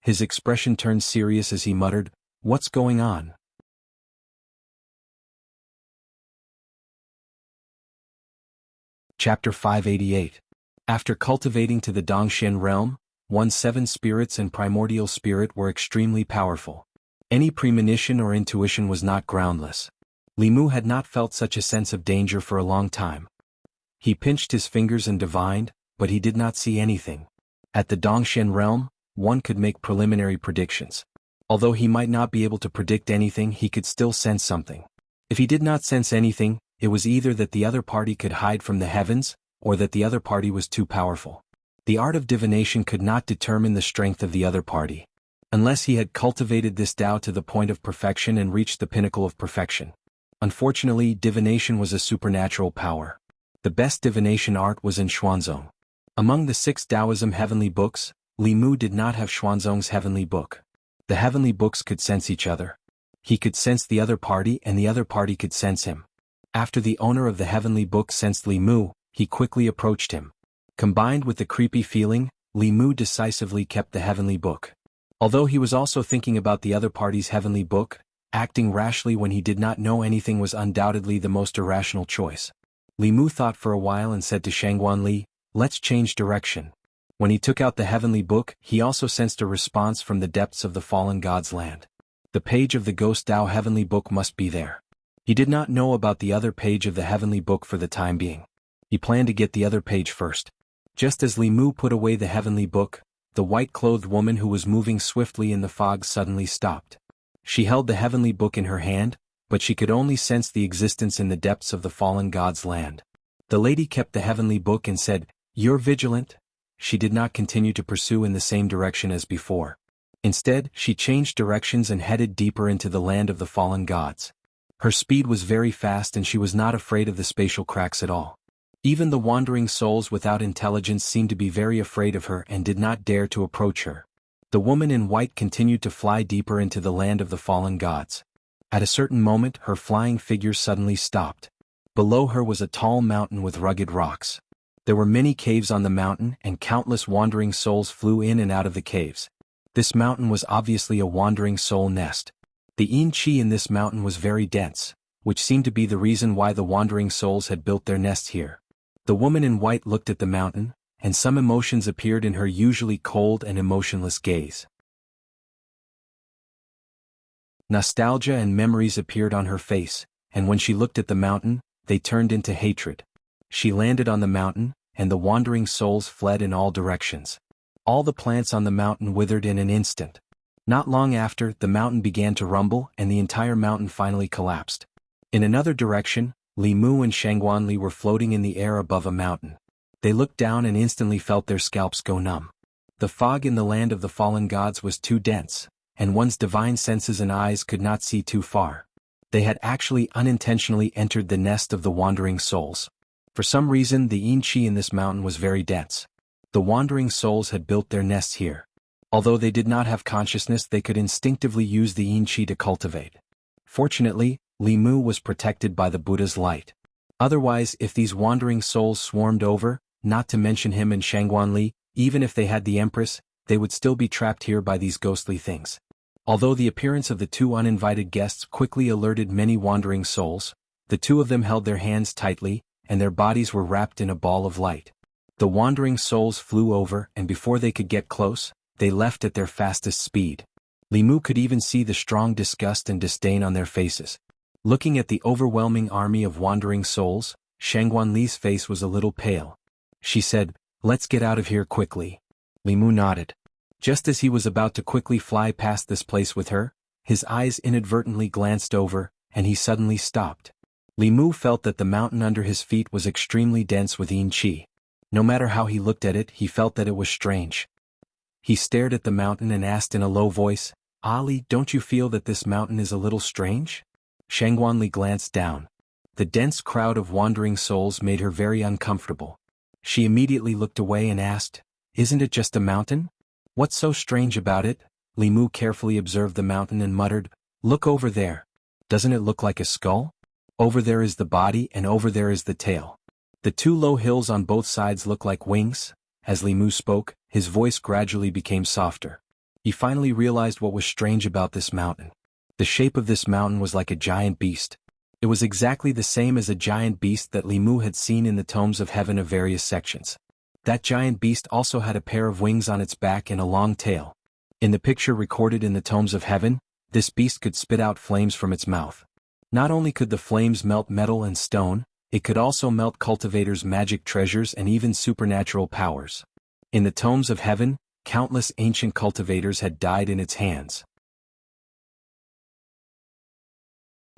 His expression turned serious as he muttered, "What's going on?" Chapter 588. After cultivating to the Dongxian realm, one's 7 spirits and primordial spirit were extremely powerful. Any premonition or intuition was not groundless. Li Mu had not felt such a sense of danger for a long time. He pinched his fingers and divined, but he did not see anything. At the Dongxian realm, one could make preliminary predictions. Although he might not be able to predict anything, he could still sense something. If he did not sense anything, it was either that the other party could hide from the heavens, or that the other party was too powerful. The art of divination could not determine the strength of the other party, unless he had cultivated this Tao to the point of perfection and reached the pinnacle of perfection. Unfortunately, divination was a supernatural power. The best divination art was in Xuanzong. Among the 6 Taoism heavenly books, Li Mu did not have Xuanzong's heavenly book. The heavenly books could sense each other. He could sense the other party and the other party could sense him. After the owner of the heavenly book sensed Li Mu, he quickly approached him. Combined with the creepy feeling, Li Mu decisively kept the heavenly book. Although he was also thinking about the other party's heavenly book, acting rashly when he did not know anything was undoubtedly the most irrational choice. Li Mu thought for a while and said to Shangguan Li, "Let's change direction." When he took out the heavenly book, he also sensed a response from the depths of the fallen god's land. The page of the Ghost Tao heavenly book must be there. He did not know about the other page of the heavenly book for the time being. He planned to get the other page first. Just as Li Mu put away the heavenly book, the white-clothed woman who was moving swiftly in the fog suddenly stopped. She held the heavenly book in her hand, but she could only sense the existence in the depths of the fallen god's land. The lady kept the heavenly book and said, "You're vigilant." She did not continue to pursue in the same direction as before. Instead, she changed directions and headed deeper into the land of the fallen gods. Her speed was very fast and she was not afraid of the spatial cracks at all. Even the wandering souls without intelligence seemed to be very afraid of her and did not dare to approach her. The woman in white continued to fly deeper into the land of the fallen gods. At a certain moment, her flying figure suddenly stopped. Below her was a tall mountain with rugged rocks. There were many caves on the mountain and countless wandering souls flew in and out of the caves. This mountain was obviously a wandering soul nest. The yin qi in this mountain was very dense, which seemed to be the reason why the wandering souls had built their nest here. The woman in white looked at the mountain, and some emotions appeared in her usually cold and emotionless gaze. Nostalgia and memories appeared on her face, and when she looked at the mountain, they turned into hatred. She landed on the mountain, and the wandering souls fled in all directions. All the plants on the mountain withered in an instant. Not long after, the mountain began to rumble and the entire mountain finally collapsed. In another direction, Li Mu and Shangguan Li were floating in the air above a mountain. They looked down and instantly felt their scalps go numb. The fog in the land of the fallen gods was too dense, and one's divine senses and eyes could not see too far. They had actually unintentionally entered the nest of the wandering souls. For some reason, the yin qi in this mountain was very dense. The wandering souls had built their nests here. Although they did not have consciousness, they could instinctively use the yin qi to cultivate. Fortunately, Li Mu was protected by the Buddha's light. Otherwise, if these wandering souls swarmed over, not to mention him and Shangguan Li, even if they had the Empress, they would still be trapped here by these ghostly things. Although the appearance of the 2 uninvited guests quickly alerted many wandering souls, the 2 of them held their hands tightly, and their bodies were wrapped in a ball of light. The wandering souls flew over, and before they could get close, they left at their fastest speed. Li Mu could even see the strong disgust and disdain on their faces. Looking at the overwhelming army of wandering souls, Shangguan Li's face was a little pale. She said, "Let's get out of here quickly." Li Mu nodded. Just as he was about to quickly fly past this place with her, his eyes inadvertently glanced over, and he suddenly stopped. Li Mu felt that the mountain under his feet was extremely dense with yin qi. No matter how he looked at it, he felt that it was strange. He stared at the mountain and asked in a low voice, "Ali, don't you feel that this mountain is a little strange?" Shangguan Li glanced down. The dense crowd of wandering souls made her very uncomfortable. She immediately looked away and asked, "Isn't it just a mountain? What's so strange about it?" Li Mu carefully observed the mountain and muttered, "Look over there. Doesn't it look like a skull? Over there is the body and over there is the tail. The 2 low hills on both sides look like wings." As Li Mu spoke, his voice gradually became softer. He finally realized what was strange about this mountain. The shape of this mountain was like a giant beast. It was exactly the same as a giant beast that Li Mu had seen in the tomes of heaven of various sections. That giant beast also had a pair of wings on its back and a long tail. In the picture recorded in the tomes of heaven, this beast could spit out flames from its mouth. Not only could the flames melt metal and stone, it could also melt cultivators' magic treasures and even supernatural powers. In the tomes of heaven, Countless ancient cultivators had died in its hands.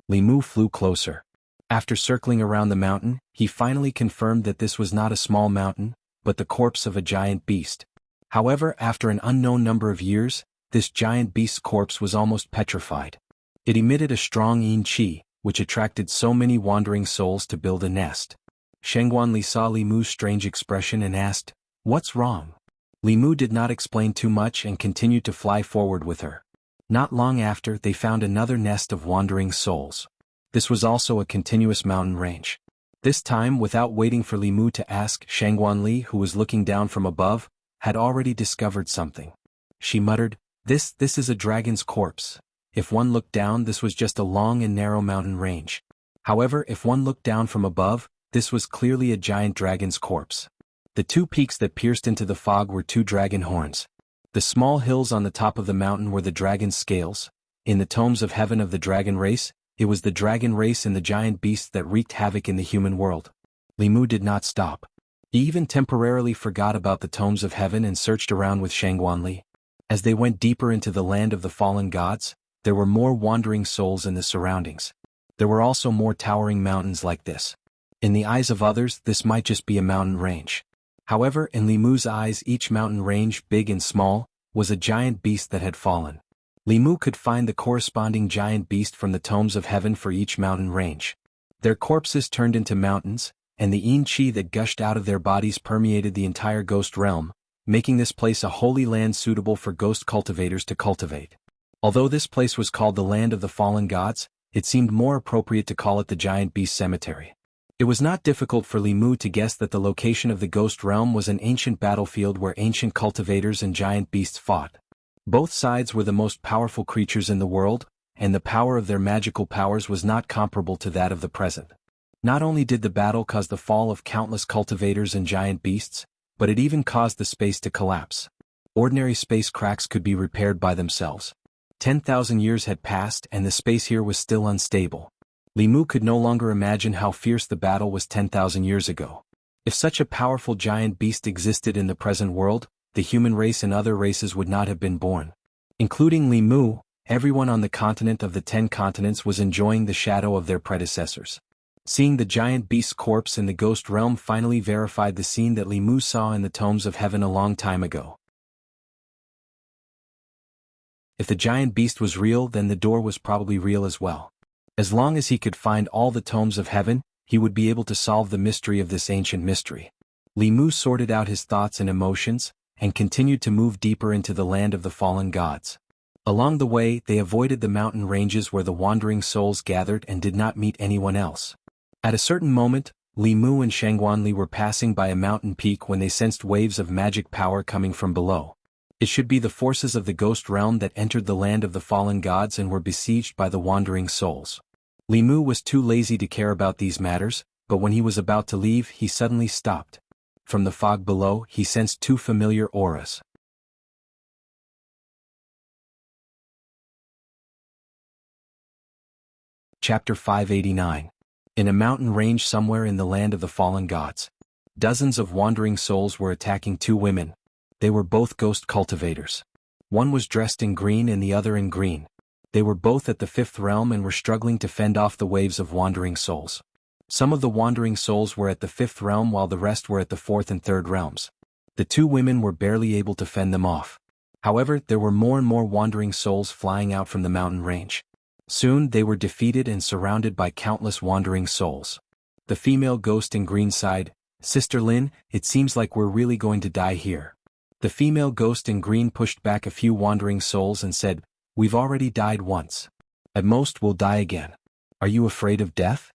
Li Mu flew closer. After circling around the mountain, he finally confirmed that this was not a small mountain, but the corpse of a giant beast. However, after an unknown number of years, this giant beast's corpse was almost petrified. It emitted a strong yin qi, which attracted so many wandering souls to build a nest. Shengguanli saw Li Mu's strange expression and asked, "What's wrong?" Li Mu did not explain too much and continued to fly forward with her. Not long after, they found another nest of wandering souls. This was also a continuous mountain range. This time, without waiting for Li Mu to ask, Shengguanli, who was looking down from above, had already discovered something. She muttered, This is a dragon's corpse. If one looked down, this was just a long and narrow mountain range. However, if one looked down from above, this was clearly a giant dragon's corpse. The two peaks that pierced into the fog were two dragon horns. The small hills on the top of the mountain were the dragon's scales. In the tomes of heaven of the dragon race, it was the dragon race and the giant beasts that wreaked havoc in the human world. Li Mu did not stop. He even temporarily forgot about the tomes of heaven and searched around with Shengguanli. As they went deeper into the land of the fallen gods, there were more wandering souls in the surroundings. There were also more towering mountains like this. In the eyes of others, this might just be a mountain range. However, in Li Mu's eyes, each mountain range, big and small, was a giant beast that had fallen. Li Mu could find the corresponding giant beast from the tomes of heaven for each mountain range. Their corpses turned into mountains, and the yin qi that gushed out of their bodies permeated the entire ghost realm, making this place a holy land suitable for ghost cultivators to cultivate. Although this place was called the Land of the Fallen Gods, it seemed more appropriate to call it the Giant Beast Cemetery. It was not difficult for Li Mu to guess that the location of the ghost realm was an ancient battlefield where ancient cultivators and giant beasts fought. Both sides were the most powerful creatures in the world, and the power of their magical powers was not comparable to that of the present. Not only did the battle cause the fall of countless cultivators and giant beasts, but it even caused the space to collapse. Ordinary space cracks could be repaired by themselves. 10,000 years had passed and the space here was still unstable. Li Mu could no longer imagine how fierce the battle was 10,000 years ago. If such a powerful giant beast existed in the present world, the human race and other races would not have been born. Including Li Mu, everyone on the continent of the 10 continents was enjoying the shadow of their predecessors. Seeing the giant beast's corpse in the ghost realm finally verified the scene that Li Mu saw in the tomes of heaven a long time ago. If the giant beast was real, then the door was probably real as well. As long as he could find all the tomes of heaven, he would be able to solve the mystery of this ancient mystery. Li Mu sorted out his thoughts and emotions, and continued to move deeper into the land of the fallen gods. Along the way, they avoided the mountain ranges where the wandering souls gathered and did not meet anyone else. At a certain moment, Li Mu and Shengguanli were passing by a mountain peak when they sensed waves of magic power coming from below. It should be the forces of the ghost realm that entered the land of the fallen gods and were besieged by the wandering souls. Li Mu was too lazy to care about these matters, but when he was about to leave, he suddenly stopped. From the fog below, he sensed two familiar auras. Chapter 589. In a mountain range somewhere in the land of the fallen gods, dozens of wandering souls were attacking two women. They were both ghost cultivators. One was dressed in green and the other in green. They were both at the fifth realm and were struggling to fend off the waves of wandering souls. Some of the wandering souls were at the fifth realm while the rest were at the fourth and third realms. The two women were barely able to fend them off. However, there were more and more wandering souls flying out from the mountain range. Soon they were defeated and surrounded by countless wandering souls. The female ghost in green sighed, "Sister Lin, it seems like we're really going to die here." The female ghost in green pushed back a few wandering souls and said, "We've already died once. At most we'll die again. Are you afraid of death?"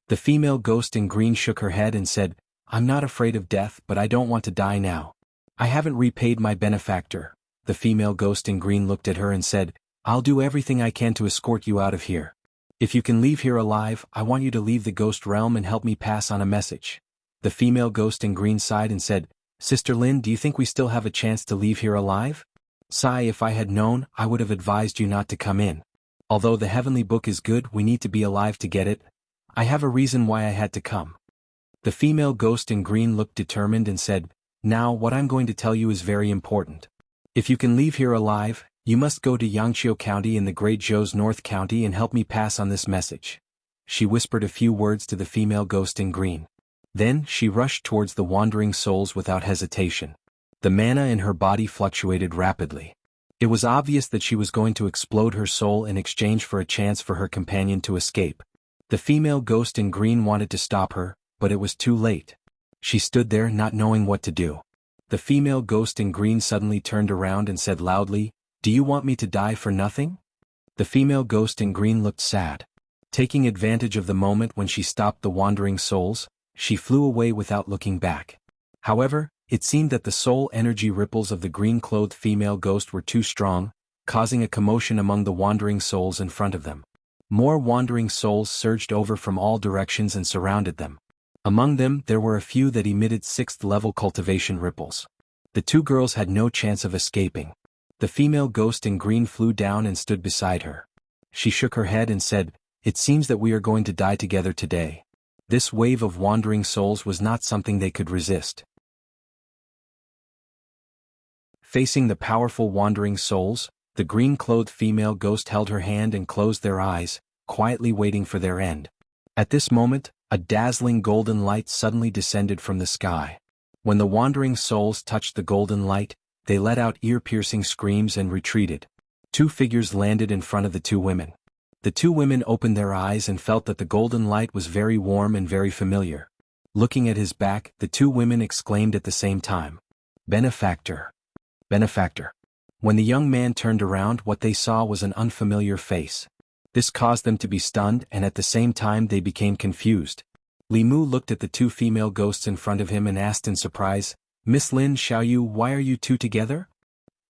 The female ghost in green shook her head and said, "I'm not afraid of death, but I don't want to die now. I haven't repaid my benefactor." The female ghost in green looked at her and said, "I'll do everything I can to escort you out of here. If you can leave here alive, I want you to leave the ghost realm and help me pass on a message." The female ghost in green sighed and said, "Sister Lin, do you think we still have a chance to leave here alive?" "Sigh, if I had known, I would have advised you not to come in. Although the heavenly book is good, we need to be alive to get it. I have a reason why I had to come." The female ghost in green looked determined and said, "Now what I'm going to tell you is very important. If you can leave here alive, you must go to Yangqiu County in the Great Zhou's North County and help me pass on this message. She whispered a few words to the female ghost in green. Then, she rushed towards the wandering souls without hesitation. The mana in her body fluctuated rapidly. It was obvious that she was going to explode her soul in exchange for a chance for her companion to escape. The female ghost in green wanted to stop her, but it was too late. She stood there not knowing what to do. The female ghost in green suddenly turned around and said loudly, "Do you want me to die for nothing?" The female ghost in green looked sad. Taking advantage of the moment when she stopped the wandering souls, she flew away without looking back. However, it seemed that the soul energy ripples of the green-clothed female ghost were too strong, causing a commotion among the wandering souls in front of them. More wandering souls surged over from all directions and surrounded them. Among them there were a few that emitted 6th-level cultivation ripples. The two girls had no chance of escaping. The female ghost in green flew down and stood beside her. She shook her head and said, "It seems that we are going to die together today." This wave of wandering souls was not something they could resist. Facing the powerful wandering souls, the green-clothed female ghost held her hand and closed their eyes, quietly waiting for their end. At this moment, a dazzling golden light suddenly descended from the sky. When the wandering souls touched the golden light, they let out ear-piercing screams and retreated. Two figures landed in front of the two women. The two women opened their eyes and felt that the golden light was very warm and very familiar. Looking at his back, the two women exclaimed at the same time, "Benefactor! Benefactor!" When the young man turned around, what they saw was an unfamiliar face. This caused them to be stunned, and at the same time they became confused. Li Mu looked at the two female ghosts in front of him and asked in surprise, "Miss Lin Xiaoyu, why are you two together?"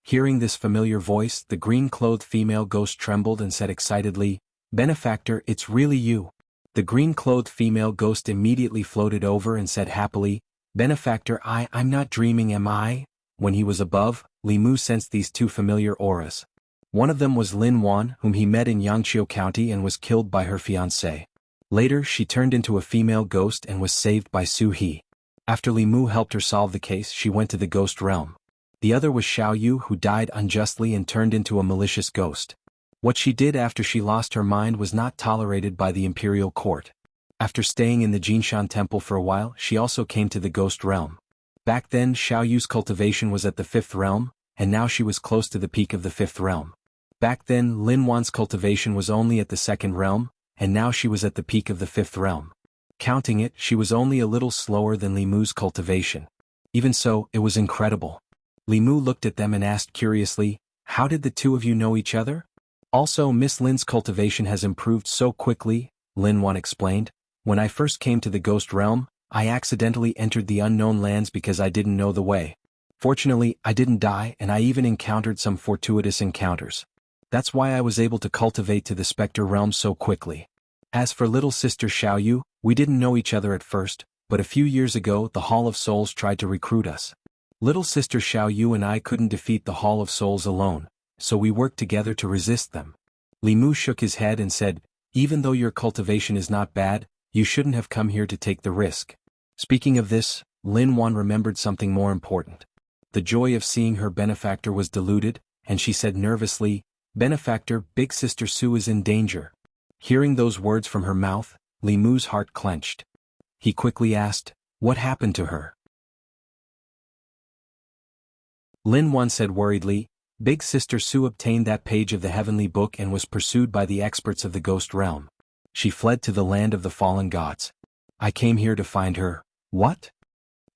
Hearing this familiar voice, the green-clothed female ghost trembled and said excitedly, "Benefactor, it's really you." The green-clothed female ghost immediately floated over and said happily, "Benefactor, I'm not dreaming, am I?" When he was above, Li Mu sensed these two familiar auras. One of them was Lin Wan, whom he met in Yangqiu County and was killed by her fiancé. Later, she turned into a female ghost and was saved by Su He. After Li Mu helped her solve the case, she went to the ghost realm. The other was Xiao Yu, who died unjustly and turned into a malicious ghost. What she did after she lost her mind was not tolerated by the imperial court. After staying in the Jinshan temple for a while, she also came to the ghost realm. Back then, Xiao Yu's cultivation was at the 5th realm, and now she was close to the peak of the 5th realm. Back then, Lin Wan's cultivation was only at the 2nd realm, and now she was at the peak of the 5th realm. Counting it, she was only a little slower than Li Mu's cultivation. Even so, it was incredible. Li Mu looked at them and asked curiously, "How did the two of you know each other?" "Also, Miss Lin's cultivation has improved so quickly," Lin Wan explained. "When I first came to the ghost realm, I accidentally entered the unknown lands because I didn't know the way. Fortunately, I didn't die, and I even encountered some fortuitous encounters. That's why I was able to cultivate to the specter realm so quickly. As for little sister Xiao Yu, we didn't know each other at first, but a few years ago the Hall of Souls tried to recruit us. Little sister Xiao Yu and I couldn't defeat the Hall of Souls alone, so we worked together to resist them." Li Mu shook his head and said, "Even though your cultivation is not bad, you shouldn't have come here to take the risk." Speaking of this, Lin Wan remembered something more important. The joy of seeing her benefactor was diluted, and she said nervously, "Benefactor, big sister Su is in danger." Hearing those words from her mouth, Li Mu's heart clenched. He quickly asked, "What happened to her?" Lin Wan said worriedly, "Big sister Su obtained that page of the heavenly book and was pursued by the experts of the ghost realm. She fled to the land of the fallen gods. I came here to find her." "What?"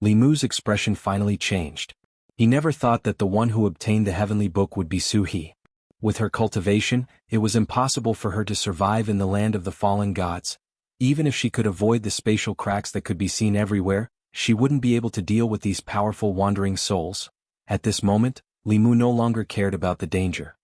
Li Mu's expression finally changed. He never thought that the one who obtained the heavenly book would be Su He. With her cultivation, it was impossible for her to survive in the land of the fallen gods. Even if she could avoid the spatial cracks that could be seen everywhere, she wouldn't be able to deal with these powerful wandering souls. At this moment, Li Mu no longer cared about the danger.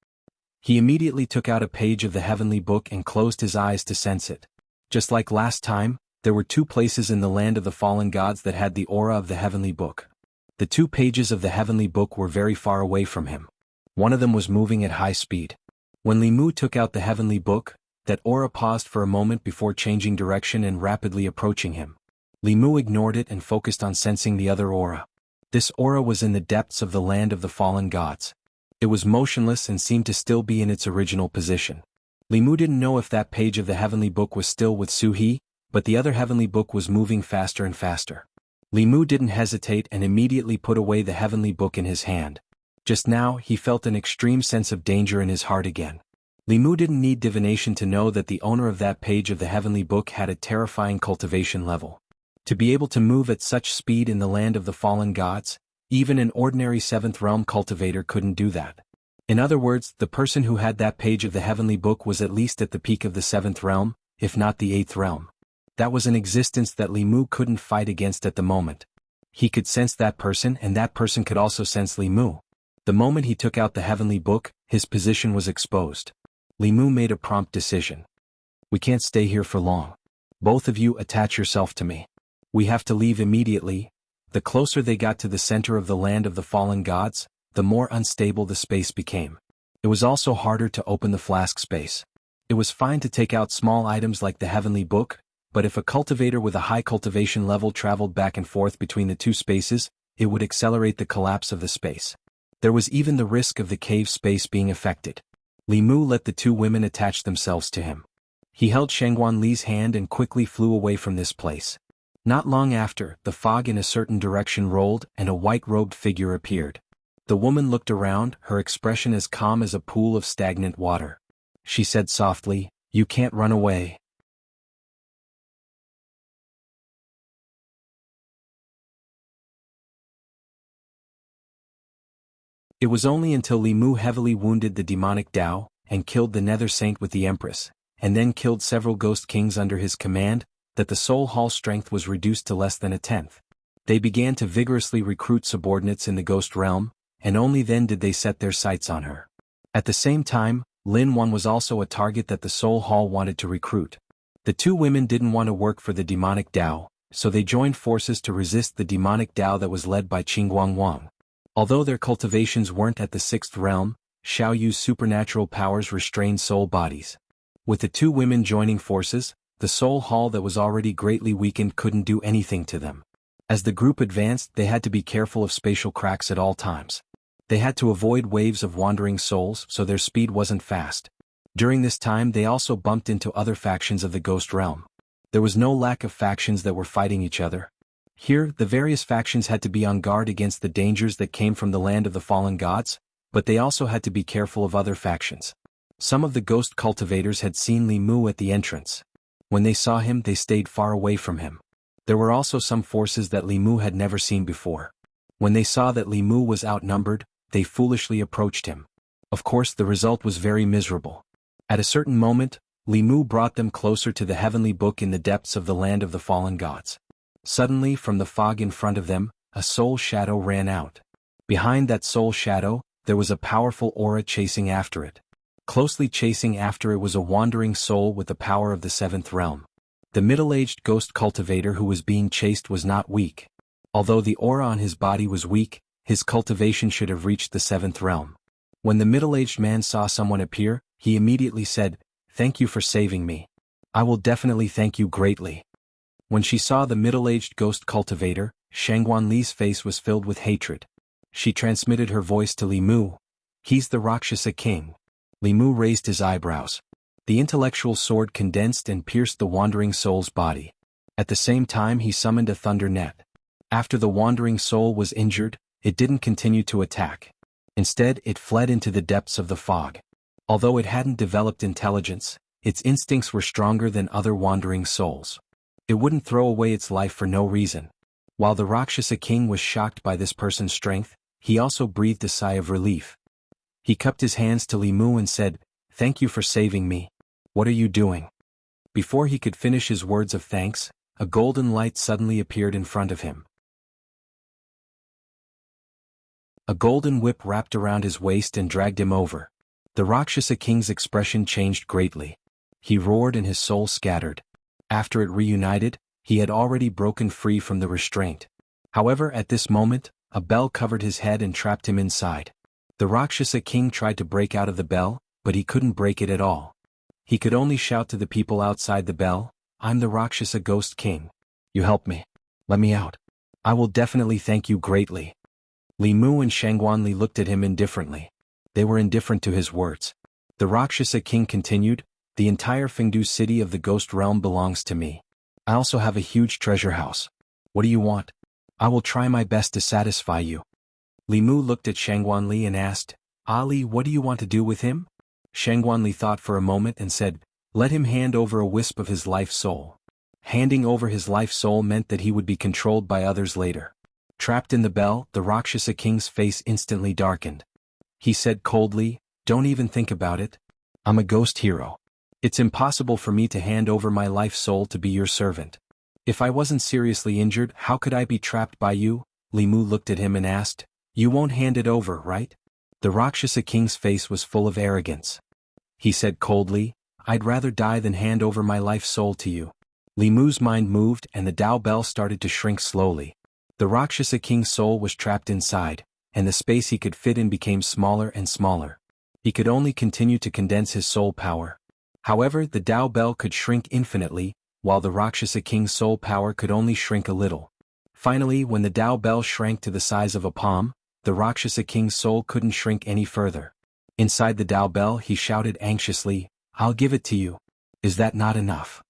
He immediately took out a page of the heavenly book and closed his eyes to sense it. Just like last time, there were two places in the land of the fallen gods that had the aura of the heavenly book. The two pages of the heavenly book were very far away from him. One of them was moving at high speed. When Li Mu took out the heavenly book, that aura paused for a moment before changing direction and rapidly approaching him. Li Mu ignored it and focused on sensing the other aura. This aura was in the depths of the land of the fallen gods. It was motionless and seemed to still be in its original position. Li Mu didn't know if that page of the heavenly book was still with Su He, but the other heavenly book was moving faster and faster. Li Mu didn't hesitate and immediately put away the heavenly book in his hand. Just now, he felt an extreme sense of danger in his heart again. Li Mu didn't need divination to know that the owner of that page of the heavenly book had a terrifying cultivation level. To be able to move at such speed in the land of the fallen gods, even an ordinary 7th realm cultivator couldn't do that. In other words, the person who had that page of the heavenly book was at least at the peak of the 7th realm, if not the 8th realm. That was an existence that Li Mu couldn't fight against at the moment. He could sense that person and that person could also sense Li Mu. The moment he took out the heavenly book, his position was exposed. Li Mu made a prompt decision. We can't stay here for long. Both of you attach yourself to me. We have to leave immediately. The closer they got to the center of the land of the fallen gods, the more unstable the space became. It was also harder to open the flask space. It was fine to take out small items like the heavenly book, but if a cultivator with a high cultivation level traveled back and forth between the two spaces, it would accelerate the collapse of the space. There was even the risk of the cave space being affected. Li Mu let the two women attach themselves to him. He held Shangguan Li's hand and quickly flew away from this place. Not long after, the fog in a certain direction rolled and a white-robed figure appeared. The woman looked around, her expression as calm as a pool of stagnant water. She said softly, "You can't run away." It was only until Li Mu heavily wounded the demonic Tao, and killed the Nether Saint with the Empress, and then killed several ghost kings under his command, that the Soul Hall strength was reduced to less than a tenth. They began to vigorously recruit subordinates in the ghost realm, and only then did they set their sights on her. At the same time, Lin Wan was also a target that the Soul Hall wanted to recruit. The two women didn't want to work for the demonic Tao, so they joined forces to resist the demonic Tao that was led by Qingguang Wang. Although their cultivations weren't at the 6th realm, Xiao Yu's supernatural powers restrained soul bodies. With the two women joining forces, the Soul Hall that was already greatly weakened couldn't do anything to them. As the group advanced, they had to be careful of spatial cracks at all times. They had to avoid waves of wandering souls so their speed wasn't fast. During this time they also bumped into other factions of the ghost realm. There was no lack of factions that were fighting each other. Here, the various factions had to be on guard against the dangers that came from the land of the fallen gods, but they also had to be careful of other factions. Some of the ghost cultivators had seen Li Mu at the entrance. When they saw him, they stayed far away from him. There were also some forces that Li Mu had never seen before. When they saw that Li Mu was outnumbered, they foolishly approached him. Of course, the result was very miserable. At a certain moment, Li Mu brought them closer to the heavenly book in the depths of the land of the fallen gods. Suddenly, from the fog in front of them, a soul shadow ran out. Behind that soul shadow, there was a powerful aura chasing after it. Closely chasing after it was a wandering soul with the power of the 7th realm. The middle-aged ghost cultivator who was being chased was not weak. Although the aura on his body was weak, his cultivation should have reached the 7th realm. When the middle-aged man saw someone appear, he immediately said, "Thank you for saving me. I will definitely thank you greatly." When she saw the middle-aged ghost cultivator, Shangguan Li's face was filled with hatred. She transmitted her voice to Li Mu. "He's the Rakshasa king." Li Mu raised his eyebrows. The intellectual sword condensed and pierced the wandering soul's body. At the same time he summoned a thunder net. After the wandering soul was injured, it didn't continue to attack. Instead, it fled into the depths of the fog. Although it hadn't developed intelligence, its instincts were stronger than other wandering souls. It wouldn't throw away its life for no reason. While the Rakshasa king was shocked by this person's strength, he also breathed a sigh of relief. He cupped his hands to Li Mu and said, "Thank you for saving me. What are you doing?" Before he could finish his words of thanks, a golden light suddenly appeared in front of him. A golden whip wrapped around his waist and dragged him over. The Rakshasa king's expression changed greatly. He roared and his soul scattered. After it reunited, he had already broken free from the restraint. However, at this moment, a bell covered his head and trapped him inside. The Rakshasa king tried to break out of the bell, but he couldn't break it at all. He could only shout to the people outside the bell, "I'm the Rakshasa ghost king. You help me. Let me out. I will definitely thank you greatly." Li Mu and Shangguan Li looked at him indifferently. They were indifferent to his words. The Rakshasa king continued, "The entire Fengdu city of the ghost realm belongs to me. I also have a huge treasure house. What do you want? I will try my best to satisfy you." Li Mu looked at Shangguanli and asked, "Ali, what do you want to do with him?" Shangguanli thought for a moment and said, "Let him hand over a wisp of his life soul." Handing over his life soul meant that he would be controlled by others later. Trapped in the bell, the Rakshasa king's face instantly darkened. He said coldly, "Don't even think about it. I'm a ghost hero. It's impossible for me to hand over my life soul to be your servant. If I wasn't seriously injured, how could I be trapped by you?" Li Mu looked at him and asked, "You won't hand it over, right?" The Rakshasa king's face was full of arrogance. He said coldly, "I'd rather die than hand over my life soul to you." Li Mu's mind moved and the Tao bell started to shrink slowly. The Rakshasa king's soul was trapped inside, and the space he could fit in became smaller and smaller. He could only continue to condense his soul power. However, the Tao bell could shrink infinitely, while the Rakshasa king's soul power could only shrink a little. Finally, when the Tao bell shrank to the size of a palm, the Rakshasa king's soul couldn't shrink any further. Inside the Tao bell he shouted anxiously, "I'll give it to you. Is that not enough?"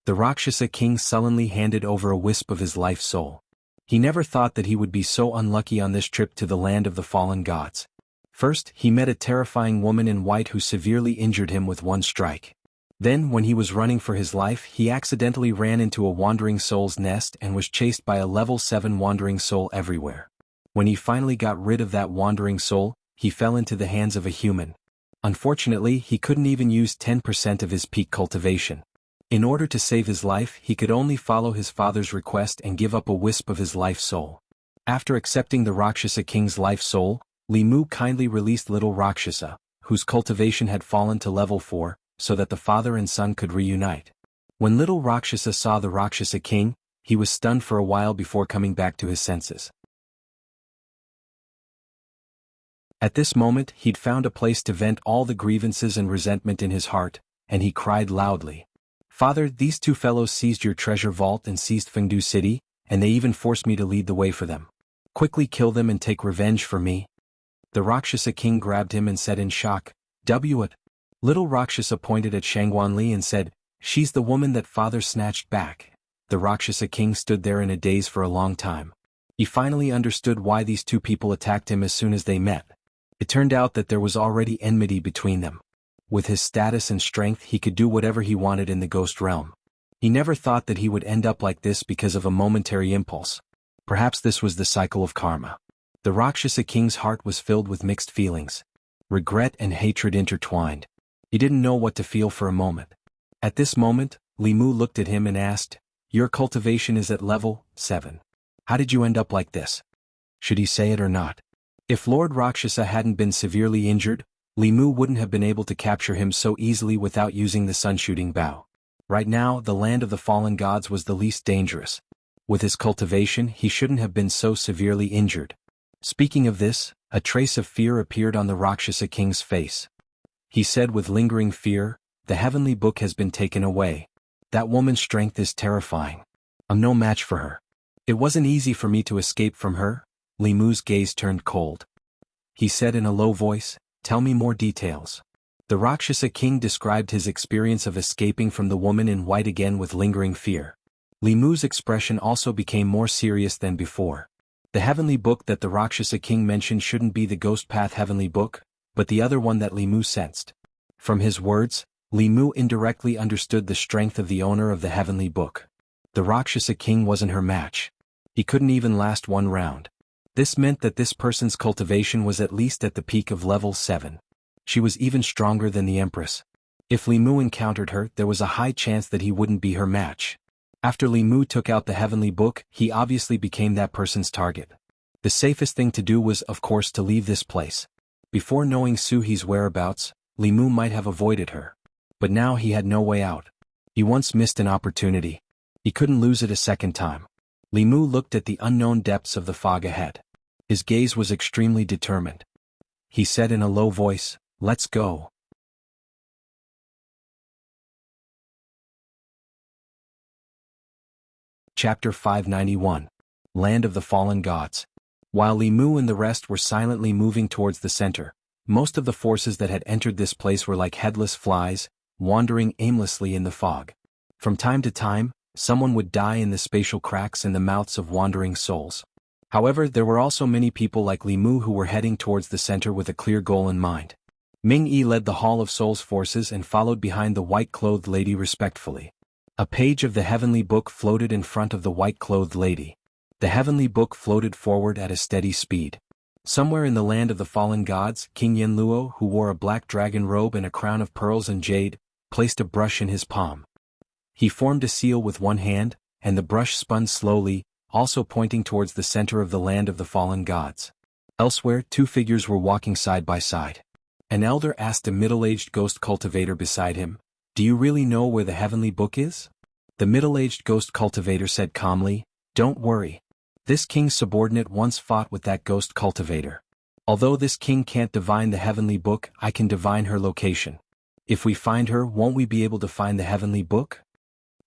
The Rakshasa king sullenly handed over a wisp of his life soul. He never thought that he would be so unlucky on this trip to the land of the fallen gods. First, he met a terrifying woman in white who severely injured him with one strike. Then, when he was running for his life, he accidentally ran into a wandering soul's nest and was chased by a level 7 wandering soul everywhere. When he finally got rid of that wandering soul, he fell into the hands of a human. Unfortunately, he couldn't even use 10% of his peak cultivation. In order to save his life, he could only follow his father's request and give up a wisp of his life soul. After accepting the Rakshasa king's life soul, Li Mu kindly released little Rakshasa, whose cultivation had fallen to level 4, so that the father and son could reunite. When little Rakshasa saw the Rakshasa king, he was stunned for a while before coming back to his senses. At this moment, he'd found a place to vent all the grievances and resentment in his heart, and he cried loudly, "Father, these two fellows seized your treasure vault and seized Fengdu City, and they even forced me to lead the way for them. Quickly kill them and take revenge for me." The Rakshasa king grabbed him and said in shock, "What?" Little Rakshasa pointed at Shangguanli and said, "She's the woman that father snatched back." The Rakshasa king stood there in a daze for a long time. He finally understood why these two people attacked him as soon as they met. It turned out that there was already enmity between them. With his status and strength, he could do whatever he wanted in the ghost realm. He never thought that he would end up like this because of a momentary impulse. Perhaps this was the cycle of karma. The Rakshasa king's heart was filled with mixed feelings. Regret and hatred intertwined. He didn't know what to feel for a moment. At this moment, Li Mu looked at him and asked, "Your cultivation is at level 7. How did you end up like this?" Should he say it or not? If Lord Rakshasa hadn't been severely injured, Li Mu wouldn't have been able to capture him so easily without using the sun-shooting bow. Right now, the land of the fallen gods was the least dangerous. With his cultivation, he shouldn't have been so severely injured. Speaking of this, a trace of fear appeared on the Rakshasa king's face. He said with lingering fear, "The heavenly book has been taken away. That woman's strength is terrifying. I'm no match for her. It wasn't easy for me to escape from her." Li Mu's gaze turned cold. He said in a low voice, "Tell me more details." The Rakshasa king described his experience of escaping from the woman in white again with lingering fear. Li Mu's expression also became more serious than before. The heavenly book that the Rakshasa king mentioned shouldn't be the Ghost Path heavenly book, but the other one that Li Mu sensed. From his words, Li Mu indirectly understood the strength of the owner of the heavenly book. The Rakshasa king wasn't her match. He couldn't even last one round. This meant that this person's cultivation was at least at the peak of level 7. She was even stronger than the Empress. If Li Mu encountered her, there was a high chance that he wouldn't be her match. After Li Mu took out the heavenly book, he obviously became that person's target. The safest thing to do was, of course, to leave this place. Before knowing Suhi's whereabouts, Li Mu might have avoided her. But now he had no way out. He once missed an opportunity. He couldn't lose it a second time. Li Mu looked at the unknown depths of the fog ahead. His gaze was extremely determined. He said in a low voice, "Let's go." Chapter 591. Land of the Fallen Gods. While Li Mu and the rest were silently moving towards the center, Most of the forces that had entered this place were like headless flies, wandering aimlessly in the fog. From time to time, someone would die in the spatial cracks in the mouths of wandering souls. However, there were also many people like Li Mu who were heading towards the center with a clear goal in mind. Ming Yi led the Hall of Souls forces and followed behind the white-clothed lady respectfully. A page of the heavenly book floated in front of the white-clothed lady. The heavenly book floated forward at a steady speed. Somewhere in the land of the fallen gods, King Yanluo, who wore a black dragon robe and a crown of pearls and jade, placed a brush in his palm. He formed a seal with one hand, and the brush spun slowly, also pointing towards the center of the land of the fallen gods. Elsewhere, two figures were walking side by side. An elder asked a middle-aged ghost cultivator beside him, "Do you really know where the heavenly book is?" The middle-aged ghost cultivator said calmly, "Don't worry. This king's subordinate once fought with that ghost cultivator. Although this king can't divine the heavenly book, I can divine her location. If we find her, won't we be able to find the heavenly book?"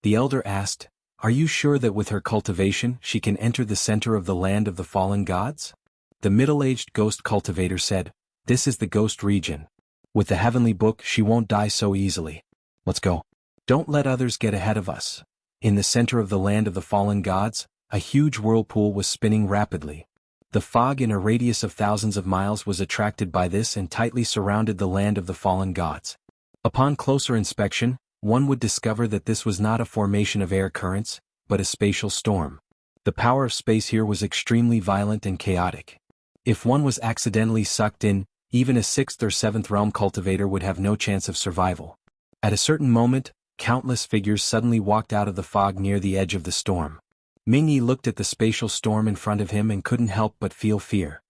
The elder asked, "Are you sure that with her cultivation she can enter the center of the land of the fallen gods?" The middle-aged ghost cultivator said, "This is the ghost region. With the heavenly book she won't die so easily. Let's go. Don't let others get ahead of us." In the center of the land of the fallen gods, a huge whirlpool was spinning rapidly. The fog in a radius of thousands of miles was attracted by this and tightly surrounded the land of the fallen gods. Upon closer inspection, one would discover that this was not a formation of air currents, but a spatial storm. The power of space here was extremely violent and chaotic. If one was accidentally sucked in, even a 6th or 7th realm cultivator would have no chance of survival. At a certain moment, countless figures suddenly walked out of the fog near the edge of the storm. Ming Yi looked at the spatial storm in front of him and couldn't help but feel fear.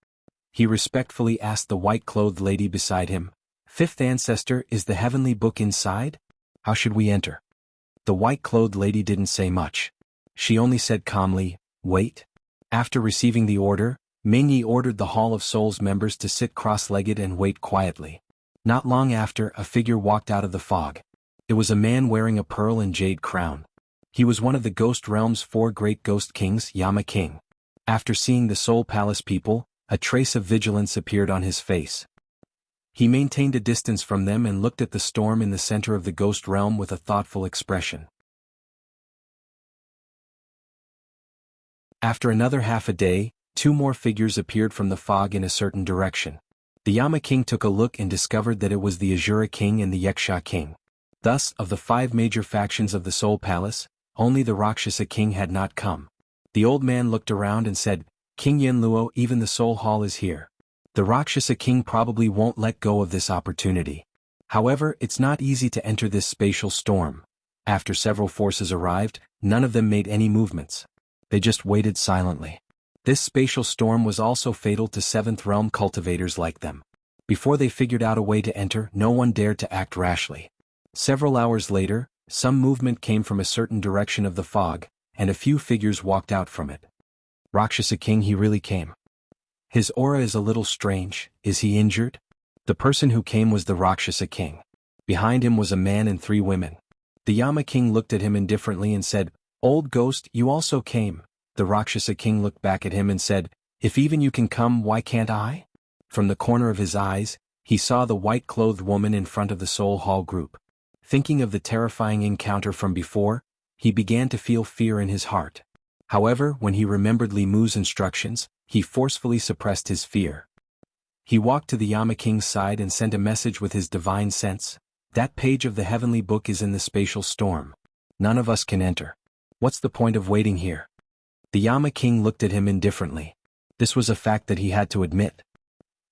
He respectfully asked the white-clothed lady beside him, "Fifth ancestor, is the heavenly book inside? How should we enter?" The white-clothed lady didn't say much. She only said calmly, "Wait." After receiving the order, Ming Yi ordered the Hall of Souls members to sit cross-legged and wait quietly. Not long after, a figure walked out of the fog. It was a man wearing a pearl and jade crown. He was one of the Ghost Realm's 4 great ghost kings, Yama King. After seeing the Soul Palace people, a trace of vigilance appeared on his face. He maintained a distance from them and looked at the storm in the center of the Ghost Realm with a thoughtful expression. After another half a day, 2 more figures appeared from the fog in a certain direction. The Yama King took a look and discovered that it was the Azura King and the Yaksha King. Thus, of the 5 major factions of the Soul Palace, only the Rakshasa King had not come. The old man looked around and said, "King Yanluo, even the Soul Hall is here. The Rakshasa King probably won't let go of this opportunity. However, it's not easy to enter this spatial storm." After several forces arrived, none of them made any movements. They just waited silently. This spatial storm was also fatal to 7th realm cultivators like them. Before they figured out a way to enter, no one dared to act rashly. Several hours later, some movement came from a certain direction of the fog, and a few figures walked out from it. "Rakshasa King, he really came. His aura is a little strange. Is he injured?" The person who came was the Rakshasa King. Behind him was a man and 3 women. The Yama King looked at him indifferently and said, "Old ghost, you also came." The Rakshasa King looked back at him and said, "If even you can come, why can't I?" From the corner of his eyes, he saw the white-clothed woman in front of the Soul Hall group. Thinking of the terrifying encounter from before, he began to feel fear in his heart. However, when he remembered Li Mu's instructions, he forcefully suppressed his fear. He walked to the Yama King's side and sent a message with his divine sense. "That page of the heavenly book is in the spatial storm. None of us can enter. What's the point of waiting here?" The Yama King looked at him indifferently. This was a fact that he had to admit.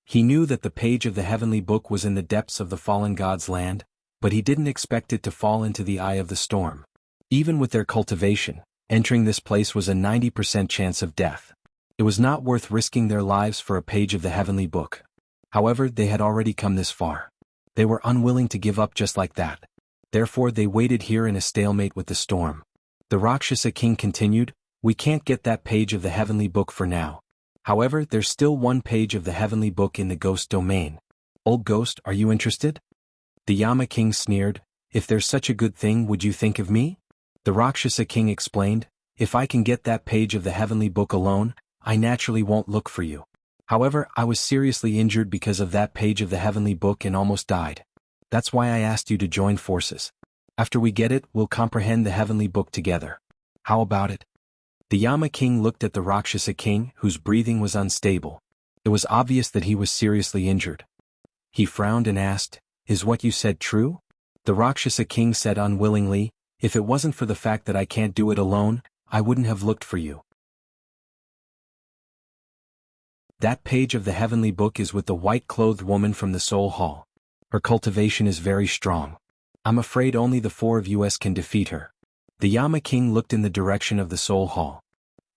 He knew that the page of the heavenly book was in the depths of the fallen god's land, but he didn't expect it to fall into the eye of the storm. Even with their cultivation, entering this place was a 90% chance of death. It was not worth risking their lives for a page of the heavenly book. However, they had already come this far. They were unwilling to give up just like that. Therefore they waited here in a stalemate with the storm. The Rakshasa King continued, "We can't get that page of the heavenly book for now. However, there's still 1 page of the heavenly book in the ghost domain. Old ghost, are you interested?" The Yama King sneered, "If there's such a good thing, would you think of me?" The Rakshasa King explained, "If I can get that page of the heavenly book alone, I naturally won't look for you. However, I was seriously injured because of that page of the heavenly book and almost died. That's why I asked you to join forces. After we get it, we'll comprehend the heavenly book together. How about it? The Yama king looked at the Rakshasa king, whose breathing was unstable. It was obvious that he was seriously injured. He frowned and asked, "Is what you said true?" The Rakshasa king said unwillingly, "If it wasn't for the fact that I can't do it alone, I wouldn't have looked for you." That page of the heavenly book is with the white-clothed woman from the Soul Hall. Her cultivation is very strong. I'm afraid only the four of us can defeat her. The Yama king looked in the direction of the Soul Hall.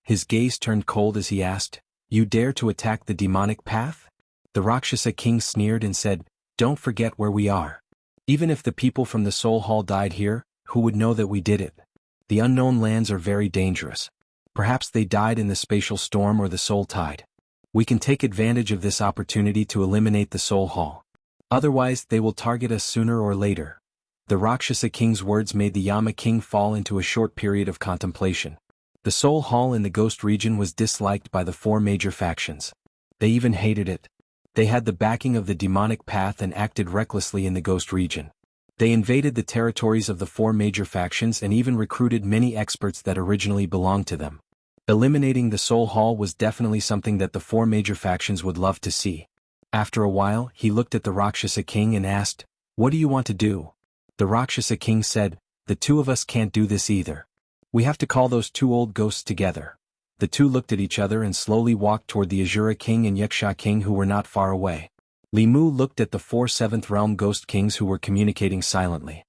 His gaze turned cold as he asked, "You dare to attack the demonic path?" The Rakshasa king sneered and said, "Don't forget where we are. Even if the people from the Soul Hall died here, who would know that we did it? The unknown lands are very dangerous. Perhaps they died in the spatial storm or the soul tide. We can take advantage of this opportunity to eliminate the Soul Hall. Otherwise, they will target us sooner or later." The Rakshasa king's words made the Yama king fall into a short period of contemplation. The Soul Hall in the Ghost region was disliked by the four major factions. They even hated it. They had the backing of the demonic path and acted recklessly in the Ghost region. They invaded the territories of the four major factions and even recruited many experts that originally belonged to them. Eliminating the Soul Hall was definitely something that the four major factions would love to see. After a while, he looked at the Rakshasa king and asked, "What do you want to do?" The Rakshasa king said, "The two of us can't do this either. We have to call those two old ghosts together." The two looked at each other and slowly walked toward the Asura king and Yaksha king who were not far away. Li Mu looked at the four seventh realm ghost kings who were communicating silently.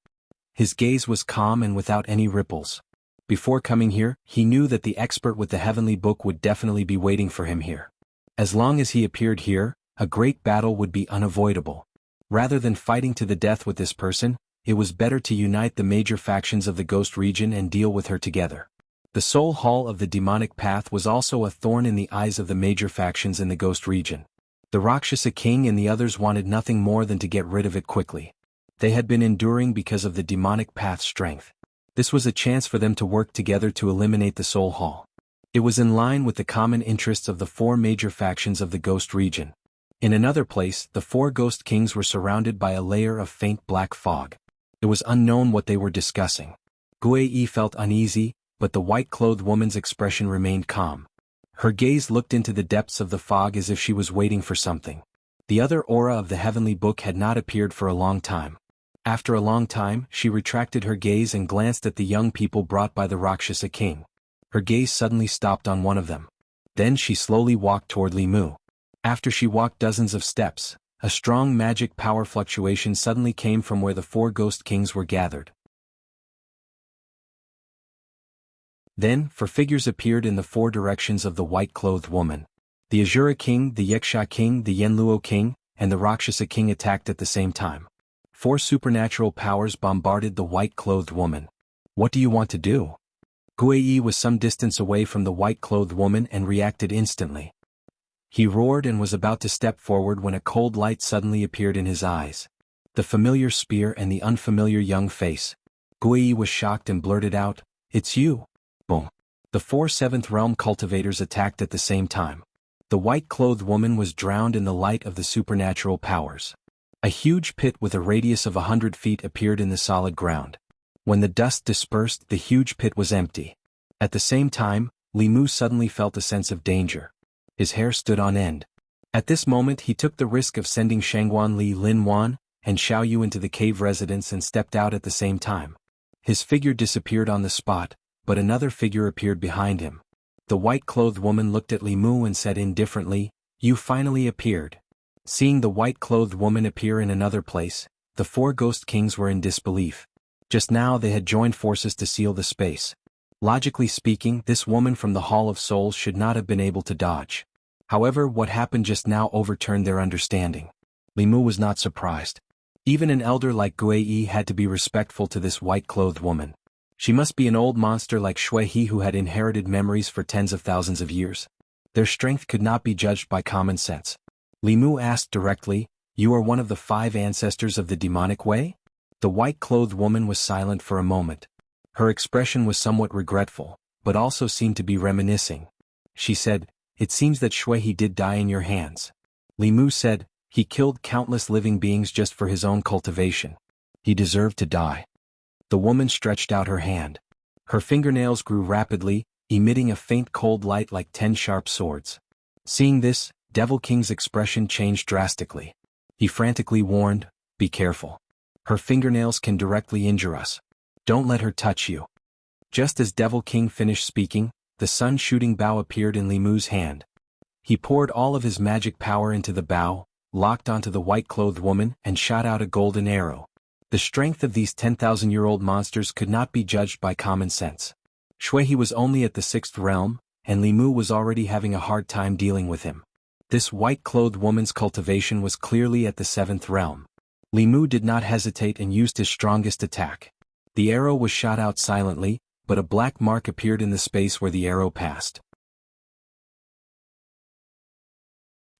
His gaze was calm and without any ripples. Before coming here, he knew that the expert with the heavenly book would definitely be waiting for him here. As long as he appeared here, a great battle would be unavoidable. Rather than fighting to the death with this person, it was better to unite the major factions of the Ghost region and deal with her together. The Soul Hall of the demonic path was also a thorn in the eyes of the major factions in the Ghost region. The Rakshasa king and the others wanted nothing more than to get rid of it quickly. They had been enduring because of the demonic path's strength. This was a chance for them to work together to eliminate the Soul Hall. It was in line with the common interests of the four major factions of the Ghost region. In another place, the four Ghost kings were surrounded by a layer of faint black fog. It was unknown what they were discussing. Gui felt uneasy, but the white-clothed woman's expression remained calm. Her gaze looked into the depths of the fog as if she was waiting for something. The other aura of the heavenly book had not appeared for a long time. After a long time, she retracted her gaze and glanced at the young people brought by the Rakshasa king. Her gaze suddenly stopped on one of them. Then she slowly walked toward Li Mu. After she walked dozens of steps, a strong magic power fluctuation suddenly came from where the four ghost kings were gathered. Then, four figures appeared in the four directions of the white-clothed woman. The Asura king, the Yaksha king, the Yenluo king, and the Rakshasa king attacked at the same time. Four supernatural powers bombarded the white-clothed woman. "What do you want to do?" Gui was some distance away from the white-clothed woman and reacted instantly. He roared and was about to step forward when a cold light suddenly appeared in his eyes. The familiar spear and the unfamiliar young face. Gui was shocked and blurted out, "It's you." Boom. The four seventh realm cultivators attacked at the same time. The white-clothed woman was drowned in the light of the supernatural powers. A huge pit with a radius of 100 feet appeared in the solid ground. When the dust dispersed, the huge pit was empty. At the same time, Li Mu suddenly felt a sense of danger. His hair stood on end. At this moment he took the risk of sending Shangguan Li Lin Wan and Xiao Yu into the cave residence and stepped out at the same time. His figure disappeared on the spot, but another figure appeared behind him. The white-clothed woman looked at Li Mu and said indifferently, "You finally appeared." Seeing the white-clothed woman appear in another place, the four ghost kings were in disbelief. Just now they had joined forces to seal the space. Logically speaking, this woman from the Hall of Souls should not have been able to dodge. However, what happened just now overturned their understanding. Li Mu was not surprised. Even an elder like Gui had to be respectful to this white-clothed woman. She must be an old monster like Shui He who had inherited memories for tens of thousands of years. Their strength could not be judged by common sense. Li Mu asked directly, "You are one of the 5 ancestors of the demonic way?" The white-clothed woman was silent for a moment. Her expression was somewhat regretful, but also seemed to be reminiscing. She said, it seems that Shui did die in your hands. Li Mu said, he killed countless living beings just for his own cultivation. He deserved to die. The woman stretched out her hand. Her fingernails grew rapidly, emitting a faint cold light like 10 sharp swords. Seeing this, Devil King's expression changed drastically. He frantically warned, be careful. Her fingernails can directly injure us. Don't let her touch you. Just as Devil King finished speaking, the sun-shooting bow appeared in Li Mu's hand. He poured all of his magic power into the bow, locked onto the white-clothed woman, and shot out a golden arrow. The strength of these 10,000-year-old monsters could not be judged by common sense. Shui was only at the 6th realm, and Li Mu was already having a hard time dealing with him. This white-clothed woman's cultivation was clearly at the 7th realm. Li Mu did not hesitate and used his strongest attack. The arrow was shot out silently, but a black mark appeared in the space where the arrow passed.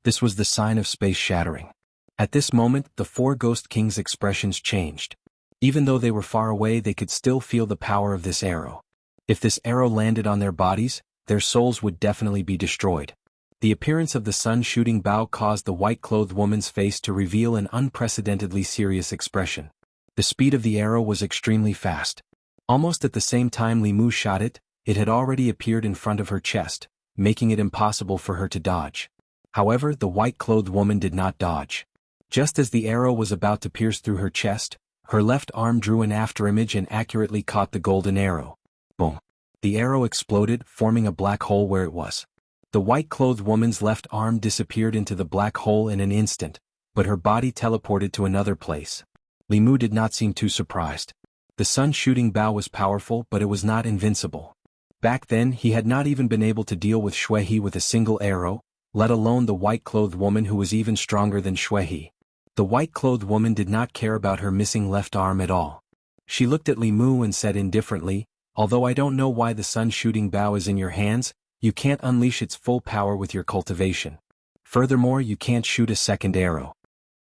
This was the sign of space shattering. At this moment, the 4 Ghost Kings' expressions changed. Even though they were far away, they could still feel the power of this arrow. If this arrow landed on their bodies, their souls would definitely be destroyed. The appearance of the sun-shooting bow caused the white-clothed woman's face to reveal an unprecedentedly serious expression. The speed of the arrow was extremely fast. Almost at the same time Li Mu shot it, it had already appeared in front of her chest, making it impossible for her to dodge. However, the white-clothed woman did not dodge. Just as the arrow was about to pierce through her chest, her left arm drew an afterimage and accurately caught the golden arrow. Boom! The arrow exploded, forming a black hole where it was. The white-clothed woman's left arm disappeared into the black hole in an instant, but her body teleported to another place. Li Mu did not seem too surprised. The sun-shooting bow was powerful, but it was not invincible. Back then he had not even been able to deal with Shui with a single arrow, let alone the white-clothed woman who was even stronger than Shui. The white-clothed woman did not care about her missing left arm at all. She looked at Li Mu and said indifferently, although I don't know why the sun-shooting bow is in your hands, you can't unleash its full power with your cultivation. Furthermore, you can't shoot a second arrow.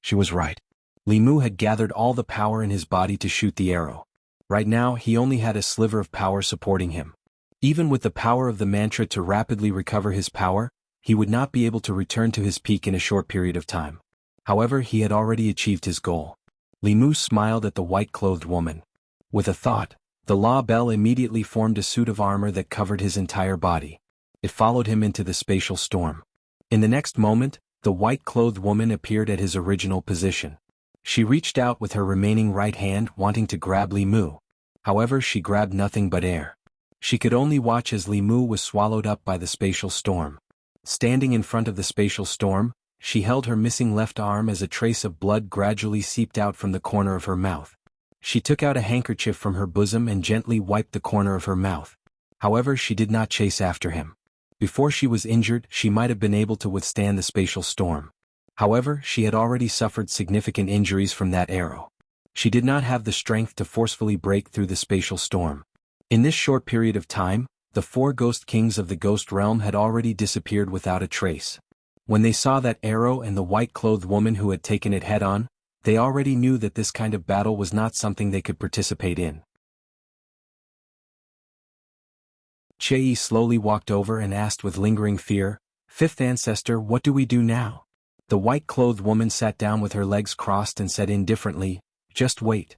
She was right. Li Mu had gathered all the power in his body to shoot the arrow. Right now, he only had a sliver of power supporting him. Even with the power of the mantra to rapidly recover his power, he would not be able to return to his peak in a short period of time. However, he had already achieved his goal. Li Mu smiled at the white-clothed woman. With a thought, the Law Bell immediately formed a suit of armor that covered his entire body. It followed him into the spatial storm. In the next moment, the white-clothed woman appeared at his original position. She reached out with her remaining right hand wanting to grab Li Mu. However, she grabbed nothing but air. She could only watch as Li Mu was swallowed up by the spatial storm. Standing in front of the spatial storm, she held her missing left arm as a trace of blood gradually seeped out from the corner of her mouth. She took out a handkerchief from her bosom and gently wiped the corner of her mouth. However, she did not chase after him. Before she was injured, she might have been able to withstand the spatial storm. However, she had already suffered significant injuries from that arrow. She did not have the strength to forcefully break through the spatial storm. In this short period of time, the 4 Ghost Kings of the Ghost Realm had already disappeared without a trace. When they saw that arrow and the white-clothed woman who had taken it head-on, they already knew that this kind of battle was not something they could participate in. Chei slowly walked over and asked with lingering fear, "Fifth Ancestor, what do we do now?" The white-clothed woman sat down with her legs crossed and said indifferently, "Just wait.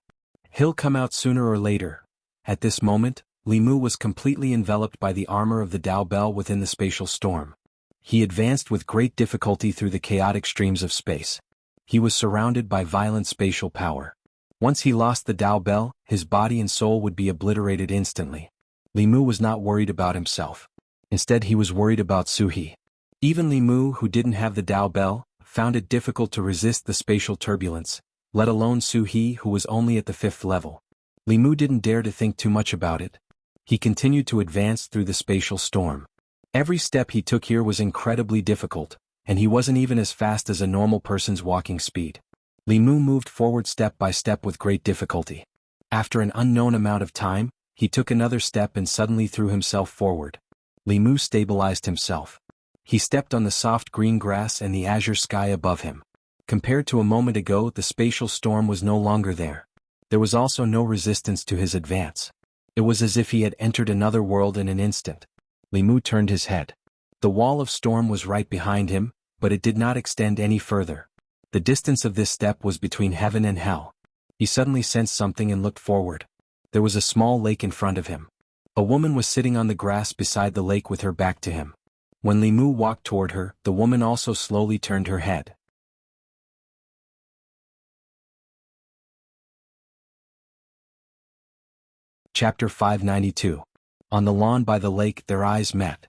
He'll come out sooner or later." At this moment, Li Mu was completely enveloped by the armor of the Dao Bell within the spatial storm. He advanced with great difficulty through the chaotic streams of space. He was surrounded by violent spatial power. Once he lost the Dao Bell, his body and soul would be obliterated instantly. Li Mu was not worried about himself. Instead, he was worried about Suhi. Even Li Mu, who didn't have the Dao Bell, found it difficult to resist the spatial turbulence, let alone Suhi, who was only at the 5th level. Li Mu didn't dare to think too much about it. He continued to advance through the spatial storm. Every step he took here was incredibly difficult, and he wasn't even as fast as a normal person's walking speed. Li Mu moved forward step by step with great difficulty. After an unknown amount of time, he took another step and suddenly threw himself forward. Li Mu stabilized himself. He stepped on the soft green grass and the azure sky above him. Compared to a moment ago, the spatial storm was no longer there. There was also no resistance to his advance. It was as if he had entered another world in an instant. Li Mu turned his head. The wall of storm was right behind him, but it did not extend any further. The distance of this step was between heaven and hell. He suddenly sensed something and looked forward. There was a small lake in front of him. A woman was sitting on the grass beside the lake with her back to him. When Li Mu walked toward her, the woman also slowly turned her head. Chapter 592. On the lawn by the lake their eyes met.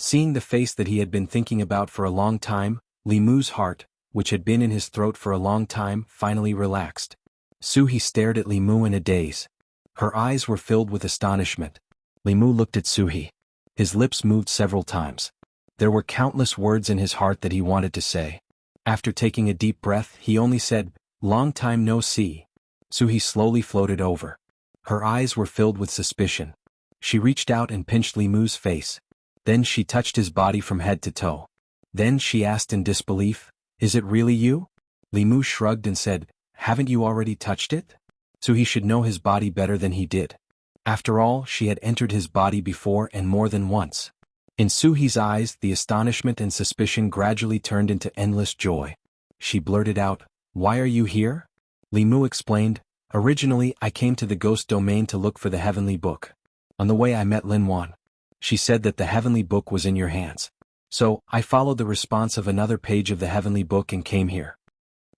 Seeing the face that he had been thinking about for a long time, Li Mu's heart, which had been in his throat for a long time, finally relaxed. Suhi stared at Li Mu in a daze. Her eyes were filled with astonishment. Li Mu looked at Suhi. His lips moved several times. There were countless words in his heart that he wanted to say. After taking a deep breath, he only said, "Long time no see." Suhi slowly floated over. Her eyes were filled with suspicion. She reached out and pinched Li Mu's face. Then she touched his body from head to toe. Then she asked in disbelief, "Is it really you?" Li Mu shrugged and said, "Haven't you already touched it?" So he should know his body better than he did. After all, she had entered his body before and more than once. In Suhi's eyes, the astonishment and suspicion gradually turned into endless joy. She blurted out, "Why are you here?" Li Mu explained, "Originally, I came to the ghost domain to look for the heavenly book. On the way I met Lin Wan. She said that the heavenly book was in your hands. So, I followed the response of another page of the heavenly book and came here."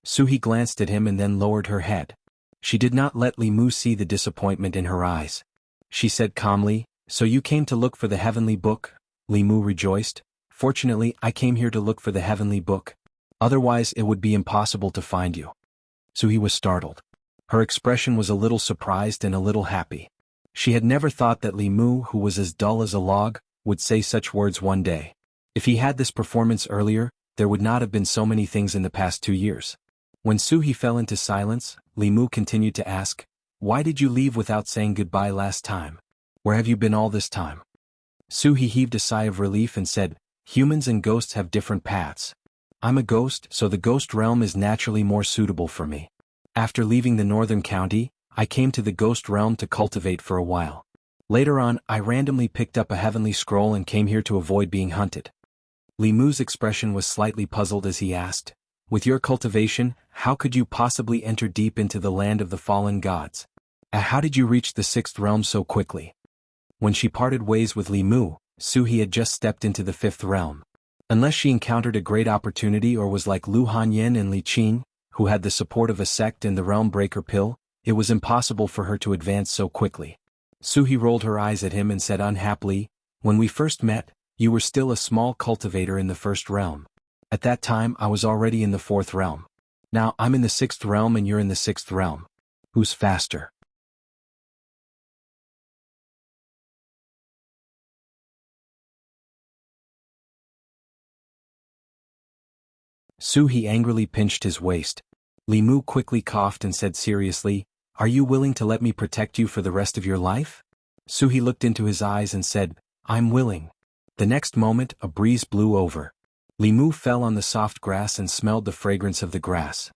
Suhi glanced at him and then lowered her head. She did not let Li Mu see the disappointment in her eyes. She said calmly, "So you came to look for the heavenly book?" Li Mu rejoiced. "Fortunately, I came here to look for the heavenly book. Otherwise it would be impossible to find you." Suhi was startled. Her expression was a little surprised and a little happy. She had never thought that Li Mu, who was as dull as a log, would say such words one day. If he had this performance earlier, there would not have been so many things in the past 2 years. When Suhi fell into silence, Li Mu continued to ask, "Why did you leave without saying goodbye last time? Where have you been all this time?" Suhi heaved a sigh of relief and said, "Humans and ghosts have different paths. I'm a ghost, so the ghost realm is naturally more suitable for me. After leaving the northern county, I came to the ghost realm to cultivate for a while. Later on, I randomly picked up a heavenly scroll and came here to avoid being hunted." Li Mu's expression was slightly puzzled as he asked, "With your cultivation, how could you possibly enter deep into the land of the fallen gods? How did you reach the sixth realm so quickly?" When she parted ways with Li Mu, Suhi had just stepped into the fifth realm. Unless she encountered a great opportunity or was like Lu Hanyan and Li Qing, who had the support of a sect and the realm breaker pill, it was impossible for her to advance so quickly. Suhi rolled her eyes at him and said unhappily, "When we first met, you were still a small cultivator in the first realm. At that time I was already in the fourth realm. Now I'm in the sixth realm and you're in the sixth realm. Who's faster?" Suhi angrily pinched his waist. Li Mu quickly coughed and said seriously, "Are you willing to let me protect you for the rest of your life?" Suhi looked into his eyes and said, "I'm willing." The next moment, a breeze blew over. Li Mu fell on the soft grass and smelled the fragrance of the grass.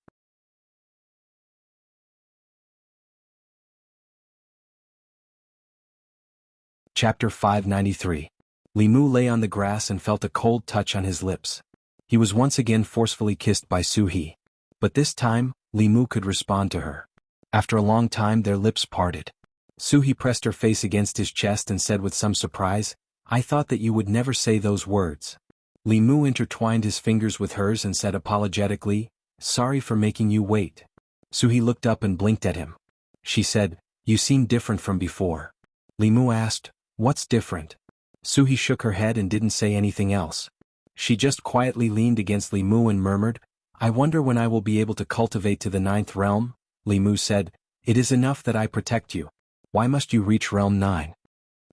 Chapter 593. Li Mu lay on the grass and felt a cold touch on his lips. He was once again forcefully kissed by Suhi. But this time, Li Mu could respond to her. After a long time their lips parted. Suhi pressed her face against his chest and said with some surprise, "I thought that you would never say those words." Li Mu intertwined his fingers with hers and said apologetically, "Sorry for making you wait." Suhi looked up and blinked at him. She said, "You seem different from before." Li Mu asked, "What's different?" Suhi shook her head and didn't say anything else. She just quietly leaned against Li Mu and murmured, "I wonder when I will be able to cultivate to the ninth realm." Li Mu said, "It is enough that I protect you. Why must you reach realm 9?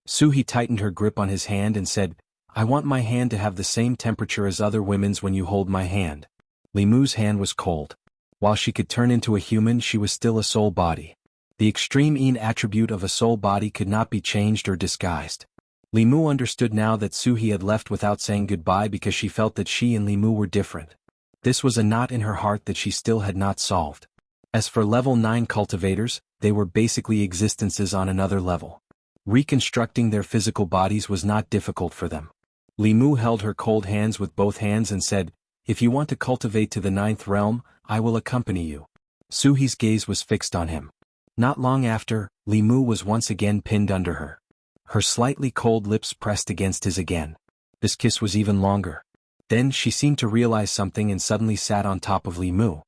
Suhi tightened her grip on his hand and said, "I want my hand to have the same temperature as other women's when you hold my hand." Li Mu's hand was cold. While she could turn into a human, she was still a soul body. The extreme yin attribute of a soul body could not be changed or disguised. Li Mu understood now that Suhi had left without saying goodbye because she felt that she and Li Mu were different. This was a knot in her heart that she still had not solved. As for level 9 cultivators, they were basically existences on another level. Reconstructing their physical bodies was not difficult for them. Li Mu held her cold hands with both hands and said, "If you want to cultivate to the 9th realm, I will accompany you." Su He's gaze was fixed on him. Not long after, Li Mu was once again pinned under her. Her slightly cold lips pressed against his again. This kiss was even longer. Then she seemed to realize something and suddenly sat on top of Li Mu.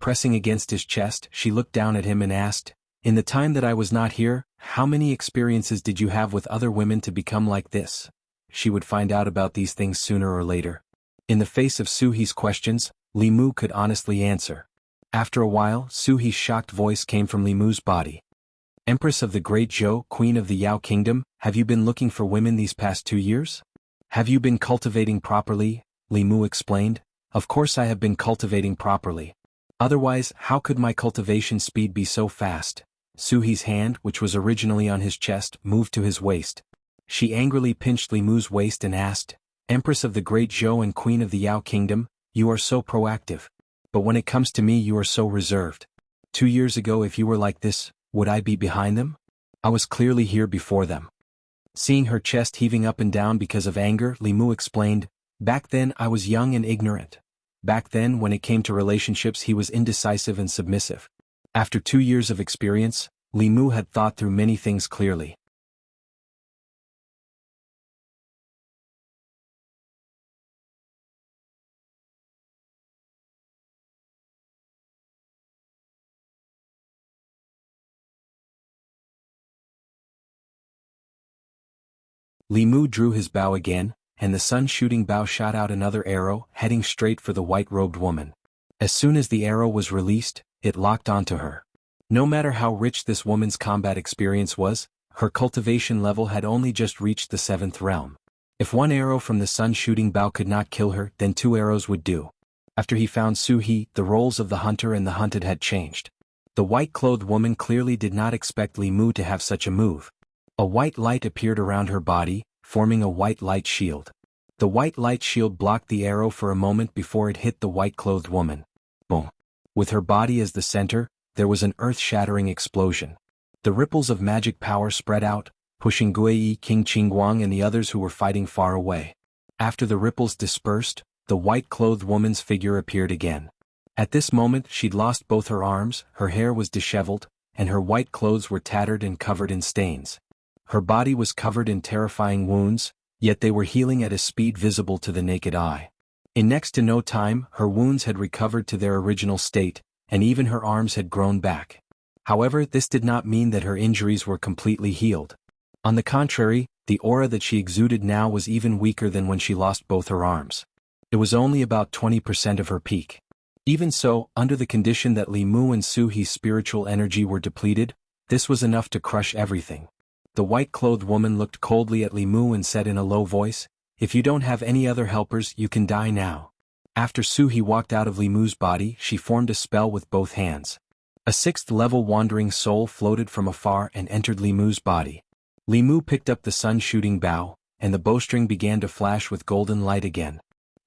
Pressing against his chest, she looked down at him and asked, "In the time that I was not here, how many experiences did you have with other women to become like this?" She would find out about these things sooner or later. In the face of Su He's questions, Li Mu could honestly answer. After a while, Su He's shocked voice came from Li Mu's body. "Empress of the Great Zhou, Queen of the Yao Kingdom, have you been looking for women these past 2 years? Have you been cultivating properly?" Li Mu explained. "Of course I have been cultivating properly. Otherwise, how could my cultivation speed be so fast?" Su He's hand, which was originally on his chest, moved to his waist. She angrily pinched Li Mu's waist and asked, "Empress of the Great Zhou and Queen of the Yao Kingdom, you are so proactive. But when it comes to me you are so reserved. 2 years ago if you were like this, would I be behind them? I was clearly here before them." Seeing her chest heaving up and down because of anger, Li Mu explained, "Back then I was young and ignorant. Back then when it came to relationships he was indecisive and submissive." After 2 years of experience, Li Mu had thought through many things clearly. Li Mu drew his bow again, and the sun-shooting bow shot out another arrow, heading straight for the white-robed woman. As soon as the arrow was released, it locked onto her. No matter how rich this woman's combat experience was, her cultivation level had only just reached the 7th realm. If one arrow from the sun-shooting bow could not kill her, then 2 arrows would do. After he found Su He, the roles of the hunter and the hunted had changed. The white-clothed woman clearly did not expect Li Mu to have such a move. A white light appeared around her body, forming a white light shield. The white light shield blocked the arrow for a moment before it hit the white-clothed woman. Boom! With her body as the center, there was an earth-shattering explosion. The ripples of magic power spread out, pushing Guiyi, King Qingguang and the others who were fighting far away. After the ripples dispersed, the white-clothed woman's figure appeared again. At this moment she'd lost both her arms, her hair was disheveled, and her white clothes were tattered and covered in stains. Her body was covered in terrifying wounds, yet they were healing at a speed visible to the naked eye. In next to no time, her wounds had recovered to their original state, and even her arms had grown back. However, this did not mean that her injuries were completely healed. On the contrary, the aura that she exuded now was even weaker than when she lost both her arms. It was only about 20% of her peak. Even so, under the condition that Li Mu and Su He's spiritual energy were depleted, this was enough to crush everything. The white-clothed woman looked coldly at Li Mu and said in a low voice, "If you don't have any other helpers, you can die now." After Su He walked out of Li Mu's body, she formed a spell with both hands. A 6th-level wandering soul floated from afar and entered Li Mu's body. Li Mu picked up the sun-shooting bow, and the bowstring began to flash with golden light again.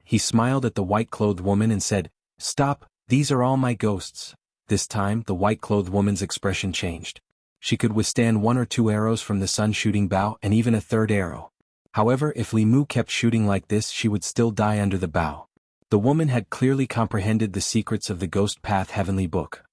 He smiled at the white-clothed woman and said, "Stop, these are all my ghosts." This time, the white-clothed woman's expression changed. She could withstand 1 or 2 arrows from the sun-shooting bow and even a 3rd arrow. However, if Li Mu kept shooting like this she would still die under the bow. The woman had clearly comprehended the secrets of the Ghost Path Heavenly Book.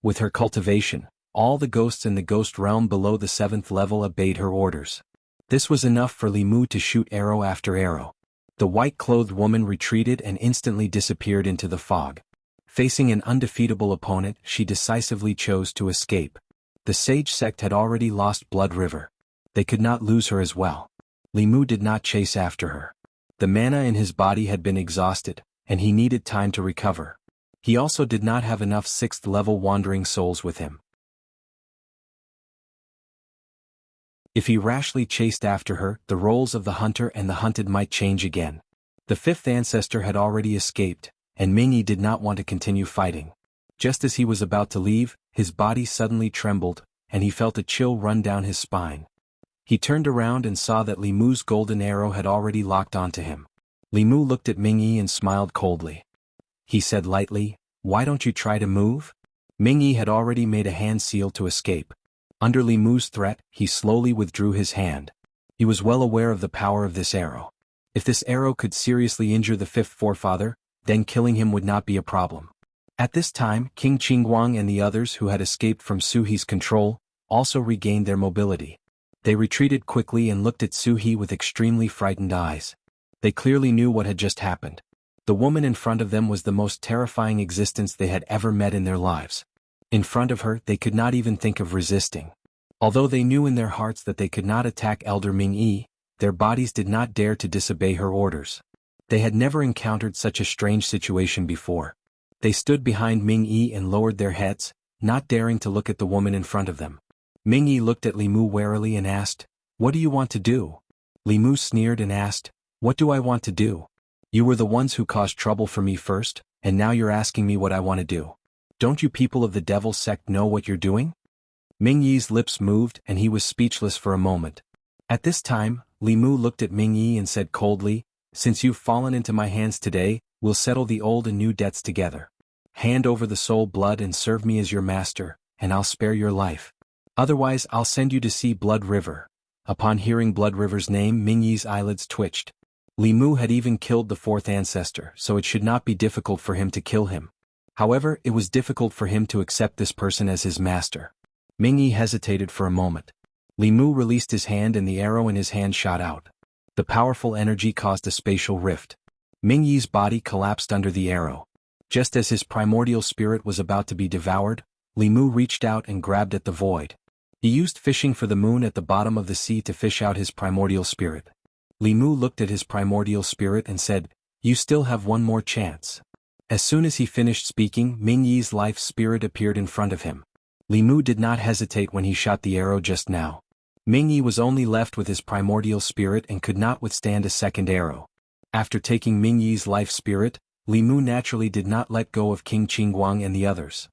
With her cultivation, all the ghosts in the ghost realm below the 7th level obeyed her orders. This was enough for Li Mu to shoot arrow after arrow. The white-clothed woman retreated and instantly disappeared into the fog. Facing an undefeatable opponent, she decisively chose to escape. The Sage sect had already lost Blood River. They could not lose her as well. Li Mu did not chase after her. The mana in his body had been exhausted, and he needed time to recover. He also did not have enough 6th-level wandering souls with him. If he rashly chased after her, the roles of the hunter and the hunted might change again. The 5th ancestor had already escaped, and Mingyi did not want to continue fighting. Just as he was about to leave, his body suddenly trembled, and he felt a chill run down his spine. He turned around and saw that Li Mu's golden arrow had already locked onto him. Li Mu looked at Mingyi and smiled coldly. He said lightly, "Why don't you try to move?" Mingyi had already made a hand seal to escape. Under Li Mu's threat, he slowly withdrew his hand. He was well aware of the power of this arrow. If this arrow could seriously injure the fifth forefather, then killing him would not be a problem. At this time, King Qingguang and the others who had escaped from Suhi's control also regained their mobility. They retreated quickly and looked at Suhi with extremely frightened eyes. They clearly knew what had just happened. The woman in front of them was the most terrifying existence they had ever met in their lives. In front of her, they could not even think of resisting. Although they knew in their hearts that they could not attack Elder Ming-Yi, their bodies did not dare to disobey her orders. They had never encountered such a strange situation before. They stood behind Ming-Yi and lowered their heads, not daring to look at the woman in front of them. Ming-Yi looked at Li Mu warily and asked, "What do you want to do?" Li Mu sneered and asked, "What do I want to do? You were the ones who caused trouble for me first, and now you're asking me what I want to do. Don't you people of the devil sect know what you're doing?" Ming-Yi's lips moved and he was speechless for a moment. At this time, Li Mu looked at Ming-Yi and said coldly, "Since you've fallen into my hands today, we'll settle the old and new debts together. Hand over the soul blood and serve me as your master, and I'll spare your life. Otherwise I'll send you to see Blood River." Upon hearing Blood River's name, Ming-Yi's eyelids twitched. Li Mu had even killed the fourth ancestor, so it should not be difficult for him to kill him. However, it was difficult for him to accept this person as his master. Ming-Yi hesitated for a moment. Li Mu released his hand and the arrow in his hand shot out. The powerful energy caused a spatial rift. Ming-Yi's body collapsed under the arrow. Just as his primordial spirit was about to be devoured, Li Mu reached out and grabbed at the void. He used fishing for the moon at the bottom of the sea to fish out his primordial spirit. Li Mu looked at his primordial spirit and said, "You still have one more chance." As soon as he finished speaking, Ming-Yi's life spirit appeared in front of him. Li Mu did not hesitate when he shot the arrow just now. Ming-Yi was only left with his primordial spirit and could not withstand a second arrow. After taking Ming-Yi's life spirit, Li Mu naturally did not let go of King Qingguang and the others.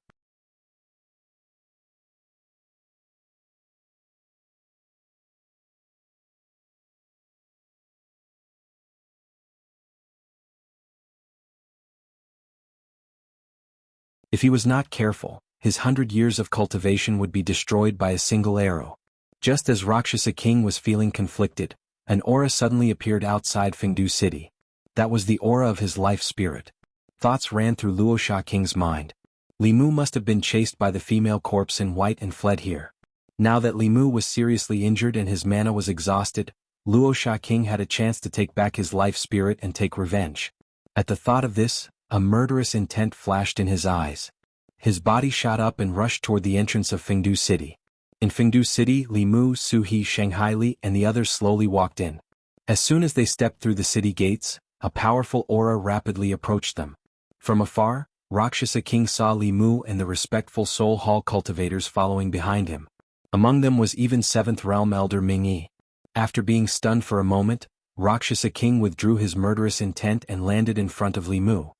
If he was not careful, his 100 years of cultivation would be destroyed by a single arrow. Just as Rakshasa King was feeling conflicted, an aura suddenly appeared outside Fengdu City. That was the aura of his life spirit. Thoughts ran through Luosha King's mind. Li Mu must have been chased by the female corpse in white and fled here. Now that Li Mu was seriously injured and his mana was exhausted, Luosha King had a chance to take back his life spirit and take revenge. At the thought of this, a murderous intent flashed in his eyes. His body shot up and rushed toward the entrance of Fengdu City. In Fengdu City, Li Mu, Suhi, Shanghai Li and the others slowly walked in. As soon as they stepped through the city gates, a powerful aura rapidly approached them. From afar, Rakshasa King saw Li Mu and the respectful Soul Hall cultivators following behind him. Among them was even 7th Realm Elder Ming-Yi. After being stunned for a moment, Rakshasa King withdrew his murderous intent and landed in front of Li Mu.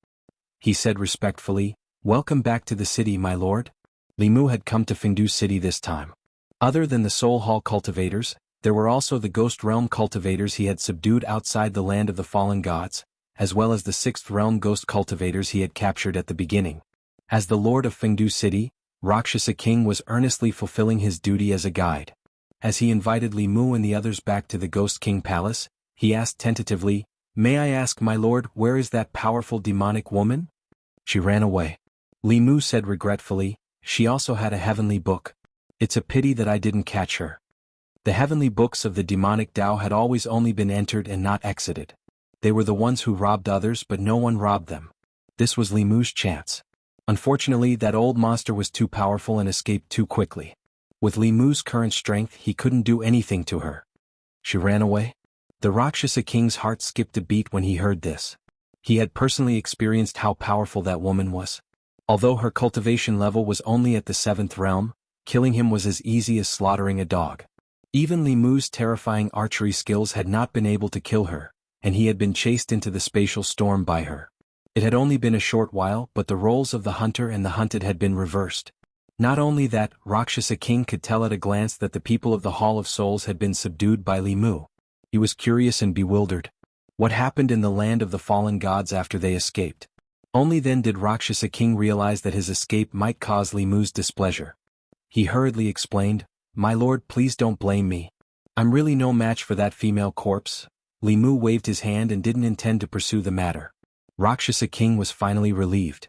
He said respectfully, "Welcome back to the city, my lord." Li Mu had come to Fengdu City this time. Other than the Soul Hall cultivators, there were also the Ghost Realm cultivators he had subdued outside the land of the fallen gods, as well as the 6th Realm Ghost cultivators he had captured at the beginning. As the lord of Fengdu City, Rakshasa King was earnestly fulfilling his duty as a guide. As he invited Li Mu and the others back to the Ghost King Palace, he asked tentatively, "May I ask, my lord, where is that powerful demonic woman?" "She ran away." Li Mu said regretfully, "She also had a heavenly book. It's a pity that I didn't catch her." The heavenly books of the demonic Tao had always only been entered and not exited. They were the ones who robbed others but no one robbed them. This was Li Mu's chance. Unfortunately, that old monster was too powerful and escaped too quickly. With Li Mu's current strength, he couldn't do anything to her. She ran away? The Rakshasa King's heart skipped a beat when he heard this. He had personally experienced how powerful that woman was. Although her cultivation level was only at the 7th realm, killing him was as easy as slaughtering a dog. Even Li Mu's terrifying archery skills had not been able to kill her, and he had been chased into the spatial storm by her. It had only been a short while, but the roles of the hunter and the hunted had been reversed. Not only that, Rakshasa King could tell at a glance that the people of the Hall of Souls had been subdued by Li Mu. He was curious and bewildered. What happened in the land of the fallen gods after they escaped? Only then did Rakshasa King realize that his escape might cause Li Mu's displeasure. He hurriedly explained, "My lord, please don't blame me. I'm really no match for that female corpse. Li Mu waved his hand and didn't intend to pursue the matter. Rakshasa King was finally relieved.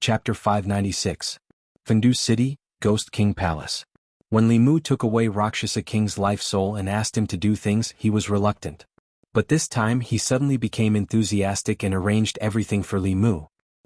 Chapter 596. Fengdu City, Ghost King Palace. When Li Mu took away Rakshasa King's life soul and asked him to do things, he was reluctant. But this time he suddenly became enthusiastic and arranged everything for Li Mu.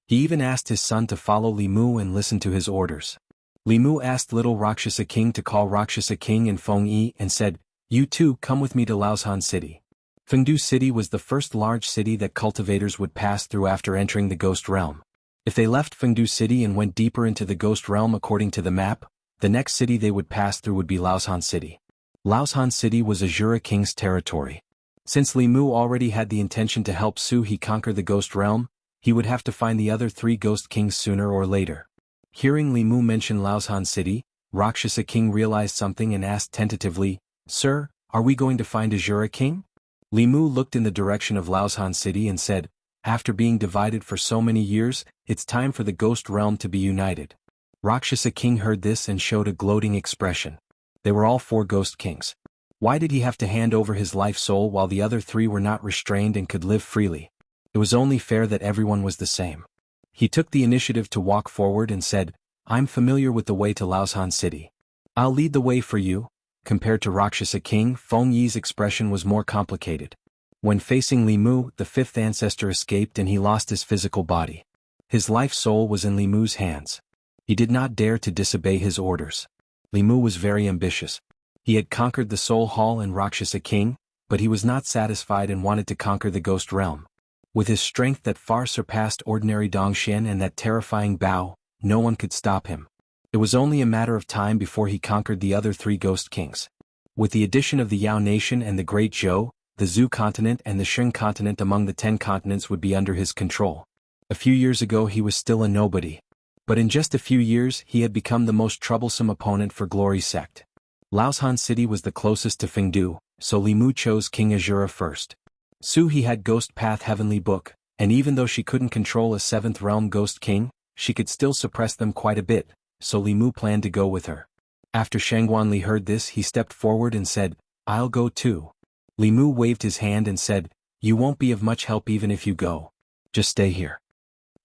He even asked his son to follow Li Mu and listen to his orders. Li Mu asked little Rakshasa King to call Rakshasa King and Feng Yi and said, "You two come with me to Laoshan City." Fengdu City was the first large city that cultivators would pass through after entering the Ghost Realm. If they left Fengdu City and went deeper into the Ghost Realm according to the map, the next city they would pass through would be Laoshan City. Laoshan City was Azura King's territory. Since Li Mu already had the intention to help Su He conquer the Ghost Realm, he would have to find the other 3 Ghost Kings sooner or later. Hearing Li Mu mention Laoshan City, Rakshasa King realized something and asked tentatively, "Sir, are we going to find Azura King?" Li Mu looked in the direction of Laoshan City and said, "After being divided for so many years, it's time for the Ghost Realm to be united." Rakshasa King heard this and showed a gloating expression. They were all 4 Ghost Kings. Why did he have to hand over his life soul while the other 3 were not restrained and could live freely? It was only fair that everyone was the same. He took the initiative to walk forward and said, "I'm familiar with the way to Laoshan City. I'll lead the way for you." Compared to Rakshasa King, Feng Yi's expression was more complicated. When facing Li Mu, the 5th ancestor escaped and he lost his physical body. His life soul was in Li Mu's hands. He did not dare to disobey his orders. Li Mu was very ambitious. He had conquered the Soul Hall and Rakshasa King, but he was not satisfied and wanted to conquer the Ghost Realm. With his strength that far surpassed ordinary Dongxian and that terrifying Bao, no one could stop him. It was only a matter of time before he conquered the other 3 Ghost Kings. With the addition of the Yao Nation and the Great Zhou, the Zhu continent and the Shun continent among the 10 continents would be under his control. A few years ago he was still a nobody. But in just a few years he had become the most troublesome opponent for Glory Sect. Laoshan City was the closest to Fengdu, so Li Mu chose King Azura first. Su He had Ghost Path Heavenly Book, and even though she couldn't control a 7th Realm Ghost King, she could still suppress them quite a bit, so Li Mu planned to go with her. After Shangguanli heard this he stepped forward and said, "I'll go too." Li Mu waved his hand and said, "You won't be of much help even if you go. Just stay here."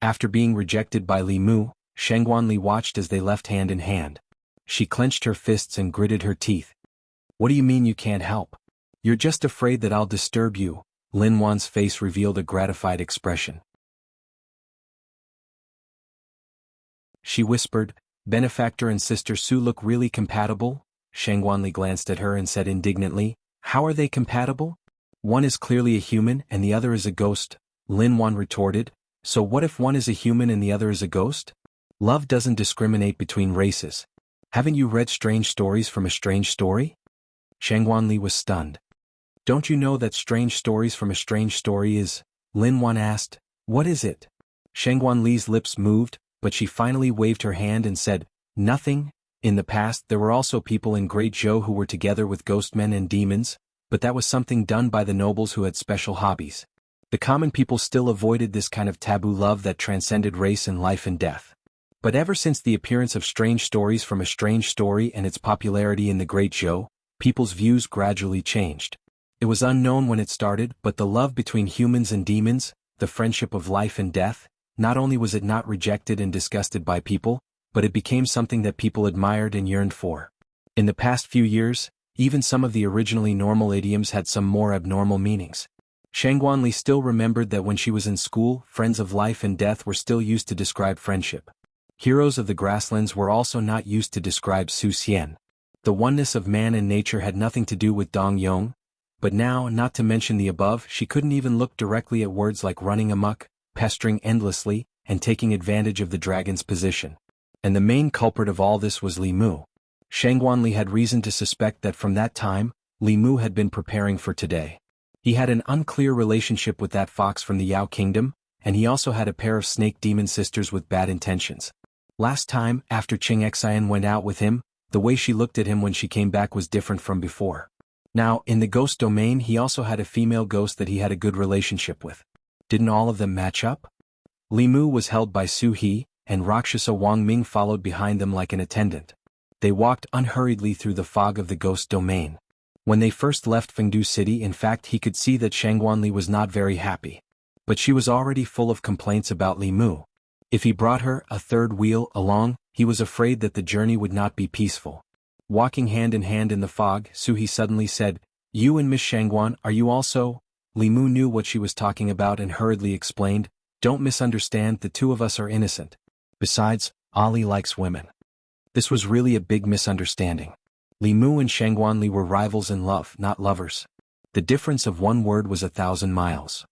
After being rejected by Li Mu, Shangguanli watched as they left hand in hand. She clenched her fists and gritted her teeth. "What do you mean you can't help? You're just afraid that I'll disturb you." Lin Wan's face revealed a gratified expression. She whispered, "Benefactor and Sister Su look really compatible?" Shangguanli glanced at her and said indignantly, "How are they compatible? One is clearly a human and the other is a ghost." Lin Wan retorted, "So what if one is a human and the other is a ghost? Love doesn't discriminate between races. Haven't you read Strange Stories from a Strange Story?" Shangguanli was stunned. "Don't you know that Strange Stories from a Strange Story is?" Lin Wan asked. "What is it?" Shangguanli's lips moved, but she finally waved her hand and said, "Nothing. In the past there were also people in Great Zhou who were together with ghostmen and demons, but that was something done by the nobles who had special hobbies. The common people still avoided this kind of taboo love that transcended race and life and death. But ever since the appearance of Strange Stories from a Strange Story and its popularity in the Great Zhou, people's views gradually changed. It was unknown when it started, but the love between humans and demons, the friendship of life and death, not only was it not rejected and disgusted by people, but it became something that people admired and yearned for. In the past few years, even some of the originally normal idioms had some more abnormal meanings. Shangguanli still remembered that when she was in school, friends of life and death were still used to describe friendship. Heroes of the grasslands were also not used to describe Su Xian. The oneness of man and nature had nothing to do with Dong Yong, but now, not to mention the above, she couldn't even look directly at words like running amok, pestering endlessly, and taking advantage of the dragon's position. And the main culprit of all this was Li Mu. Shangguanli had reason to suspect that from that time, Li Mu had been preparing for today. He had an unclear relationship with that fox from the Yao Kingdom, and he also had a pair of snake demon sisters with bad intentions. Last time, after Qing Xian went out with him, the way she looked at him when she came back was different from before. Now, in the ghost domain he also had a female ghost that he had a good relationship with. Didn't all of them match up? Li Mu was held by Su He, and Rakshasa Wang Ming followed behind them like an attendant. They walked unhurriedly through the fog of the ghost domain. When they first left Fengdu City, in fact, he could see that Shangguanli was not very happy. But she was already full of complaints about Li Mu. If he brought her, a third wheel, along, he was afraid that the journey would not be peaceful. Walking hand in hand in the fog, Su He suddenly said, "You and Miss Shangguan, are you also?" Li Mu knew what she was talking about and hurriedly explained, "Don't misunderstand, the two of us are innocent. Besides, Ali likes women." This was really a big misunderstanding. Li Mu and Shangguanli were rivals in love, not lovers. The difference of one word was 1,000 miles.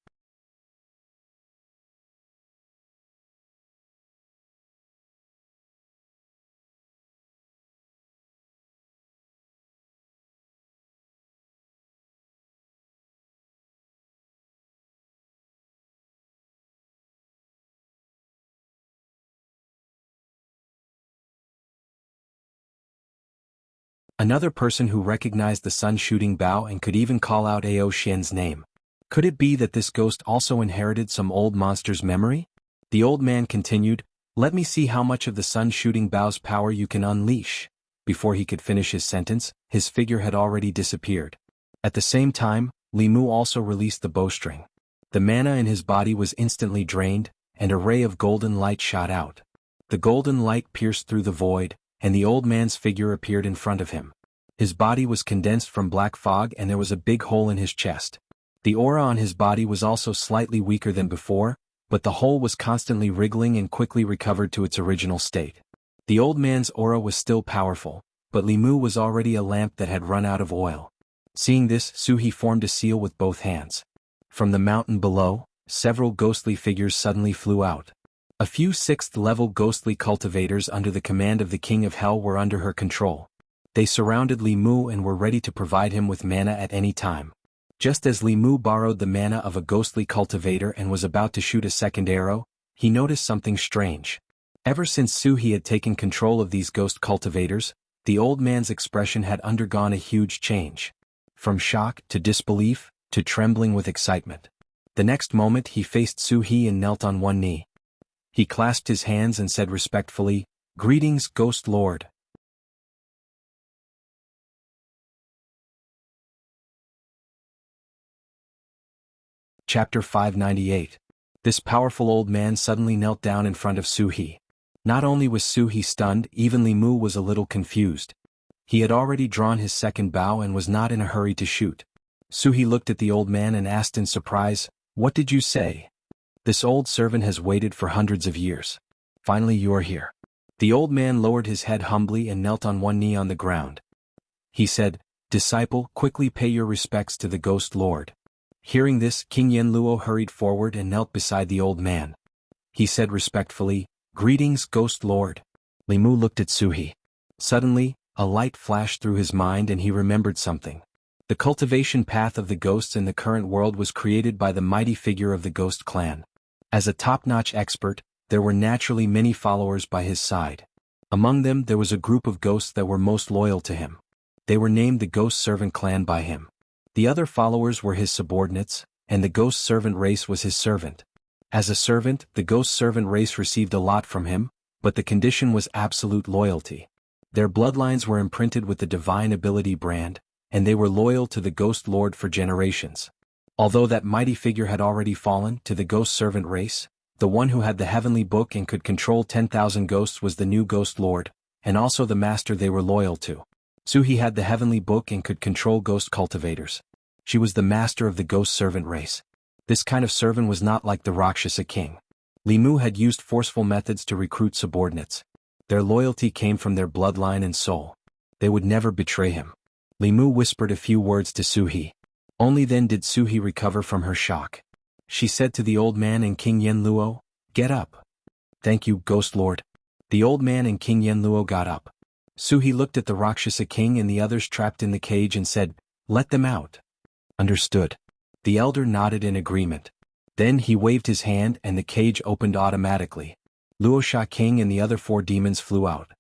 Another person who recognized the sun-shooting bow and could even call out Ao Xian's name. Could it be that this ghost also inherited some old monster's memory? The old man continued, "Let me see how much of the sun-shooting bow's power you can unleash." Before he could finish his sentence, his figure had already disappeared. At the same time, Li Mu also released the bowstring. The mana in his body was instantly drained, and a ray of golden light shot out. The golden light pierced through the void, and the old man's figure appeared in front of him. His body was condensed from black fog and there was a big hole in his chest. The aura on his body was also slightly weaker than before, but the hole was constantly wriggling and quickly recovered to its original state. The old man's aura was still powerful, but Li Mu was already a lamp that had run out of oil. Seeing this, Su He formed a seal with both hands. From the mountain below, several ghostly figures suddenly flew out. A few 6th-level ghostly cultivators under the command of the King of Hell were under her control. They surrounded Li Mu and were ready to provide him with mana at any time. Just as Li Mu borrowed the mana of a ghostly cultivator and was about to shoot a second arrow, he noticed something strange. Ever since Su He had taken control of these ghost cultivators, the old man's expression had undergone a huge change. From shock to disbelief to trembling with excitement. The next moment he faced Su He and knelt on one knee. He clasped his hands and said respectfully, "Greetings, Ghost Lord." Chapter 598. This powerful old man suddenly knelt down in front of Su He. Not only was Su He stunned, even Li Mu was a little confused. He had already drawn his second bow and was not in a hurry to shoot. Su He looked at the old man and asked in surprise, "What did you say?" "This old servant has waited for hundreds of years. Finally you are here." The old man lowered his head humbly and knelt on one knee on the ground. He said, "Disciple, quickly pay your respects to the Ghost Lord." Hearing this, King Yenluo hurried forward and knelt beside the old man. He said respectfully, "Greetings, Ghost Lord." Li Mu looked at Su He. Suddenly, a light flashed through his mind and he remembered something. The cultivation path of the ghosts in the current world was created by the mighty figure of the Ghost Clan. As a top-notch expert, there were naturally many followers by his side. Among them there was a group of ghosts that were most loyal to him. They were named the Ghost Servant Clan by him. The other followers were his subordinates, and the Ghost Servant race was his servant. As a servant, the Ghost Servant race received a lot from him, but the condition was absolute loyalty. Their bloodlines were imprinted with the Divine Ability brand, and they were loyal to the Ghost Lord for generations. Although that mighty figure had already fallen to the Ghost Servant race, the one who had the heavenly book and could control 10,000 ghosts was the new Ghost Lord, and also the master they were loyal to. Su He had the heavenly book and could control ghost cultivators. She was the master of the Ghost Servant race. This kind of servant was not like the Rakshasa king. Li Mu had used forceful methods to recruit subordinates. Their loyalty came from their bloodline and soul. They would never betray him. Li Mu whispered a few words to Su He. Only then did Su He recover from her shock. She said to the old man and King Yenluo, "Get up." "Thank you, Ghost Lord." The old man and King Yenluo got up. Su He looked at the Rakshasa king and the others trapped in the cage and said, "Let them out." "Understood." The elder nodded in agreement. Then he waved his hand and the cage opened automatically. Luosha King and the other 4 demons flew out.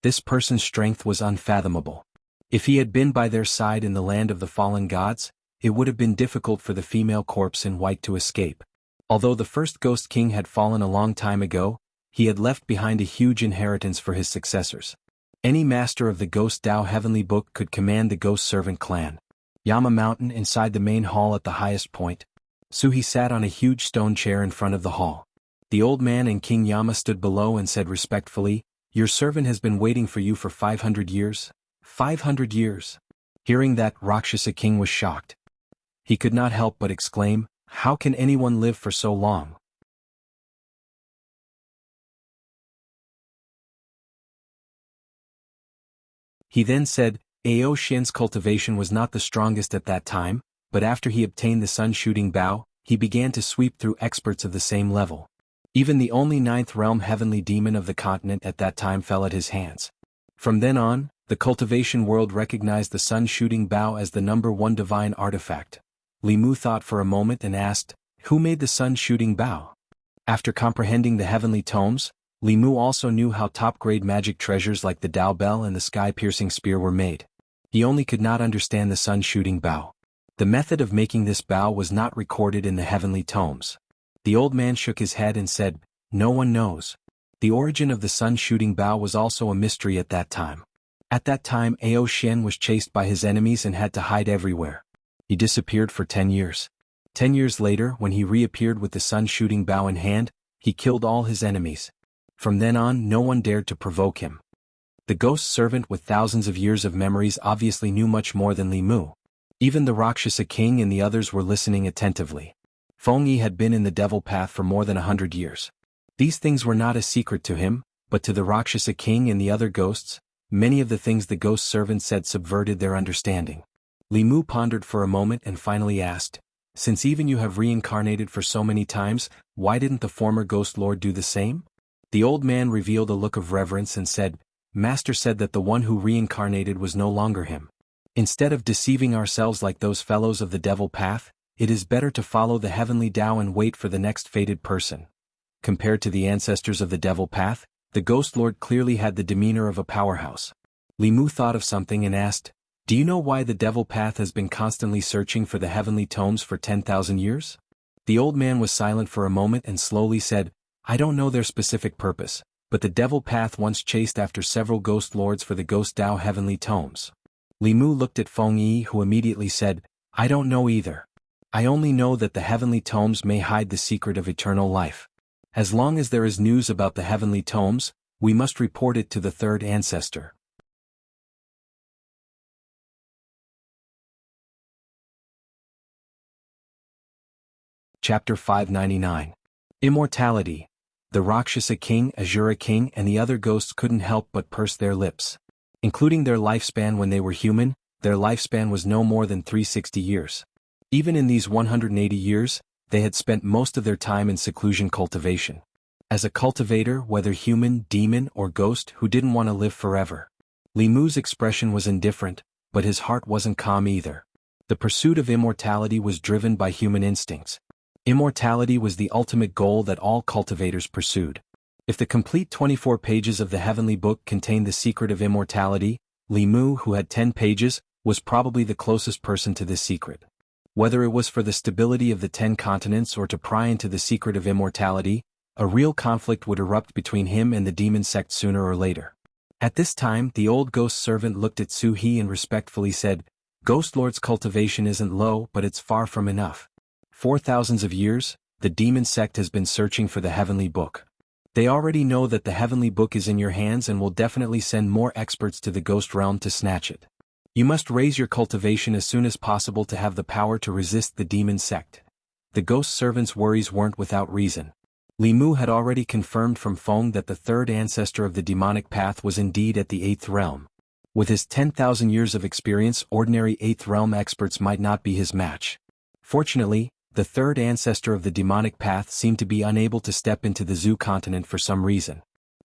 This person's strength was unfathomable. If he had been by their side in the land of the fallen gods, it would have been difficult for the female corpse in white to escape. Although the first Ghost King had fallen a long time ago, he had left behind a huge inheritance for his successors. Any master of the Ghost Dao Heavenly Book could command the Ghost Servant clan. Yama Mountain inside the main hall at the highest point. Suhi sat on a huge stone chair in front of the hall. The old man and King Yama stood below and said respectfully, "Your servant has been waiting for you for 500 years. 500 years. Hearing that, Rakshasa King was shocked. He could not help but exclaim, "How can anyone live for so long?" He then said, Ao Shin's cultivation was not the strongest at that time, but after he obtained the sun-shooting bow, he began to sweep through experts of the same level. Even the only ninth realm heavenly demon of the continent at that time fell at his hands. From then on, the cultivation world recognized the sun-shooting bow as the #1 divine artifact. Li Mu thought for a moment and asked, "Who made the sun-shooting bow?" After comprehending the heavenly tomes, Li Mu also knew how top-grade magic treasures like the Dao Bell and the sky-piercing spear were made. He only could not understand the sun-shooting bow. The method of making this bow was not recorded in the heavenly tomes. The old man shook his head and said, "No one knows." The origin of the sun-shooting bow was also a mystery at that time. At that time Ao Shen was chased by his enemies and had to hide everywhere. He disappeared for 10 years. 10 years later, when he reappeared with the sun-shooting bow in hand, he killed all his enemies. From then on, no one dared to provoke him. The ghost servant with thousands of years of memories obviously knew much more than Li Mu. Even the Rakshasa King and the others were listening attentively. Feng Yi had been in the devil path for more than 100 years. These things were not a secret to him, but to the Rakshasa King and the other ghosts, many of the things the ghost servant said subverted their understanding. Li Mu pondered for a moment and finally asked, "Since even you have reincarnated for so many times, why didn't the former ghost lord do the same?" The old man revealed a look of reverence and said, "Master said that the one who reincarnated was no longer him. Instead of deceiving ourselves like those fellows of the devil path, it is better to follow the heavenly Tao and wait for the next fated person." Compared to the ancestors of the devil path, the ghost lord clearly had the demeanor of a powerhouse. Li Mu thought of something and asked, "Do you know why the devil path has been constantly searching for the heavenly tomes for 10,000 years?" The old man was silent for a moment and slowly said, "I don't know their specific purpose, but the devil path once chased after several ghost lords for the ghost Dao heavenly tomes." Li Mu looked at Feng Yi, who immediately said, "I don't know either. I only know that the heavenly tomes may hide the secret of eternal life. As long as there is news about the heavenly tomes, we must report it to the third ancestor." Chapter 599. Immortality. The Rakshasa King, Asura King and the other ghosts couldn't help but purse their lips. Including their lifespan when they were human, their lifespan was no more than 360 years. Even in these 180 years, they had spent most of their time in seclusion cultivation. As a cultivator, whether human, demon, or ghost, who didn't want to live forever. Li Mu's expression was indifferent, but his heart wasn't calm either. The pursuit of immortality was driven by human instincts. Immortality was the ultimate goal that all cultivators pursued. If the complete 24 pages of the Heavenly Book contained the secret of immortality, Li Mu, who had 10 pages, was probably the closest person to this secret. Whether it was for the stability of the 10 continents or to pry into the secret of immortality, a real conflict would erupt between him and the demon sect sooner or later. At this time, the old ghost servant looked at Su He and respectfully said, "Ghost Lord's cultivation isn't low, but it's far from enough. For thousands of years, the demon sect has been searching for the Heavenly Book. They already know that the Heavenly Book is in your hands and will definitely send more experts to the ghost realm to snatch it. You must raise your cultivation as soon as possible to have the power to resist the demon sect." The ghost servant's worries weren't without reason. Li Mu had already confirmed from Feng that the third ancestor of the demonic path was indeed at the 8th realm. With his 10,000 years of experience, ordinary 8th realm experts might not be his match. Fortunately, the third ancestor of the demonic path seemed to be unable to step into the Zhu continent for some reason.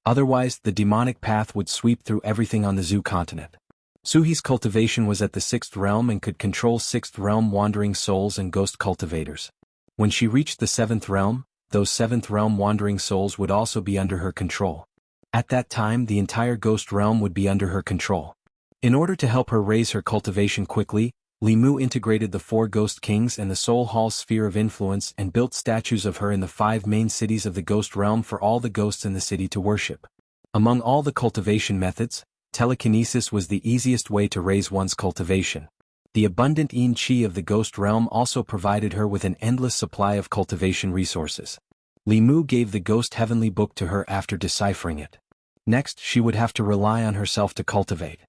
Otherwise, the demonic path would sweep through everything on the Zhu continent. Suhi's cultivation was at the 6th realm and could control 6th realm wandering souls and ghost cultivators. When she reached the 7th realm, those 7th realm wandering souls would also be under her control. At that time, the entire ghost realm would be under her control. In order to help her raise her cultivation quickly, Li Mu integrated the 4 ghost kings and the Soul Hall's sphere of influence and built statues of her in the 5 main cities of the ghost realm for all the ghosts in the city to worship. Among all the cultivation methods, telekinesis was the easiest way to raise one's cultivation. The abundant yin qi of the ghost realm also provided her with an endless supply of cultivation resources. Li Mu gave the ghost heavenly book to her after deciphering it. Next, she would have to rely on herself to cultivate.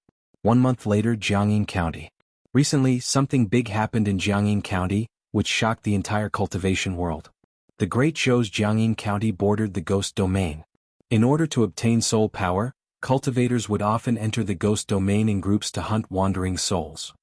1 month later, Jianghu County. Recently, something big happened in Jianghu County, which shocked the entire cultivation world. The Great Zhou's Jianghu County bordered the ghost domain. In order to obtain soul power, cultivators would often enter the ghost domain in groups to hunt wandering souls.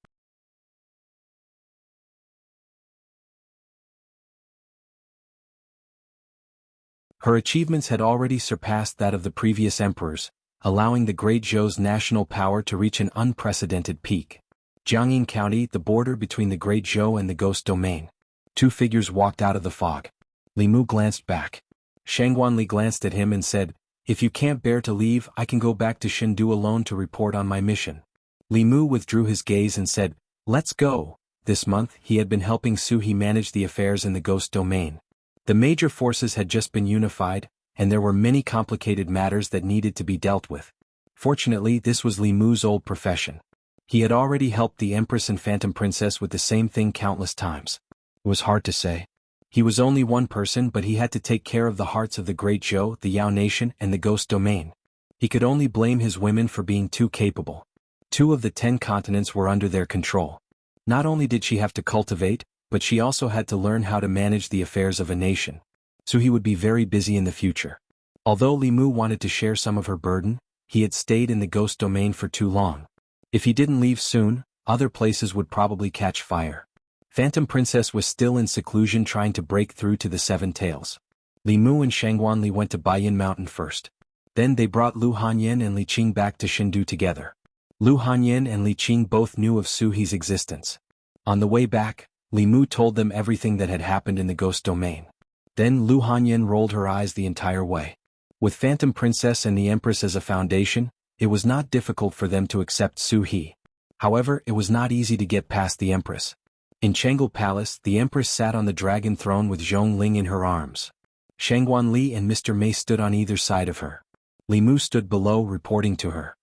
Her achievements had already surpassed that of the previous emperors, allowing the Great Zhou's national power to reach an unprecedented peak. Jianghu County, the border between the Great Zhou and the ghost domain. 2 figures walked out of the fog. Li Mu glanced back. Shangguanli glanced at him and said, "If you can't bear to leave, I can go back to Chengdu alone to report on my mission." Li Mu withdrew his gaze and said, "Let's go." This month, he had been helping Su He manage the affairs in the ghost domain. The major forces had just been unified, and there were many complicated matters that needed to be dealt with. Fortunately, this was Li Mu's old profession. He had already helped the Empress and Phantom Princess with the same thing countless times. It was hard to say. He was only one person, but he had to take care of the hearts of the Great Zhou, the Yao Nation, and the ghost domain. He could only blame his women for being too capable. 2 of the 10 continents were under their control. Not only did she have to cultivate, but she also had to learn how to manage the affairs of a nation. So he would be very busy in the future. Although Li Mu wanted to share some of her burden, he had stayed in the ghost domain for too long. If he didn't leave soon, other places would probably catch fire. Phantom Princess was still in seclusion trying to break through to the 7 tails. Li Mu and Shangguanli went to Baiyin Mountain first. Then they brought Lu Hanyin and Li Qing back to Chengdu together. Lu Hanyin and Li Qing both knew of Su He's existence. On the way back, Li Mu told them everything that had happened in the ghost domain. Then Lu Hanyin rolled her eyes the entire way. With Phantom Princess and the Empress as a foundation, it was not difficult for them to accept Su He. However, it was not easy to get past the Empress. In Chengdu Palace, the Empress sat on the dragon throne with Zhong Ling in her arms. Shangguanli and Mr. Mei stood on either side of her. Li Mu stood below reporting to her.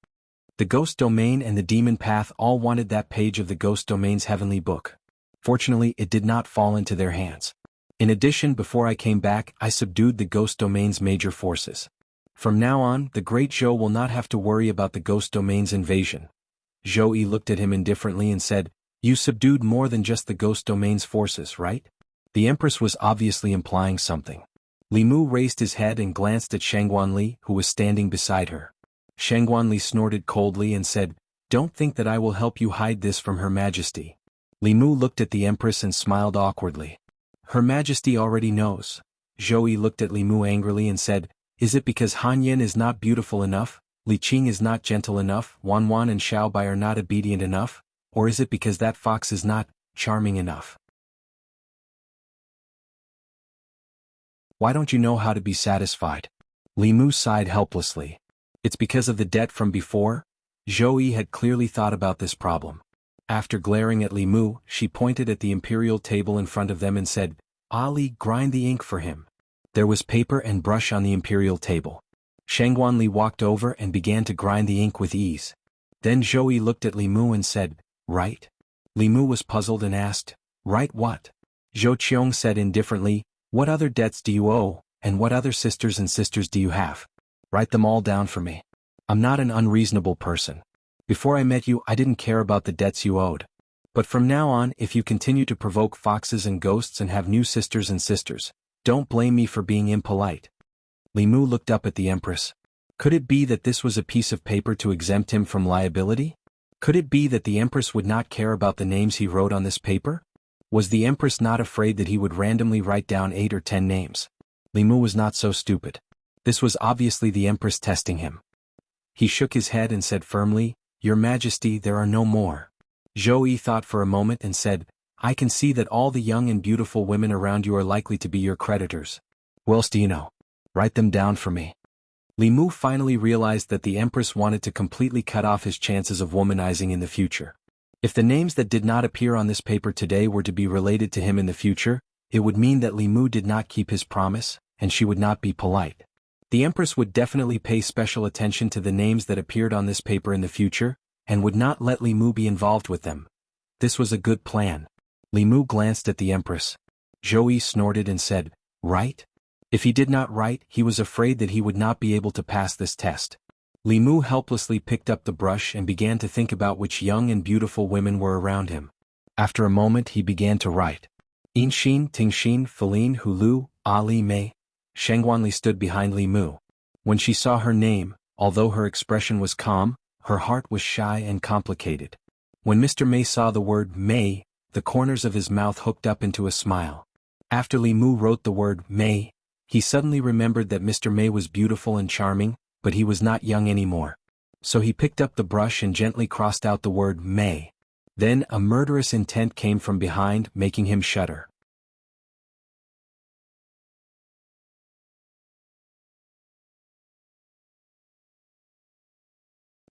The ghost domain and the demon path all wanted that page of the ghost domain's heavenly book. Fortunately, it did not fall into their hands. In addition, before I came back, I subdued the ghost domain's major forces. From now on, the Great Zhou will not have to worry about the ghost domain's invasion. Zhou Yi looked at him indifferently and said, "You subdued more than just the ghost domain's forces, right?" The Empress was obviously implying something. Li Mu raised his head and glanced at Shangguanli, who was standing beside her. Shangguanli snorted coldly and said, "Don't think that I will help you hide this from Her Majesty." Li Mu looked at the Empress and smiled awkwardly. "Her Majesty already knows." Zhou Yi looked at Li Mu angrily and said, "Is it because Han Yin is not beautiful enough, Li Qing is not gentle enough, Wan Wan and Xiao Bai are not obedient enough, or is it because that fox is not charming enough? Why don't you know how to be satisfied?" Li Mu sighed helplessly. "It's because of the debt from before?" Zhou Yi had clearly thought about this problem. After glaring at Li Mu, she pointed at the imperial table in front of them and said, "Ali, grind the ink for him." There was paper and brush on the imperial table. Shangguanli walked over and began to grind the ink with ease. Then Zhou Yi looked at Li Mu and said, "Right?" Li Mu was puzzled and asked, "Right what?" Zhou Qiong said indifferently, "What other debts do you owe, and what other sisters and sisters do you have? Write them all down for me. I'm not an unreasonable person. Before I met you, I didn't care about the debts you owed. But from now on, if you continue to provoke foxes and ghosts and have new sisters and sisters, don't blame me for being impolite." Li Mu looked up at the Empress. Could it be that this was a piece of paper to exempt him from liability? Could it be that the Empress would not care about the names he wrote on this paper? Was the Empress not afraid that he would randomly write down 8 or 10 names? Li Mu was not so stupid. This was obviously the Empress testing him. He shook his head and said firmly, "Your Majesty, there are no more." Zhou Yi thought for a moment and said, "I can see that all the young and beautiful women around you are likely to be your creditors. Who else do you know? Write them down for me." Li Mu finally realized that the Empress wanted to completely cut off his chances of womanizing in the future. If the names that did not appear on this paper today were to be related to him in the future, it would mean that Li Mu did not keep his promise, and she would not be polite. The Empress would definitely pay special attention to the names that appeared on this paper in the future, and would not let Li Mu be involved with them. This was a good plan. Li Mu glanced at the Empress. Zhou Yi snorted and said, "Write?" If he did not write, he was afraid that he would not be able to pass this test. Li Mu helplessly picked up the brush and began to think about which young and beautiful women were around him. After a moment he began to write. Inxin, Tingxin, Feline, Hulu, Ali Mei. Shengguanli stood behind Li Mu. When she saw her name, although her expression was calm, her heart was shy and complicated. When Mr. Mei saw the word Mei, the corners of his mouth hooked up into a smile. After Li Mu wrote the word Mei, he suddenly remembered that Mr. Mei was beautiful and charming, but he was not young anymore. So he picked up the brush and gently crossed out the word Mei. Then a murderous intent came from behind, making him shudder.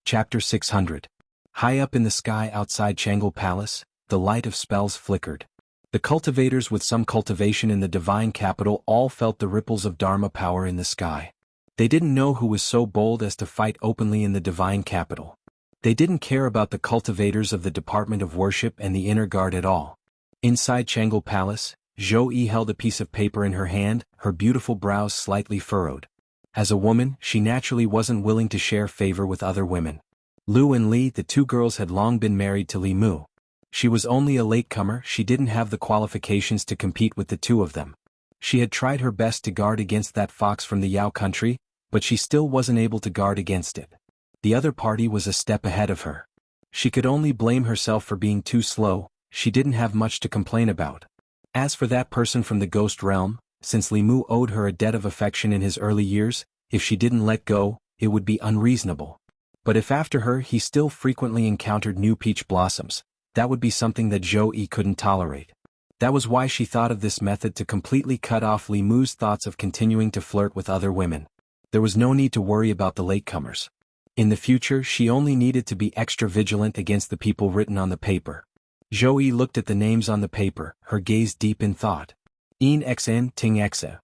Chapter 600. High up in the sky outside Jianghu Palace, the light of spells flickered. The cultivators with some cultivation in the divine capital all felt the ripples of Dharma power in the sky. They didn't know who was so bold as to fight openly in the divine capital. They didn't care about the cultivators of the Department of Worship and the Inner Guard at all. Inside Jianghu Palace, Zhou Yi held a piece of paper in her hand, her beautiful brows slightly furrowed. As a woman, she naturally wasn't willing to share favor with other women. Lu and Li, the two girls, had long been married to Li Mu. She was only a latecomer, she didn't have the qualifications to compete with the two of them. She had tried her best to guard against that fox from the Yao country, but she still wasn't able to guard against it. The other party was a step ahead of her. She could only blame herself for being too slow, she didn't have much to complain about. As for that person from the ghost realm, since Li Mu owed her a debt of affection in his early years, if she didn't let go, it would be unreasonable. But if after her he still frequently encountered new peach blossoms, that would be something that Zhou Yi couldn't tolerate. That was why she thought of this method to completely cut off Li Mu's thoughts of continuing to flirt with other women. There was no need to worry about the latecomers. In the future she only needed to be extra vigilant against the people written on the paper. Zhou Yi looked at the names on the paper, her gaze deep in thought. In Xn Ting Xe.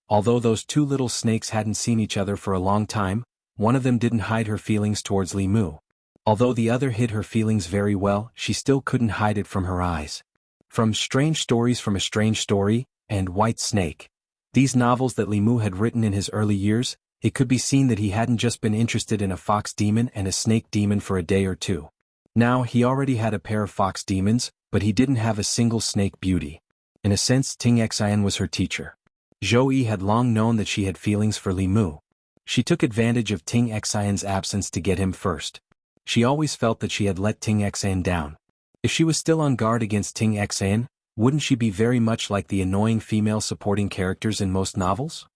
Although those two little snakes hadn't seen each other for a long time, one of them didn't hide her feelings towards Li Mu. Although the other hid her feelings very well, she still couldn't hide it from her eyes. From Strange Stories from a Strange Story, and White Snake. These novels that Li Mu had written in his early years, it could be seen that he hadn't just been interested in a fox demon and a snake demon for a day or two. Now he already had a pair of fox demons, but he didn't have a single snake beauty. In a sense, Ting Xian was her teacher. Zhou Yi had long known that she had feelings for Li Mu. She took advantage of Ting Xian's absence to get him first. She always felt that she had let Ting Xian down. If she was still on guard against Ting Xian, wouldn't she be very much like the annoying female supporting characters in most novels?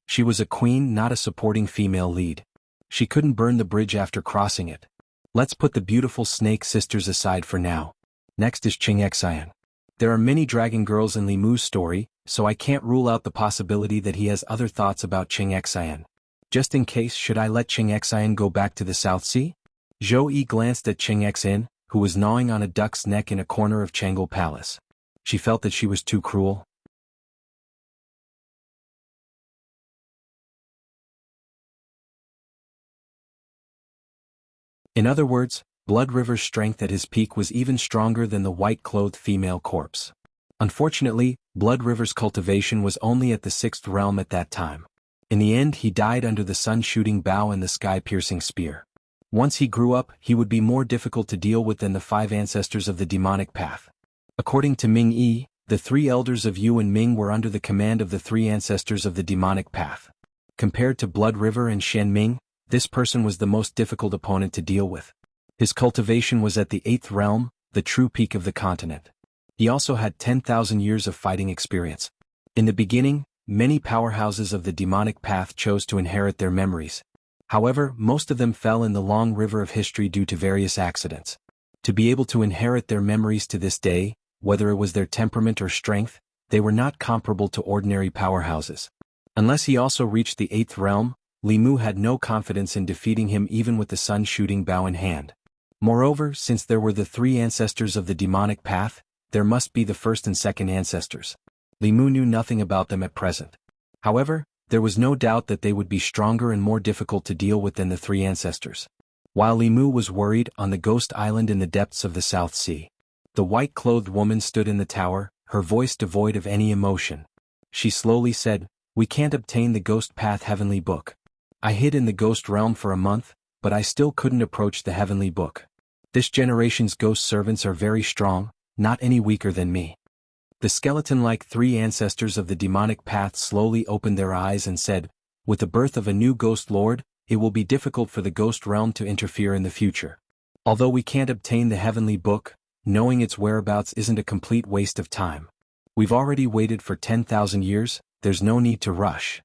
She was a queen, not a supporting female lead. She couldn't burn the bridge after crossing it. Let's put the beautiful snake sisters aside for now. Next is Ting Xian. There are many dragon girls in Li Mu's story, so I can't rule out the possibility that he has other thoughts about Ting Xian. Just in case, should I let Ting Xian go back to the South Sea? Zhou Yi glanced at Ting Xian, who was gnawing on a duck's neck in a corner of Jianghu Palace. She felt that she was too cruel. In other words, Blood River's strength at his peak was even stronger than the white-clothed female corpse. Unfortunately, Blood River's cultivation was only at the 6th realm at that time. In the end he died under the sun-shooting bow and the sky-piercing spear. Once he grew up, he would be more difficult to deal with than the 5 ancestors of the demonic path. According to Ming Yi, the 3 elders of Yu and Ming were under the command of the 3 ancestors of the demonic path. Compared to Blood River and Shen Ming, this person was the most difficult opponent to deal with. His cultivation was at the 8th realm, the true peak of the continent. He also had 10,000 years of fighting experience. In the beginning, many powerhouses of the demonic path chose to inherit their memories. However, most of them fell in the long river of history due to various accidents. To be able to inherit their memories to this day, whether it was their temperament or strength, they were not comparable to ordinary powerhouses. Unless he also reached the 8th realm, Li Mu had no confidence in defeating him even with the sun-shooting bow in hand. Moreover, since there were the three ancestors of the demonic path, there must be the first and second ancestors. Li Mu knew nothing about them at present. However, there was no doubt that they would be stronger and more difficult to deal with than the three ancestors. While Li Mu was worried on the ghost island in the depths of the South Sea, the white-clothed woman stood in the tower, her voice devoid of any emotion. She slowly said, "We can't obtain the Ghost Path Heavenly Book. I hid in the ghost realm for a month, but I still couldn't approach the Heavenly Book. This generation's ghost servants are very strong, not any weaker than me." The skeleton-like three ancestors of the demonic path slowly opened their eyes and said, "With the birth of a new ghost lord, it will be difficult for the ghost realm to interfere in the future. Although we can't obtain the Heavenly Book, knowing its whereabouts isn't a complete waste of time. We've already waited for 10,000 years, there's no need to rush."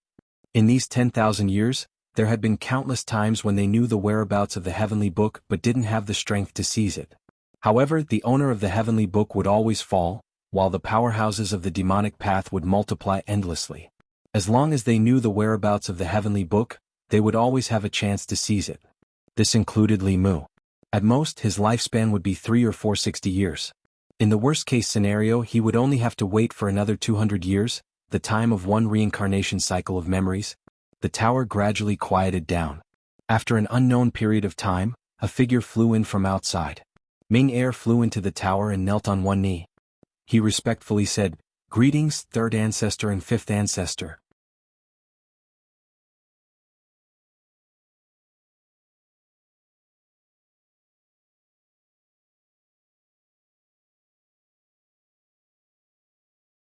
In these 10,000 years, there had been countless times when they knew the whereabouts of the Heavenly Book but didn't have the strength to seize it. However, the owner of the Heavenly Book would always fall, while the powerhouses of the demonic path would multiply endlessly. As long as they knew the whereabouts of the Heavenly Book, they would always have a chance to seize it. This included Li Mu. At most, his lifespan would be 3 or 460 years. In the worst-case scenario, he would only have to wait for another 200 years, the time of one reincarnation cycle of memories. The tower gradually quieted down. After an unknown period of time, a figure flew in from outside. Ming Air flew into the tower and knelt on one knee. He respectfully said, "Greetings, third ancestor and fifth ancestor."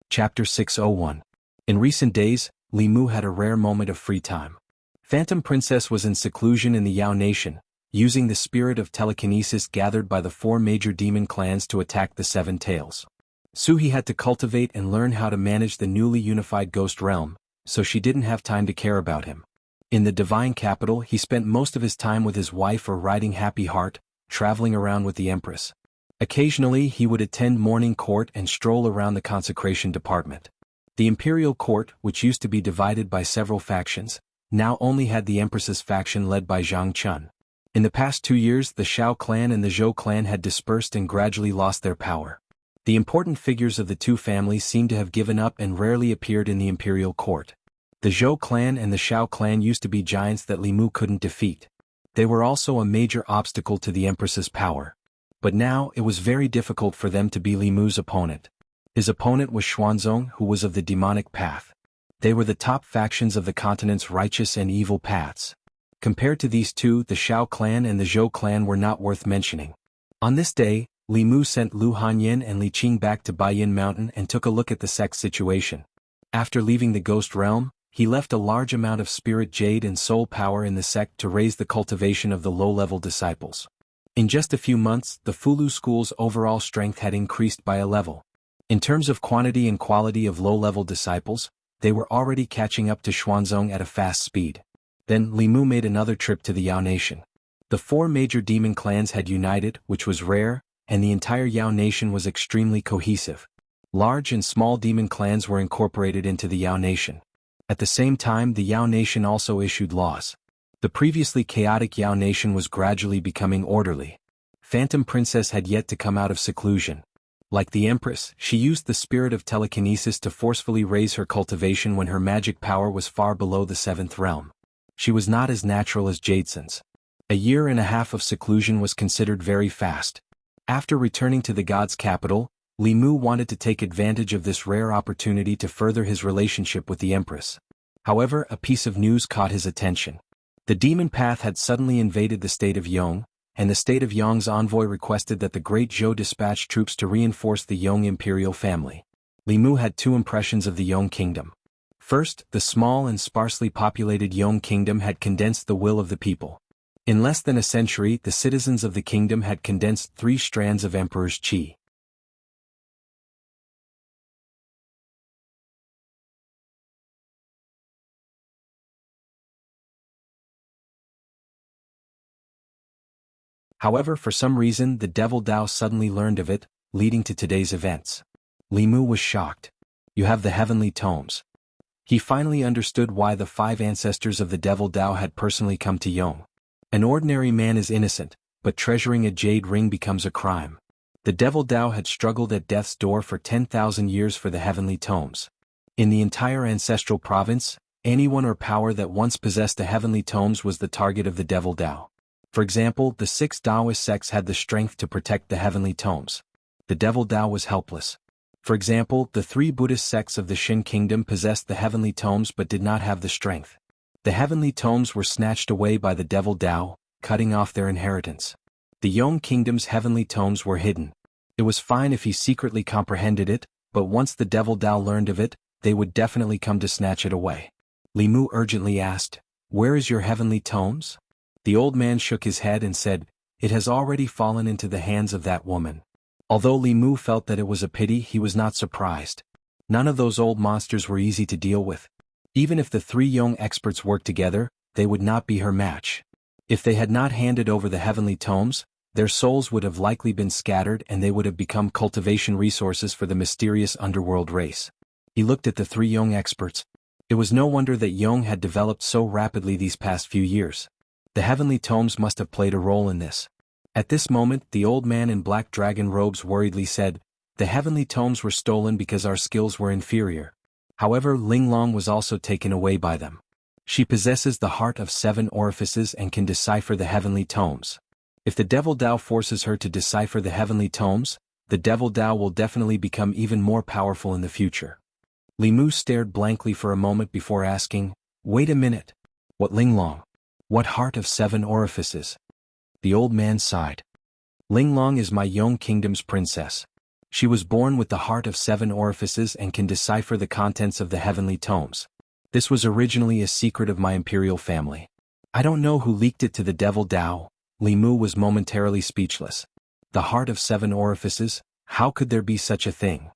Chapter 601. In recent days, Li Mu had a rare moment of free time. Phantom Princess was in seclusion in the Yao Nation, using the spirit of telekinesis gathered by the 4 major demon clans to attack the 7 tails. Suhi had to cultivate and learn how to manage the newly unified ghost realm, so she didn't have time to care about him. In the divine capital, he spent most of his time with his wife or riding Happy Heart, traveling around with the Empress. Occasionally he would attend morning court and stroll around the consecration department. The imperial court, which used to be divided by several factions, now only had the Empress's faction led by Zhang Chun. In the past 2 years the Shao clan and the Zhou clan had dispersed and gradually lost their power. The important figures of the two families seemed to have given up and rarely appeared in the imperial court. The Zhou clan and the Shao clan used to be giants that Li Mu couldn't defeat. They were also a major obstacle to the Empress's power. But now it was very difficult for them to be Li Mu's opponent. His opponent was Xuanzong, who was of the demonic path. They were the top factions of the continent's righteous and evil paths. Compared to these two, the Shao clan and the Zhou clan were not worth mentioning. On this day, Li Mu sent Lu Hanyin and Li Qing back to Baiyin Mountain and took a look at the sect's situation. After leaving the ghost realm, he left a large amount of spirit jade and soul power in the sect to raise the cultivation of the low-level disciples. In just a few months, the Fulu school's overall strength had increased by a level. In terms of quantity and quality of low-level disciples, they were already catching up to Xuanzong at a fast speed. Then Li Mu made another trip to the Yao Nation. The 4 major demon clans had united, which was rare, and the entire Yao Nation was extremely cohesive. Large and small demon clans were incorporated into the Yao Nation. At the same time, the Yao Nation also issued laws. The previously chaotic Yao Nation was gradually becoming orderly. Phantom Princess had yet to come out of seclusion. Like the Empress, she used the spirit of telekinesis to forcefully raise her cultivation when her magic power was far below the 7th realm. She was not as natural as Jadesen's. A year and a half of seclusion was considered very fast. After returning to the god's capital, Li Mu wanted to take advantage of this rare opportunity to further his relationship with the Empress. However, a piece of news caught his attention. The demon path had suddenly invaded the state of Yong, and the state of Yong's envoy requested that the great Zhou dispatch troops to reinforce the Yong imperial family. Li Mu had 2 impressions of the Yong kingdom. First, the small and sparsely populated Yong kingdom had condensed the will of the people. In less than a century, the citizens of the kingdom had condensed 3 strands of emperor's qi. However, for some reason the Devil Dao suddenly learned of it, leading to today's events. Li Mu was shocked. "You have the heavenly tomes." He finally understood why the 5 ancestors of the Devil Dao had personally come to Yong. An ordinary man is innocent, but treasuring a jade ring becomes a crime. The Devil Dao had struggled at death's door for 10,000 years for the heavenly tomes. In the entire ancestral province, anyone or power that once possessed the heavenly tomes was the target of the Devil Dao. For example, the 6 Taoist sects had the strength to protect the heavenly tomes. The Devil Dao was helpless. For example, the 3 Buddhist sects of the Shin kingdom possessed the heavenly tomes but did not have the strength. The heavenly tomes were snatched away by the Devil Dao, cutting off their inheritance. The Yong kingdom's heavenly tomes were hidden. It was fine if he secretly comprehended it, but once the Devil Dao learned of it, they would definitely come to snatch it away. Li Mu urgently asked, "Where is your heavenly tomes?" The old man shook his head and said, "It has already fallen into the hands of that woman." Although Li Mu felt that it was a pity, he was not surprised. None of those old monsters were easy to deal with. Even if the 3 Yong experts worked together, they would not be her match. If they had not handed over the heavenly tomes, their souls would have likely been scattered and they would have become cultivation resources for the mysterious underworld race. He looked at the 3 Yong experts. It was no wonder that Yong had developed so rapidly these past few years. The heavenly tomes must have played a role in this. At this moment, the old man in black dragon robes worriedly said, "The heavenly tomes were stolen because our skills were inferior." However, Linglong was also taken away by them. She possesses the heart of 7 orifices and can decipher the heavenly tomes. If the Devil Dao forces her to decipher the heavenly tomes, the Devil Dao will definitely become even more powerful in the future. Li Mu stared blankly for a moment before asking, "Wait a minute. What Linglong? What heart of 7 orifices?" The old man sighed. "Linglong is my Yong kingdom's princess. She was born with the heart of 7 orifices and can decipher the contents of the heavenly tomes. This was originally a secret of my imperial family. I don't know who leaked it to the Devil Dao." Li Mu was momentarily speechless. The heart of 7 orifices? How could there be such a thing?